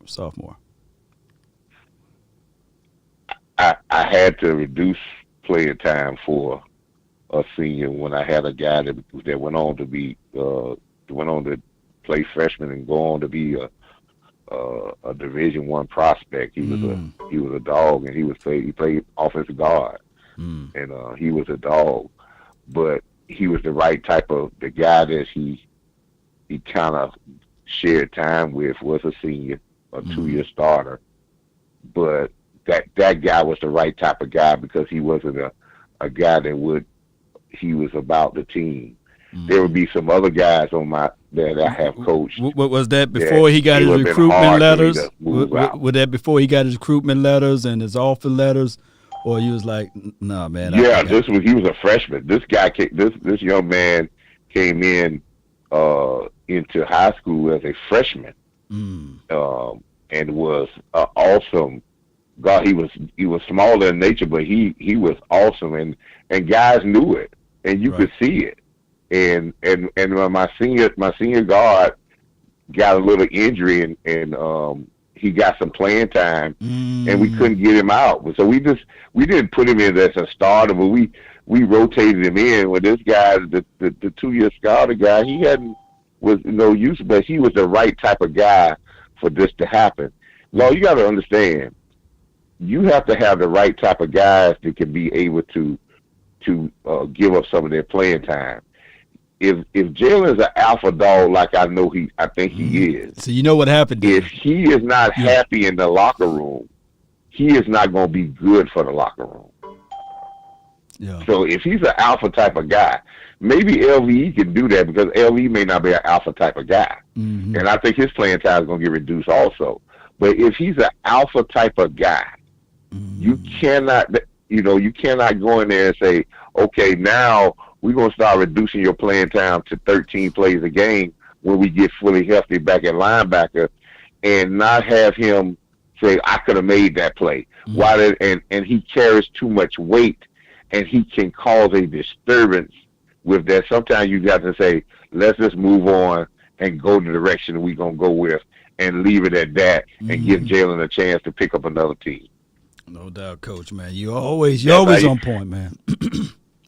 or sophomore? I had to reduce playing time for a senior when I had a guy that went on to play freshman and go on to be a Division I prospect. He was a dog, and he played offensive guard, and he was a dog, but he was the right type of the guy that he kind of shared time with was a senior, a 2-year starter, but that guy was the right type of guy because he wasn't a guy he was about the team. There would be some other guys that I have coached. What was that before he got his recruitment letters? Was that before he got his recruitment letters and his offer letters, or you was like, nah, man? He was a freshman. This guy, this young man came into high school as a freshman, and was awesome. God, he was smaller in nature, but he was awesome, and guys knew it, and you could see it. And my senior guard got a little injury, and he got some playing time, and we couldn't get him out. So we didn't put him in as a starter, but we rotated him in. With this guy, the 2-year starter guy, was no use, but he was the right type of guy for this to happen. Law, you got to understand, you have to have the right type of guys that can be able to give up some of their playing time. If Jaylon's an alpha dog like I think he is. So you know what happened? If he is not happy in the locker room, he is not going to be good for the locker room. Yeah. So if he's an alpha type of guy, maybe LVE can do that because LVE may not be an alpha type of guy, and I think his playing time is going to get reduced also. But if he's an alpha type of guy, you cannot go in there and say, okay, now we're going to start reducing your playing time to 13 plays a game when we get fully healthy back at linebacker, and not have him say, I could have made that play. And he carries too much weight, and he can cause a disturbance with that. Sometimes you got to say, let's just move on and go the direction we're going to go with and leave it at that and give Jaylon a chance to pick up another team. No doubt, Coach, man. You're always on point, man.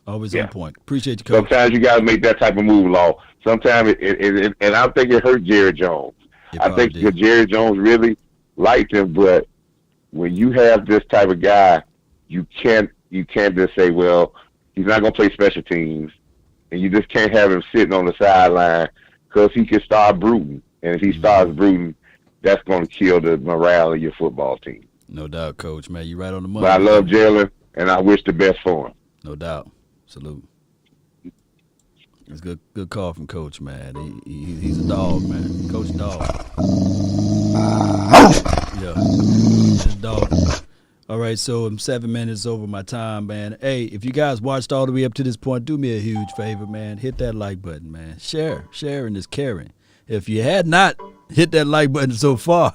Always on point. Appreciate you, Coach. Sometimes you got to make that type of move, Law. Sometimes and I think it hurt Jerry Jones. I think Jerry Jones really liked him, but when you have this type of guy, you can't just say, well, he's not going to play special teams, and you just can't have him sitting on the sideline because he can start brooding. And if he starts brooding, that's going to kill the morale of your football team. No doubt, Coach, man. You're right on the money. But I love Jaylon, and I wish the best for him. No doubt. Salute. It's good call from Coach, man. He's a dog, man. Coach dog. Yeah. Just dog. All right, so I'm 7 minutes over my time, man. Hey, if you guys watched all the way up to this point, do me a huge favor, man. Hit that like button, man. Sharing is caring. If you had not hit that like button so far,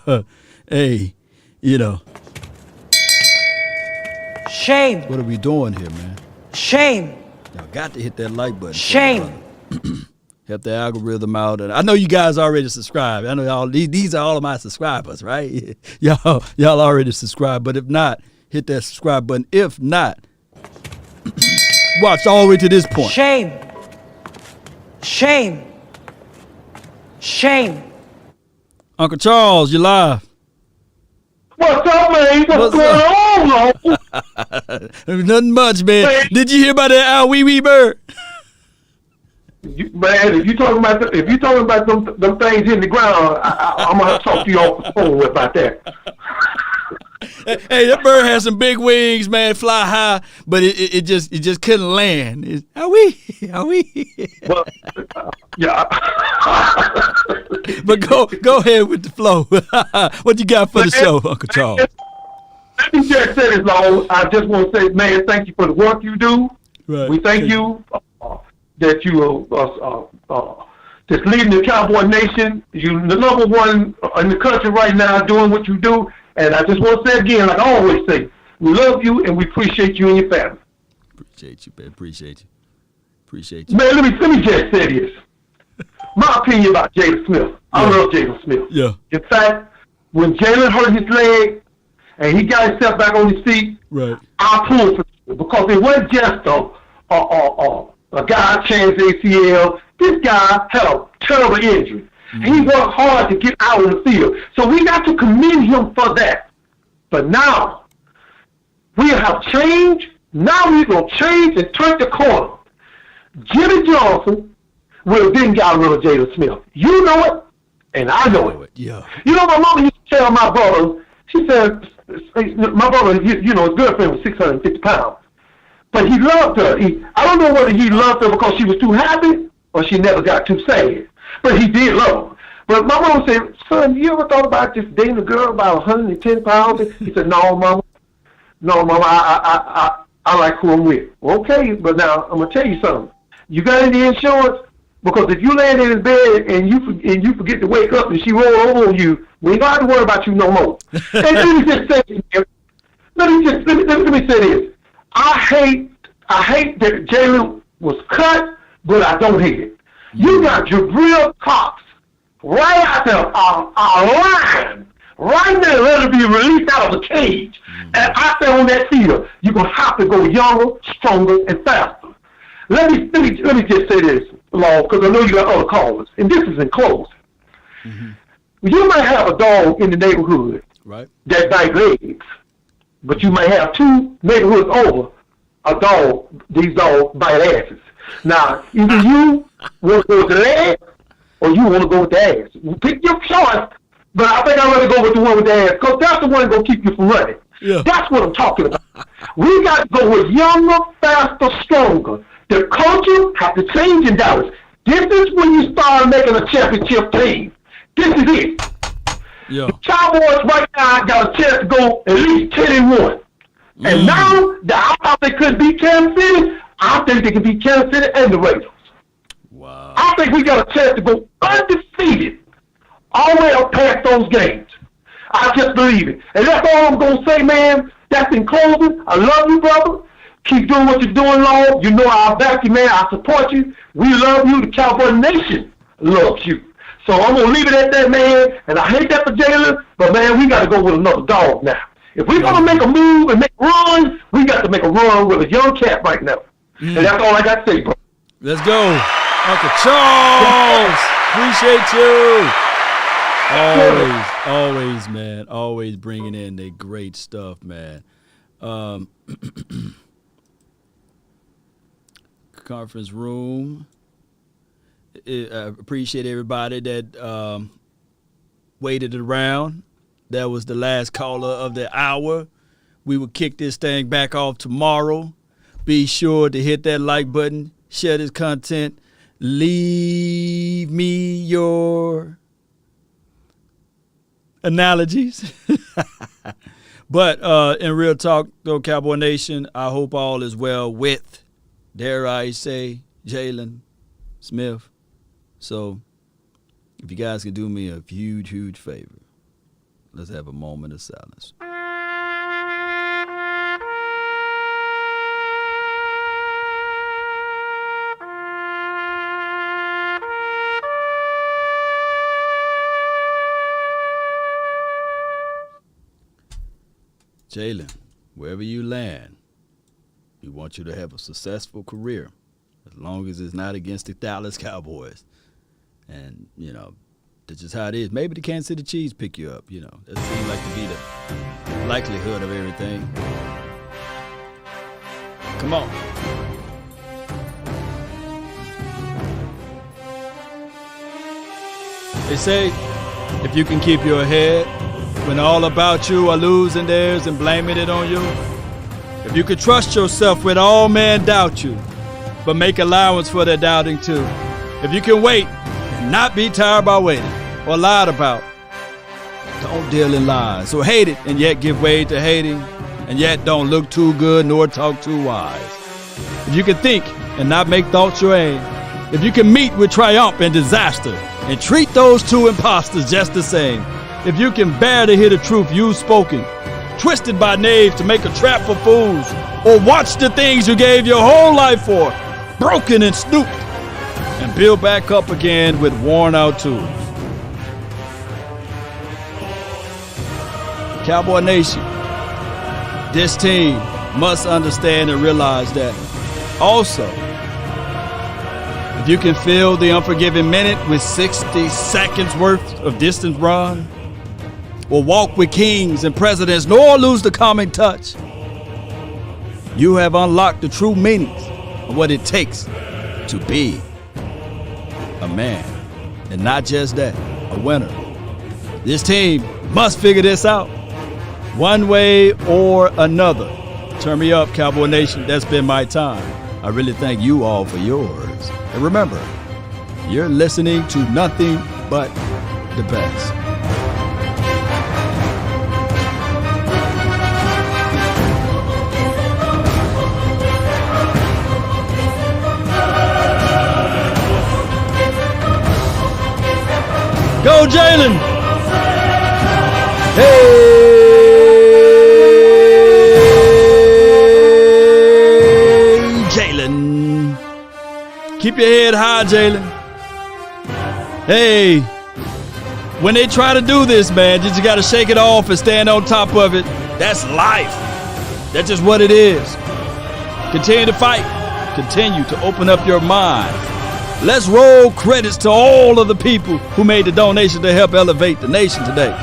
hey, shame. What are we doing here, man? Shame. Y'all got to hit that like button. Shame. Help the algorithm out. And I know you guys already subscribed. I know these are all of my subscribers, right? Y'all already subscribed. But if not, hit that subscribe button. If not, watch all the way to this point. Shame. Shame. Shame. Uncle Charles, you live. What's up, man? What's going on? Nothing much, man. Did you hear about that owl wee wee bird? Man, if you talking about them things in the ground, I'm gonna talk to you on the phone about that. Hey, that bird has some big wings, man. Fly high, but it just couldn't land. How we? Well, yeah. But go ahead with the flow. What you got for the show, Uncle Charles? Let me just say this, Lord. I just want to say, man, thank you for the work you do. Right. We thank you that you that's leading the Cowboy Nation. You're the number one in the country right now doing what you do. And I just want to say again, like I always say, we love you and we appreciate you and your family. Appreciate you, man. Appreciate you. Appreciate you. Man, let me just say this. My opinion about Jaylon Smith. I love Jaylon Smith. Yeah. In fact, when Jaylon hurt his leg and he got himself back on his feet, right, I pulled for him because it wasn't just a guy changed ACL. This guy had a terrible injury. He worked hard to get out of the field. So we got to commend him for that. But now, we have changed. Now we're going to change and turn the corner. Jimmy Johnson will have been got rid of Jaylon Smith. You know it, and I know it. Yeah. You know, my mama used to tell my brother, she said, my brother, you know, his girlfriend was 650 pounds. But he loved her. I don't know whether he loved her because she was too happy or she never got too sad. But he did love her. But my mama said, son, you ever thought about just dating a girl about 110 pounds? He said, no, mama. No, mama, I like who I'm with. Okay, but now I'm going to tell you something. You got any insurance? Because if you land in his bed and you forget to wake up and she roll over on you, we ain't got to worry about you no more. And let me just say, let me say this. I hate that Jaylon was cut, but I don't hate it. You got Jabril Cox right out there, our line, right there, ready to be released out of the cage. And out there on that field, you're going to have to go younger, stronger, and faster. Let me just say this, Law, because I know you got other callers, and this is in closing. You might have a dog in the neighborhood that bites legs, but you might have two neighborhoods over a dog, these dogs bite asses. Now, either you want to go with the leg or you want to go with the ass. Pick your choice, but I think I'd rather go with the one with the ass because that's the one that's going to keep you from running. Yeah. That's what I'm talking about. We got to go with younger, faster, stronger. The culture has to change in Dallas. This is when you start making a championship team. This is it. Yeah. The Cowboys right now got a chance to go at least 10-1. And now that I thought they couldn't beat Kansas City, I think they can beat Kansas City and the Raiders. Wow. I think we got a chance to go undefeated all the way up past those games. I just believe it. And that's all I'm going to say, man. That's in closing. I love you, brother. Keep doing what you're doing, Lord. You know I'll back you, man. I support you. We love you. The Cowboy Nation loves you. So I'm going to leave it at that, man. And I hate that for Jaylon, but, man, we got to go with another dog now. If we're going to make a move and make a run, we got to make a run with a young cat right now. And that's all I got to say, bro. Let's go. Uncle Charles. Appreciate you. Always, man. Always bringing in the great stuff, man. Conference room. I appreciate everybody that waited around. That was the last caller of the hour. We will kick this thing back off tomorrow. Be sure to hit that like button, share this content, leave me your analogies. But in real talk, though, Cowboy Nation, I hope all is well with, dare I say, Jaylon Smith. So if you guys could do me a huge, huge favor, let's have a moment of silence. Jaylon, wherever you land, we want you to have a successful career, as long as it's not against the Dallas Cowboys. And, you know, that's just how it is. Maybe the Kansas City Chiefs pick you up, you know. That seems like to be the likelihood of everything. Come on. They say, if you can keep your head when all about you are losing theirs and blaming it on you, if you could trust yourself when all men doubt you, but make allowance for their doubting too, if you can wait and not be tired by waiting or lied about, don't deal in lies. So hate it and yet give way to hating, and yet don't look too good nor talk too wise. If you can think and not make thoughts your aim, if you can meet with triumph and disaster and treat those two imposters just the same, if you can bear to hear the truth you've spoken, twisted by knaves to make a trap for fools, or watch the things you gave your whole life for, broken and snooped, and build back up again with worn out tools. Cowboy Nation, this team must understand and realize that. Also, if you can fill the unforgiving minute with 60 seconds worth of distance run, or walk with kings and presidents, nor lose the calming touch, you have unlocked the true meanings of what it takes to be a man. And not just that, a winner. This team must figure this out one way or another. Turn me up, Cowboy Nation. That's been my time. I really thank you all for yours. And remember, you're listening to nothing but the best. Go, Jaylon! Hey, Jaylon. Keep your head high, Jaylon. Hey, when they try to do this, man, you just got to shake it off and stand on top of it. That's life. That's just what it is. Continue to fight. Continue to open up your mind. Let's roll credits to all of the people who made the donation to help elevate the nation today.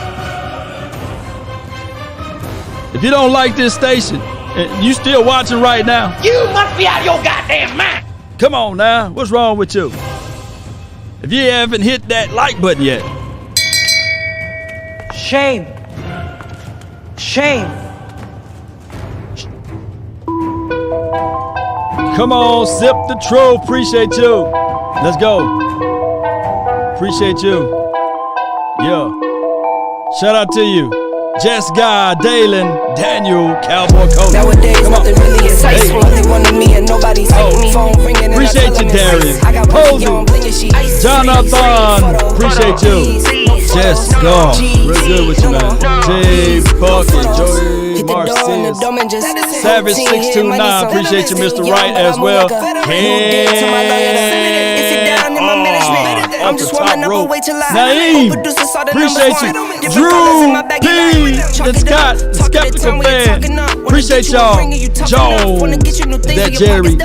If you don't like this station, and you still watching right now, You must be out of your goddamn mind. come on now. What's wrong with you? If you haven't hit that like button yet, Shame. Shame. come on, sip the truth. Appreciate you. Let's go. Appreciate you. Yeah. Shout out to you. Jess Guy, Dalen, Daniel, Cowboy Coach. Nowadays, Come on. nothing really insightful. Hey. Only one of me and nobody's like me. Phone ringing and Appreciate I tell you, them it's Darian. ice. I got Posey. on bling and she ice. Jonathan, appreciate you. Jess Guy, real good with you, man. Jay Bucket, Joey Marcis, Savage 629, appreciate you, Mr. Wright, as well. Off the top rope. Naeem, appreciate you. Drew P, the Scott, the Skeptical fan, appreciate y'all. Jones, that Jerry,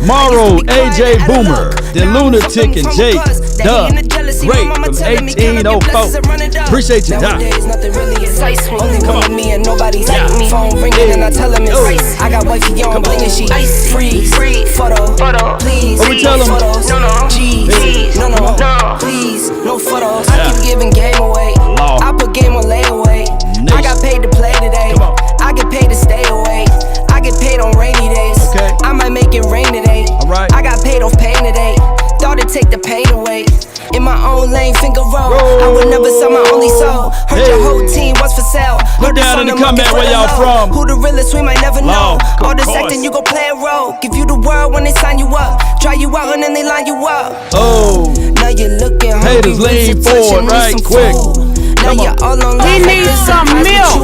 Morrow, AJ Boomer, the Lunatic, and Jake, Doug, Great from 1804. Appreciate you, Doc. Only one of me and nobody's like me. Phone ringing and I tell him it's ice. I got wifey on bling and she ice. Freeze, photo, please. What we tell them? No, G's, no, please, no photos. I keep giving game away. I put game on layaway. I got paid to play today. I get paid to stay away. I get paid on rainy days. I might make it rain today. I got paid off pain today. Thought it'd take the pain away. In my own lane, finger roll. I would never sell my only soul. Heard your whole team was for sale. Put down in the comment where y'all from. Who the realest, we might never know. All this course. acting, you gon' play a role. Give you the world when they sign you up. Try you out and then they line you up. Oh, now you're looking haters lean forward right quick. Now you're all on He live. needs some milk.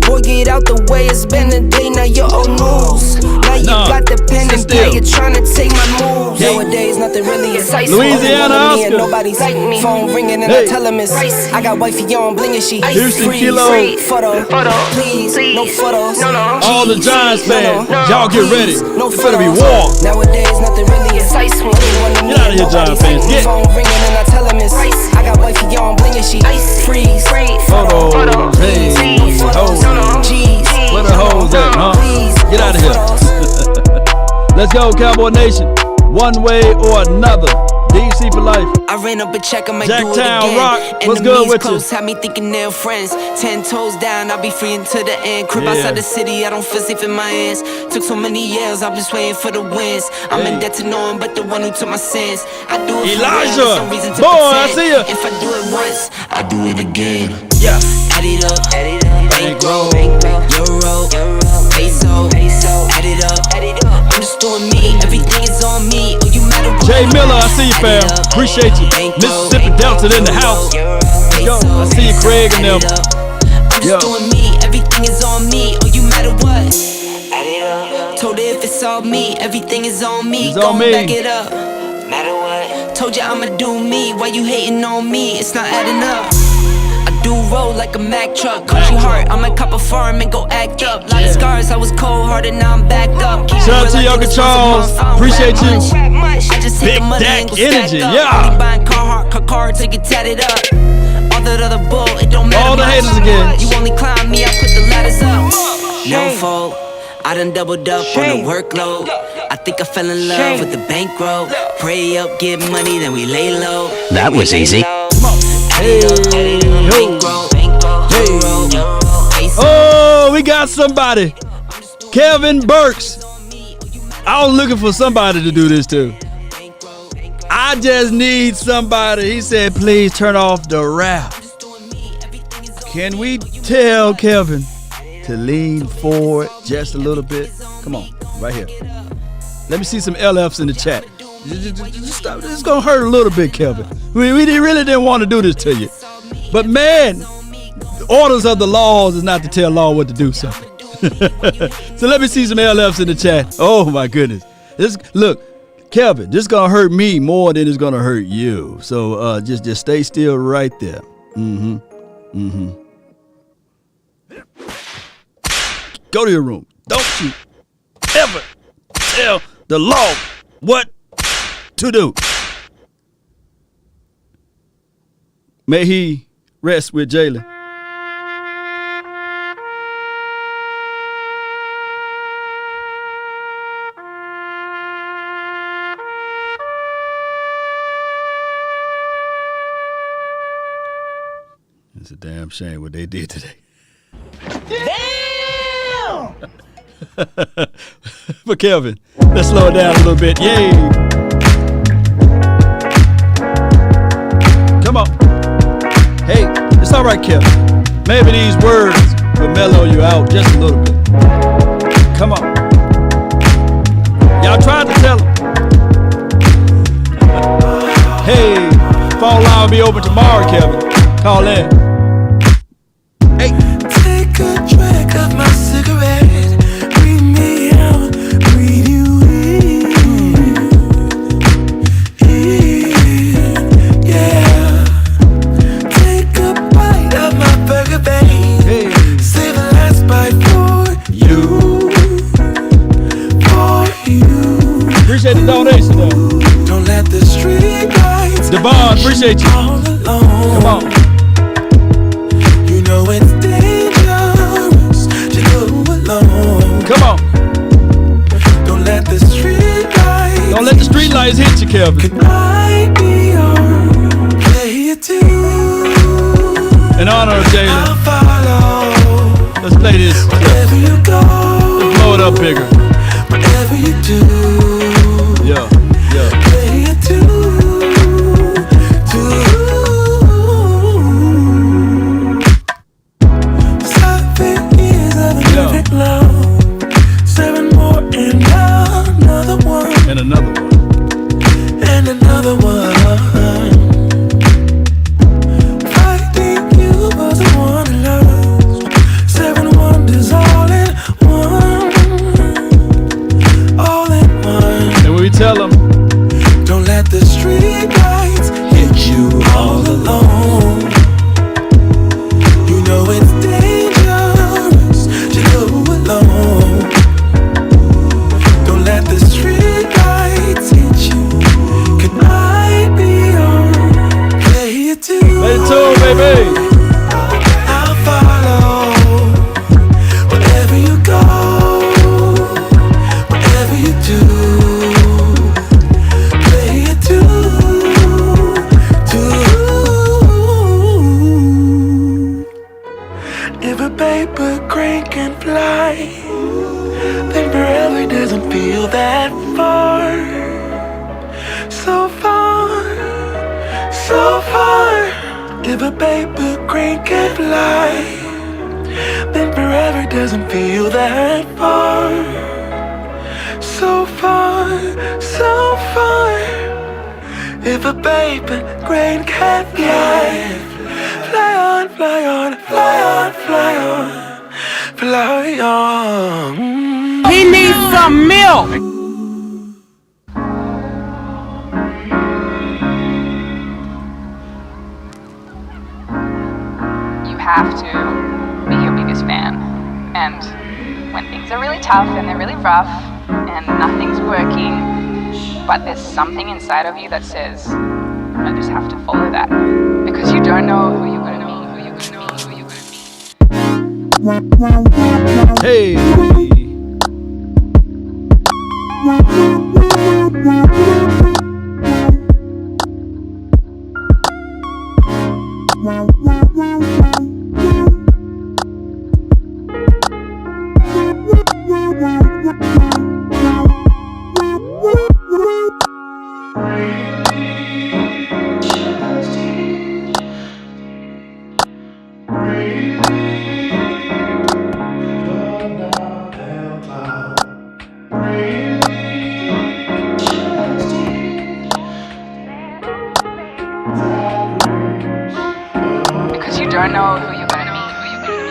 Boy, get out the way. It's been a day. Now you're old news. Now you got the pen and pad. You're trying to take my moves. Nowadays, nothing really excites me. Louisiana Only one of me and Oscar. nobody's like me. Phone ringing and I tell him it's ice. I got wifey on bling and she Houston free. Kilo. Photo, please, no photos. All the Giants fans, y'all get ready. No It better be photos. war. Nowadays, nothing really excites me. Only one of me Get out of and here, Giants nobody's fans. like me. Get. Phone ringing and I tell him it's ice. I got wifey on bling and she freeze. Photo, please, hoes. Where the hoes at, huh? Get out of here. Let's go, Cowboy Nation. One way or another. DC for life. I ran up a check, I might do it Jacktown again. Rock, what's good with you? Close, had me thinking they're friends. 10 toes down, I'll be free until the end. Crib Yeah. outside the city, I don't feel safe in my hands. Took so many years, I'm just waiting for the wins. I'm in debt to no one but the one who took my sins. I do it for real, Elijah, there's no reason to boy, I pretend. see ya. If I do it once, I do it again. Yeah. Add it up, bankroll, euro, peso, add it up. I'm just doing me, everything is on me. Oh, you mad Jay Miller, I see you, fam. Appreciate you. Mississippi Delta in the house. Yo, I see you, Craig and them. Yo. Doing me, everything is on me. Oh, you matter what? Told her if it's all me, everything is on me. It's on Gon' me. back it up. Matter what? Told you I'ma do me. Why you hating on me? It's not adding up. I do roll like a Mack truck. Country heart, I might cop a farm and go act up. Lot of scars, I was cold hearted, now I'm backed up. Shout out to Yoga Charles. Appreciate you. Big Dak Energy, yeah. Only buying car till you tatted up. All that other bull, it don't matter. All the much. haters again. You only climb me, I put the ladders up. No fault, I done doubled up on the workload. I think I fell in love with the bankroll. Pray up, get money, then we lay low. That was easy. Oh, we got somebody. Kevin Burks. I was looking for somebody to do this too. I just need somebody. He said, please turn off the rap. Can we tell Kevin to lean forward just a little bit? Come on, right here. Let me see some LFs in the chat. Just stop. It's going to hurt a little bit, Kevin. We really didn't want to do this to you. But man, the orders of the laws is not to tell law what to do something. So let me see some LFs in the chat. Oh my goodness. Look, Kevin, this is going to hurt me more than it's going to hurt you. So just stay still right there. Go to your room. Don't you ever tell the law what to do. May he rest with Jaylon. It's a damn shame what they did today. Damn! But Kelvin, let's slow it down a little bit. Yay! Come on. Hey, it's all right, Kelvin. Maybe these words will mellow you out just a little bit. Come on. Y'all tried to tell him. Hey, phone line will be open tomorrow, Kelvin. Call in. Hey. Take a drag of my cigarette. Breathe me out, breathe you in, yeah. Take a bite of my burger, babe. Hey. Save the last bite for you, Appreciate the donation, though. Don't let the street lights Devon, appreciate you. Come on. You know it's dangerous to go alone. Come on. Don't let the street lights. Don't let the street lights hit you, Kelvin. Could I be your player too? In honor of Jaylon, I'll follow. let's play this. Wherever you go. Let's blow it up bigger. Whatever you do. Yeah, yeah. Play it too. Love, 7 more and another one, and another one, and another one. Fighting you was the one I loved. 7 wonders all in one, all in one. And when we tell them, don't let the street lights hit you all alone. You know it's dangerous to go alone. Don't let the street lights hit you. Can I be your player too? play it too, baby. I'll follow wherever you go, whatever you do. Play it too. If a paper crane can fly, then forever doesn't feel that far. So far, so far. If a paper crane can fly, then forever doesn't feel that far. so far, so far. If a baby grain can fly, fly on, fly on, fly on, fly on, fly on. He needs some milk. You have to be your biggest fan. And when things are really tough and they're really rough and nothing's working, but there's something inside of you that says, I just have to follow that. Because you don't know who you're going to be, who you're going to be, who you're going to be. Hey! Because you don't know who you're going to be, who you're going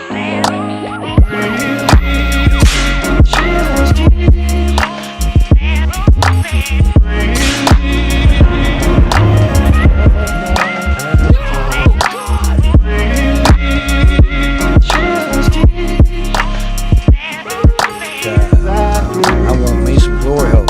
I want me some glory hole.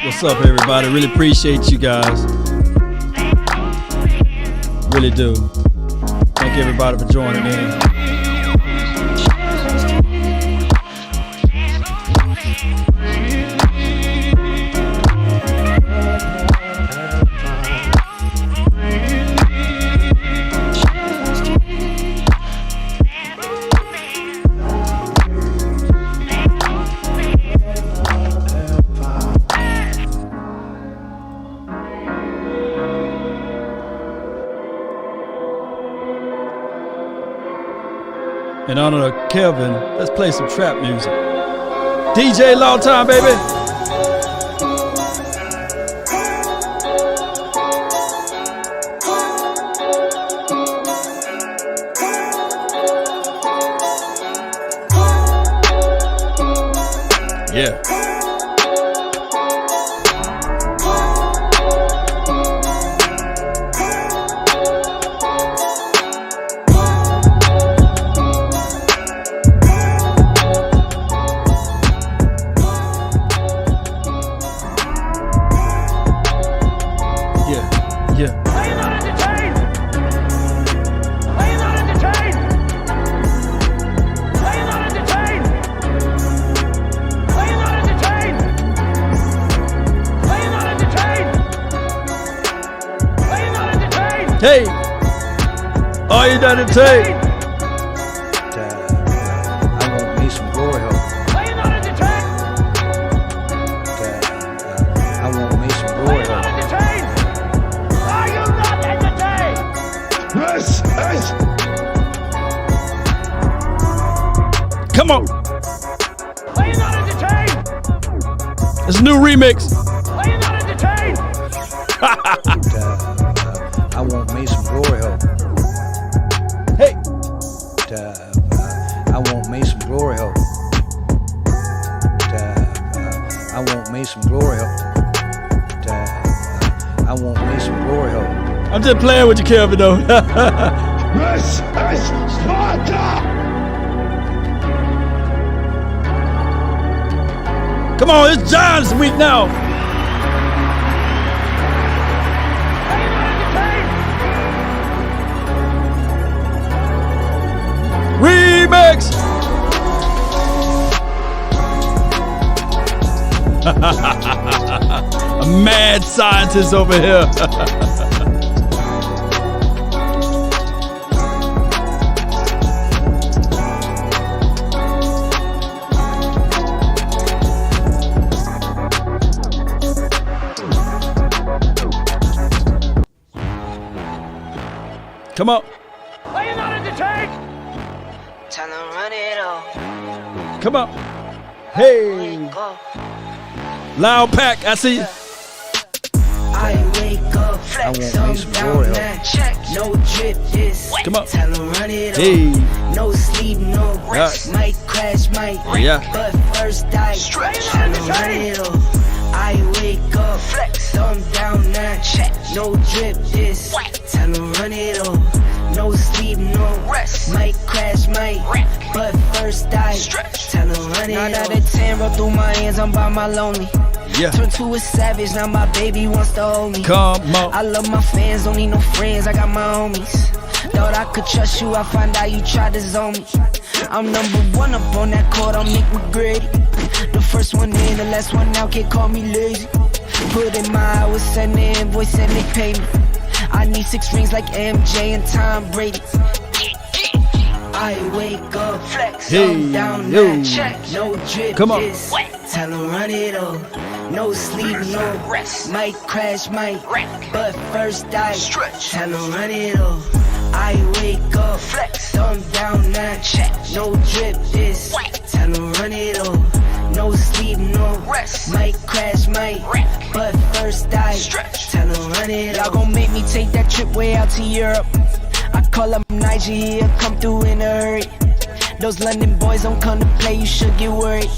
What's up, everybody? Really appreciate you guys. Really do. Thank everybody for joining in. In honor of Kelvin, let's play some trap music. DJ long time, baby. Yeah. Hey, are you not entertained? I want me some glory hole. I want me some glory hole. Are you not entertained? Yes, yes. Come on. Are you not entertained? It's a new remix. Are you not entertained? I want me some glory hole. Hey. I want me some glory hole. I want me some glory hole. I want me some glory hole. I'm just playing with you, Kelvin, though. This is Sparta! Come on, it's Giants week now. Remix. A mad scientist over here. Come on. Are you not entertained? Tell them run it all. Come on. Hey. Loud pack, I see you. I wake up, flex I want me some glory hole. no drip this. Come on. Tell them run it Hey. all. No sleep, no rest. Yeah. Might crash, might wreck. Yeah. But first I tell them run it all. I wake up, flex, thumb down now. Check. No drip this. Tell them run it all. No sleep, no rest. Might crash, might wreck. But first I tell them run it all. Now that 10 roll through my hands, I'm by my lonely. Yeah. Turn to a savage, now my baby wants to hold me. Come on. I love my fans, don't need no friends, I got my homies. Thought I could trust you, I find out you tried to zone me. I'm number one up on that court, I'm Nick McGrady. The first one in, the last one out, can't call me lazy. Put in my hours, send the invoice and they pay me. I need 6 rings like MJ and Tom Brady. I wake up, flex, Hey, down, yo. check, no drip, Come on. this. Tell them run it all. No sleep, no rest. Might crash, might wreck. But first I tell them run it all. I wake up, flex, thumb down, now check. No drip, this. Tell them run it all. No sleep, no rest. Might crash, might wreck. But first I tell them run it all. Y'all gon' make me take that trip way out to Europe. I call up Nigeria, come through in a hurry. Those London boys don't come to play, you should get worried.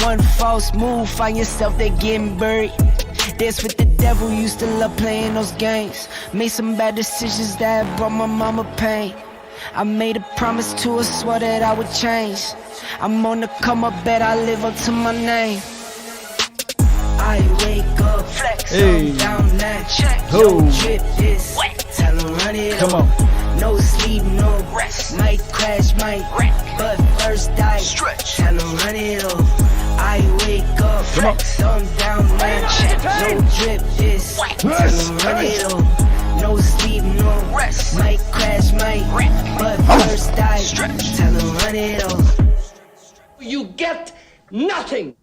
One false move, find yourself there getting buried. Dance with the devil, used to love playing those games. Made some bad decisions that brought my mama pain. I made a promise to her, swore that I would change. I'm on the come up, bet I live up to my name. I wake up, flex, Hey. down, now check. Ho. No drip this. Tell them run it Come all. on. No sleep, no rest. Might crash, might wreck. But first I tell them run it all. I wake up, flex, thumb down, now check. No drip this. Tell them run it all. No sleep, no rest. Might crash, might wreck. But first I tell them run it all. You get nothing.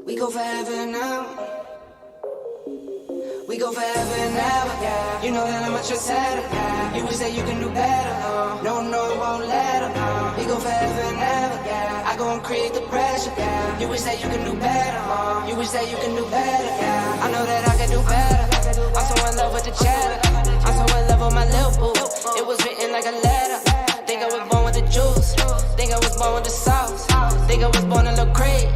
We go forever now. We go forever and ever. You know that I'm a trendsetter. You wish that you can do better. No, no, it won't let her. We go forever and ever. I go and create the pressure. You wish that you can do better. You wish that you can do better. I know that I can do better. I'm so in love with the cheddar. I'm so in love with my little boo. It was written like a letter. Think I was born with the juice. Think I was born with the sauce. Think I was born a little crate.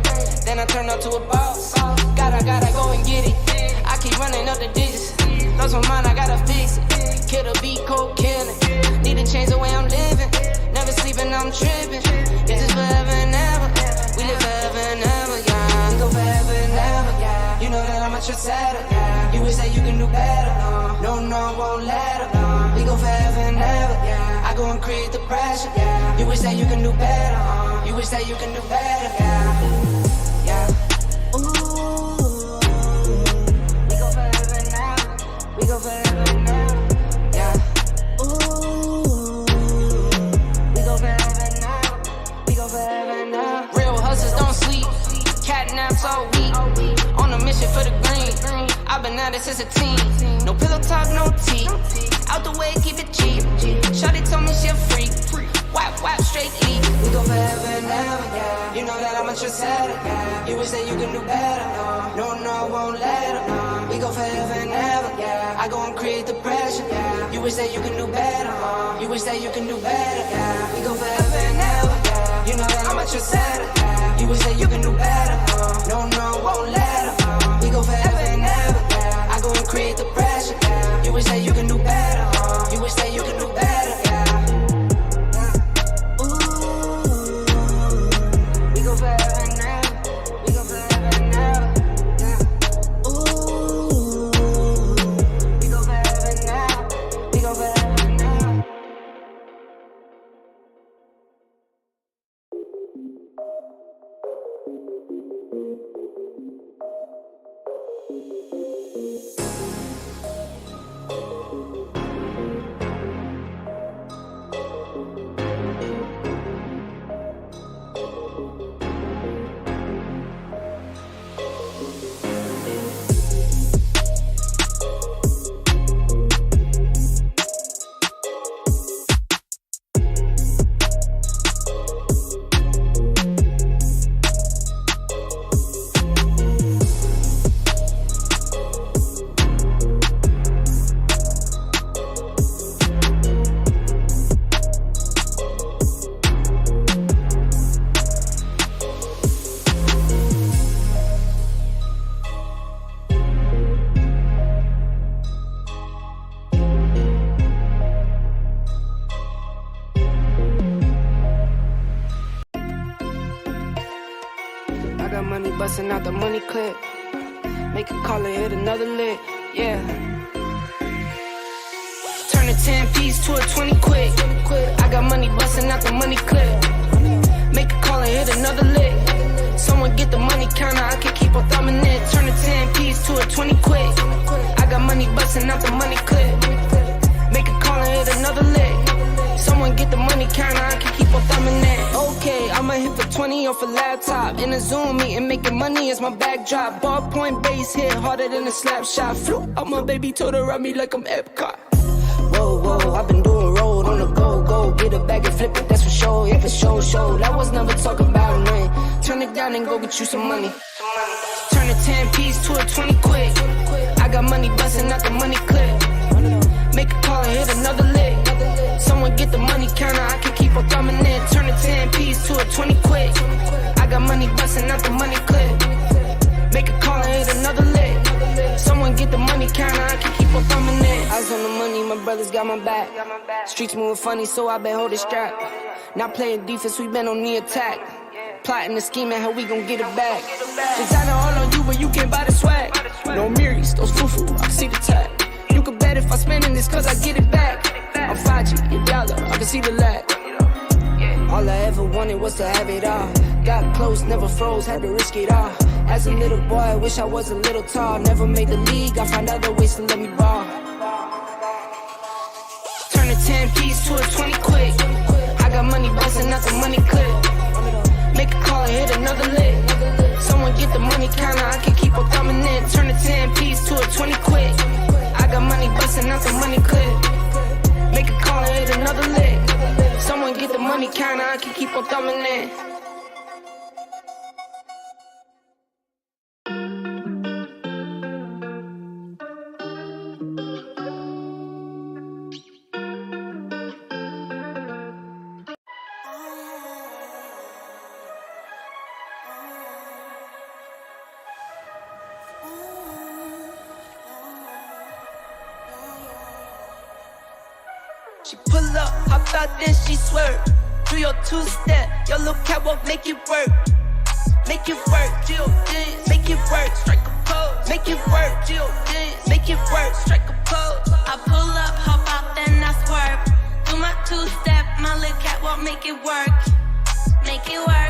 Then I turned up to a boss. Gotta go and get it. I keep running up the digits. Lost my mind, I gotta fix it. Kill the beat, cold killing. Need to change the way I'm living. Never sleeping, I'm tripping. This is forever and ever. We live forever and ever, yeah. We go forever and ever, yeah. You know that I'm a trendsetter, yeah. You wish that you can do better, no, I won't let her, no. We go forever and ever, yeah. I go and create the pressure, yeah. You wish that you can do better, you wish that you can do better, yeah. Yeah. Ooh. We go forever and ever. We go forever and ever, yeah. Ooh. We go forever and ever. We go forever and ever. Real hustlers don't sleep. Cat naps all week. On a mission for the green. I've been at it since a teen. No pillow talk, no tea. Out the way, keep it cheap. Shawty told me she a freak. Wap, straight leak. We go forever and ever, yeah. You know that I'm a trendsetter, yeah. You wish that you can do better, no, I won't let her, no. We go forever and ever, yeah. I go and create the pressure, yeah. You wish that you can do better, you wish that you can do better, yeah. We go forever and ever, yeah. You know that I'm a trendsetter, yeah. You wish that you can do better, no, I won't let her, we go forever and ever, yeah. I go and create the pressure, yeah. You wish that you can do better, you wish that you can do better, yeah. We go forever and ever. We go forever and ever. Yeah. Ooh. We go forever and ever. We go forever and ever. Busting out the money clip. Make a call and hit another lick. Yeah. Turn a 10-piece to a 20 quick. I got money busting out the money clip. Make a call and hit another lick. Someone get the money counter, I can keep on thumbing it. Turn a 10-piece to a 20 quick. I got money busting out the money clip. Make a call and hit another lick. Someone get the money counter, I can keep on thumbing it. Okay, I'ma hit for 20 off a laptop. In a Zoom meeting, making money is my backdrop. Ballpoint base hit harder than a slap shot. Flew out my baby, told her ride me like I'm Epcot. Whoa, I've been doing road on the go. Get a bag and flip it, that's for sure. Yeah, for sure. That was never talking about nothing. Turn it down and go get you some money. Turn a 10-piece to a 20 quick. I got money busting out the money clip. Make a call and hit another lick. Someone get the money counter, I can keep on thumbing it. Turn a 10-piece to a 20 quick. I got money busting out the money clip. Make a call and hit another lick. Someone get the money counter, I can keep on thumbing it. Eyes on the money, my brothers got my back. Streets moving funny, so I been holding strap. Not playing defense, we been on the attack. Plotting and scheming, how we gon' get it back. Designer all on you, but you can't buy the swag. No Miris, those foo-foo, I see the tag. You can bet if I spendin' this cause I get it back. I'm 5G, your dollar, I can see the lag. All I ever wanted was to have it all. Got close, never froze, had to risk it all. As a little boy, I wish I was a little tall. Never made the league, I find other ways to let me ball. Turn a 10-piece to a 20 quick. I got money busting out the money clip. Make a call and hit another lick. Someone get the money counter, I can keep on thumbing it. Turn a 10-piece to a 20 quick. I got money busting out the money clip. Make a call and hit another lick. Someone get the money counter, I can keep on thumbing it. start, then she swerve. Do your two-step, your little catwalk, make it work. Make it work, Jill dance, make it work, strike a pose. Make it work, Jill dance, make it work, strike a pose. I pull up, hop out, then I swerve. Do my two-step, my little catwalk, make it work. Make it work.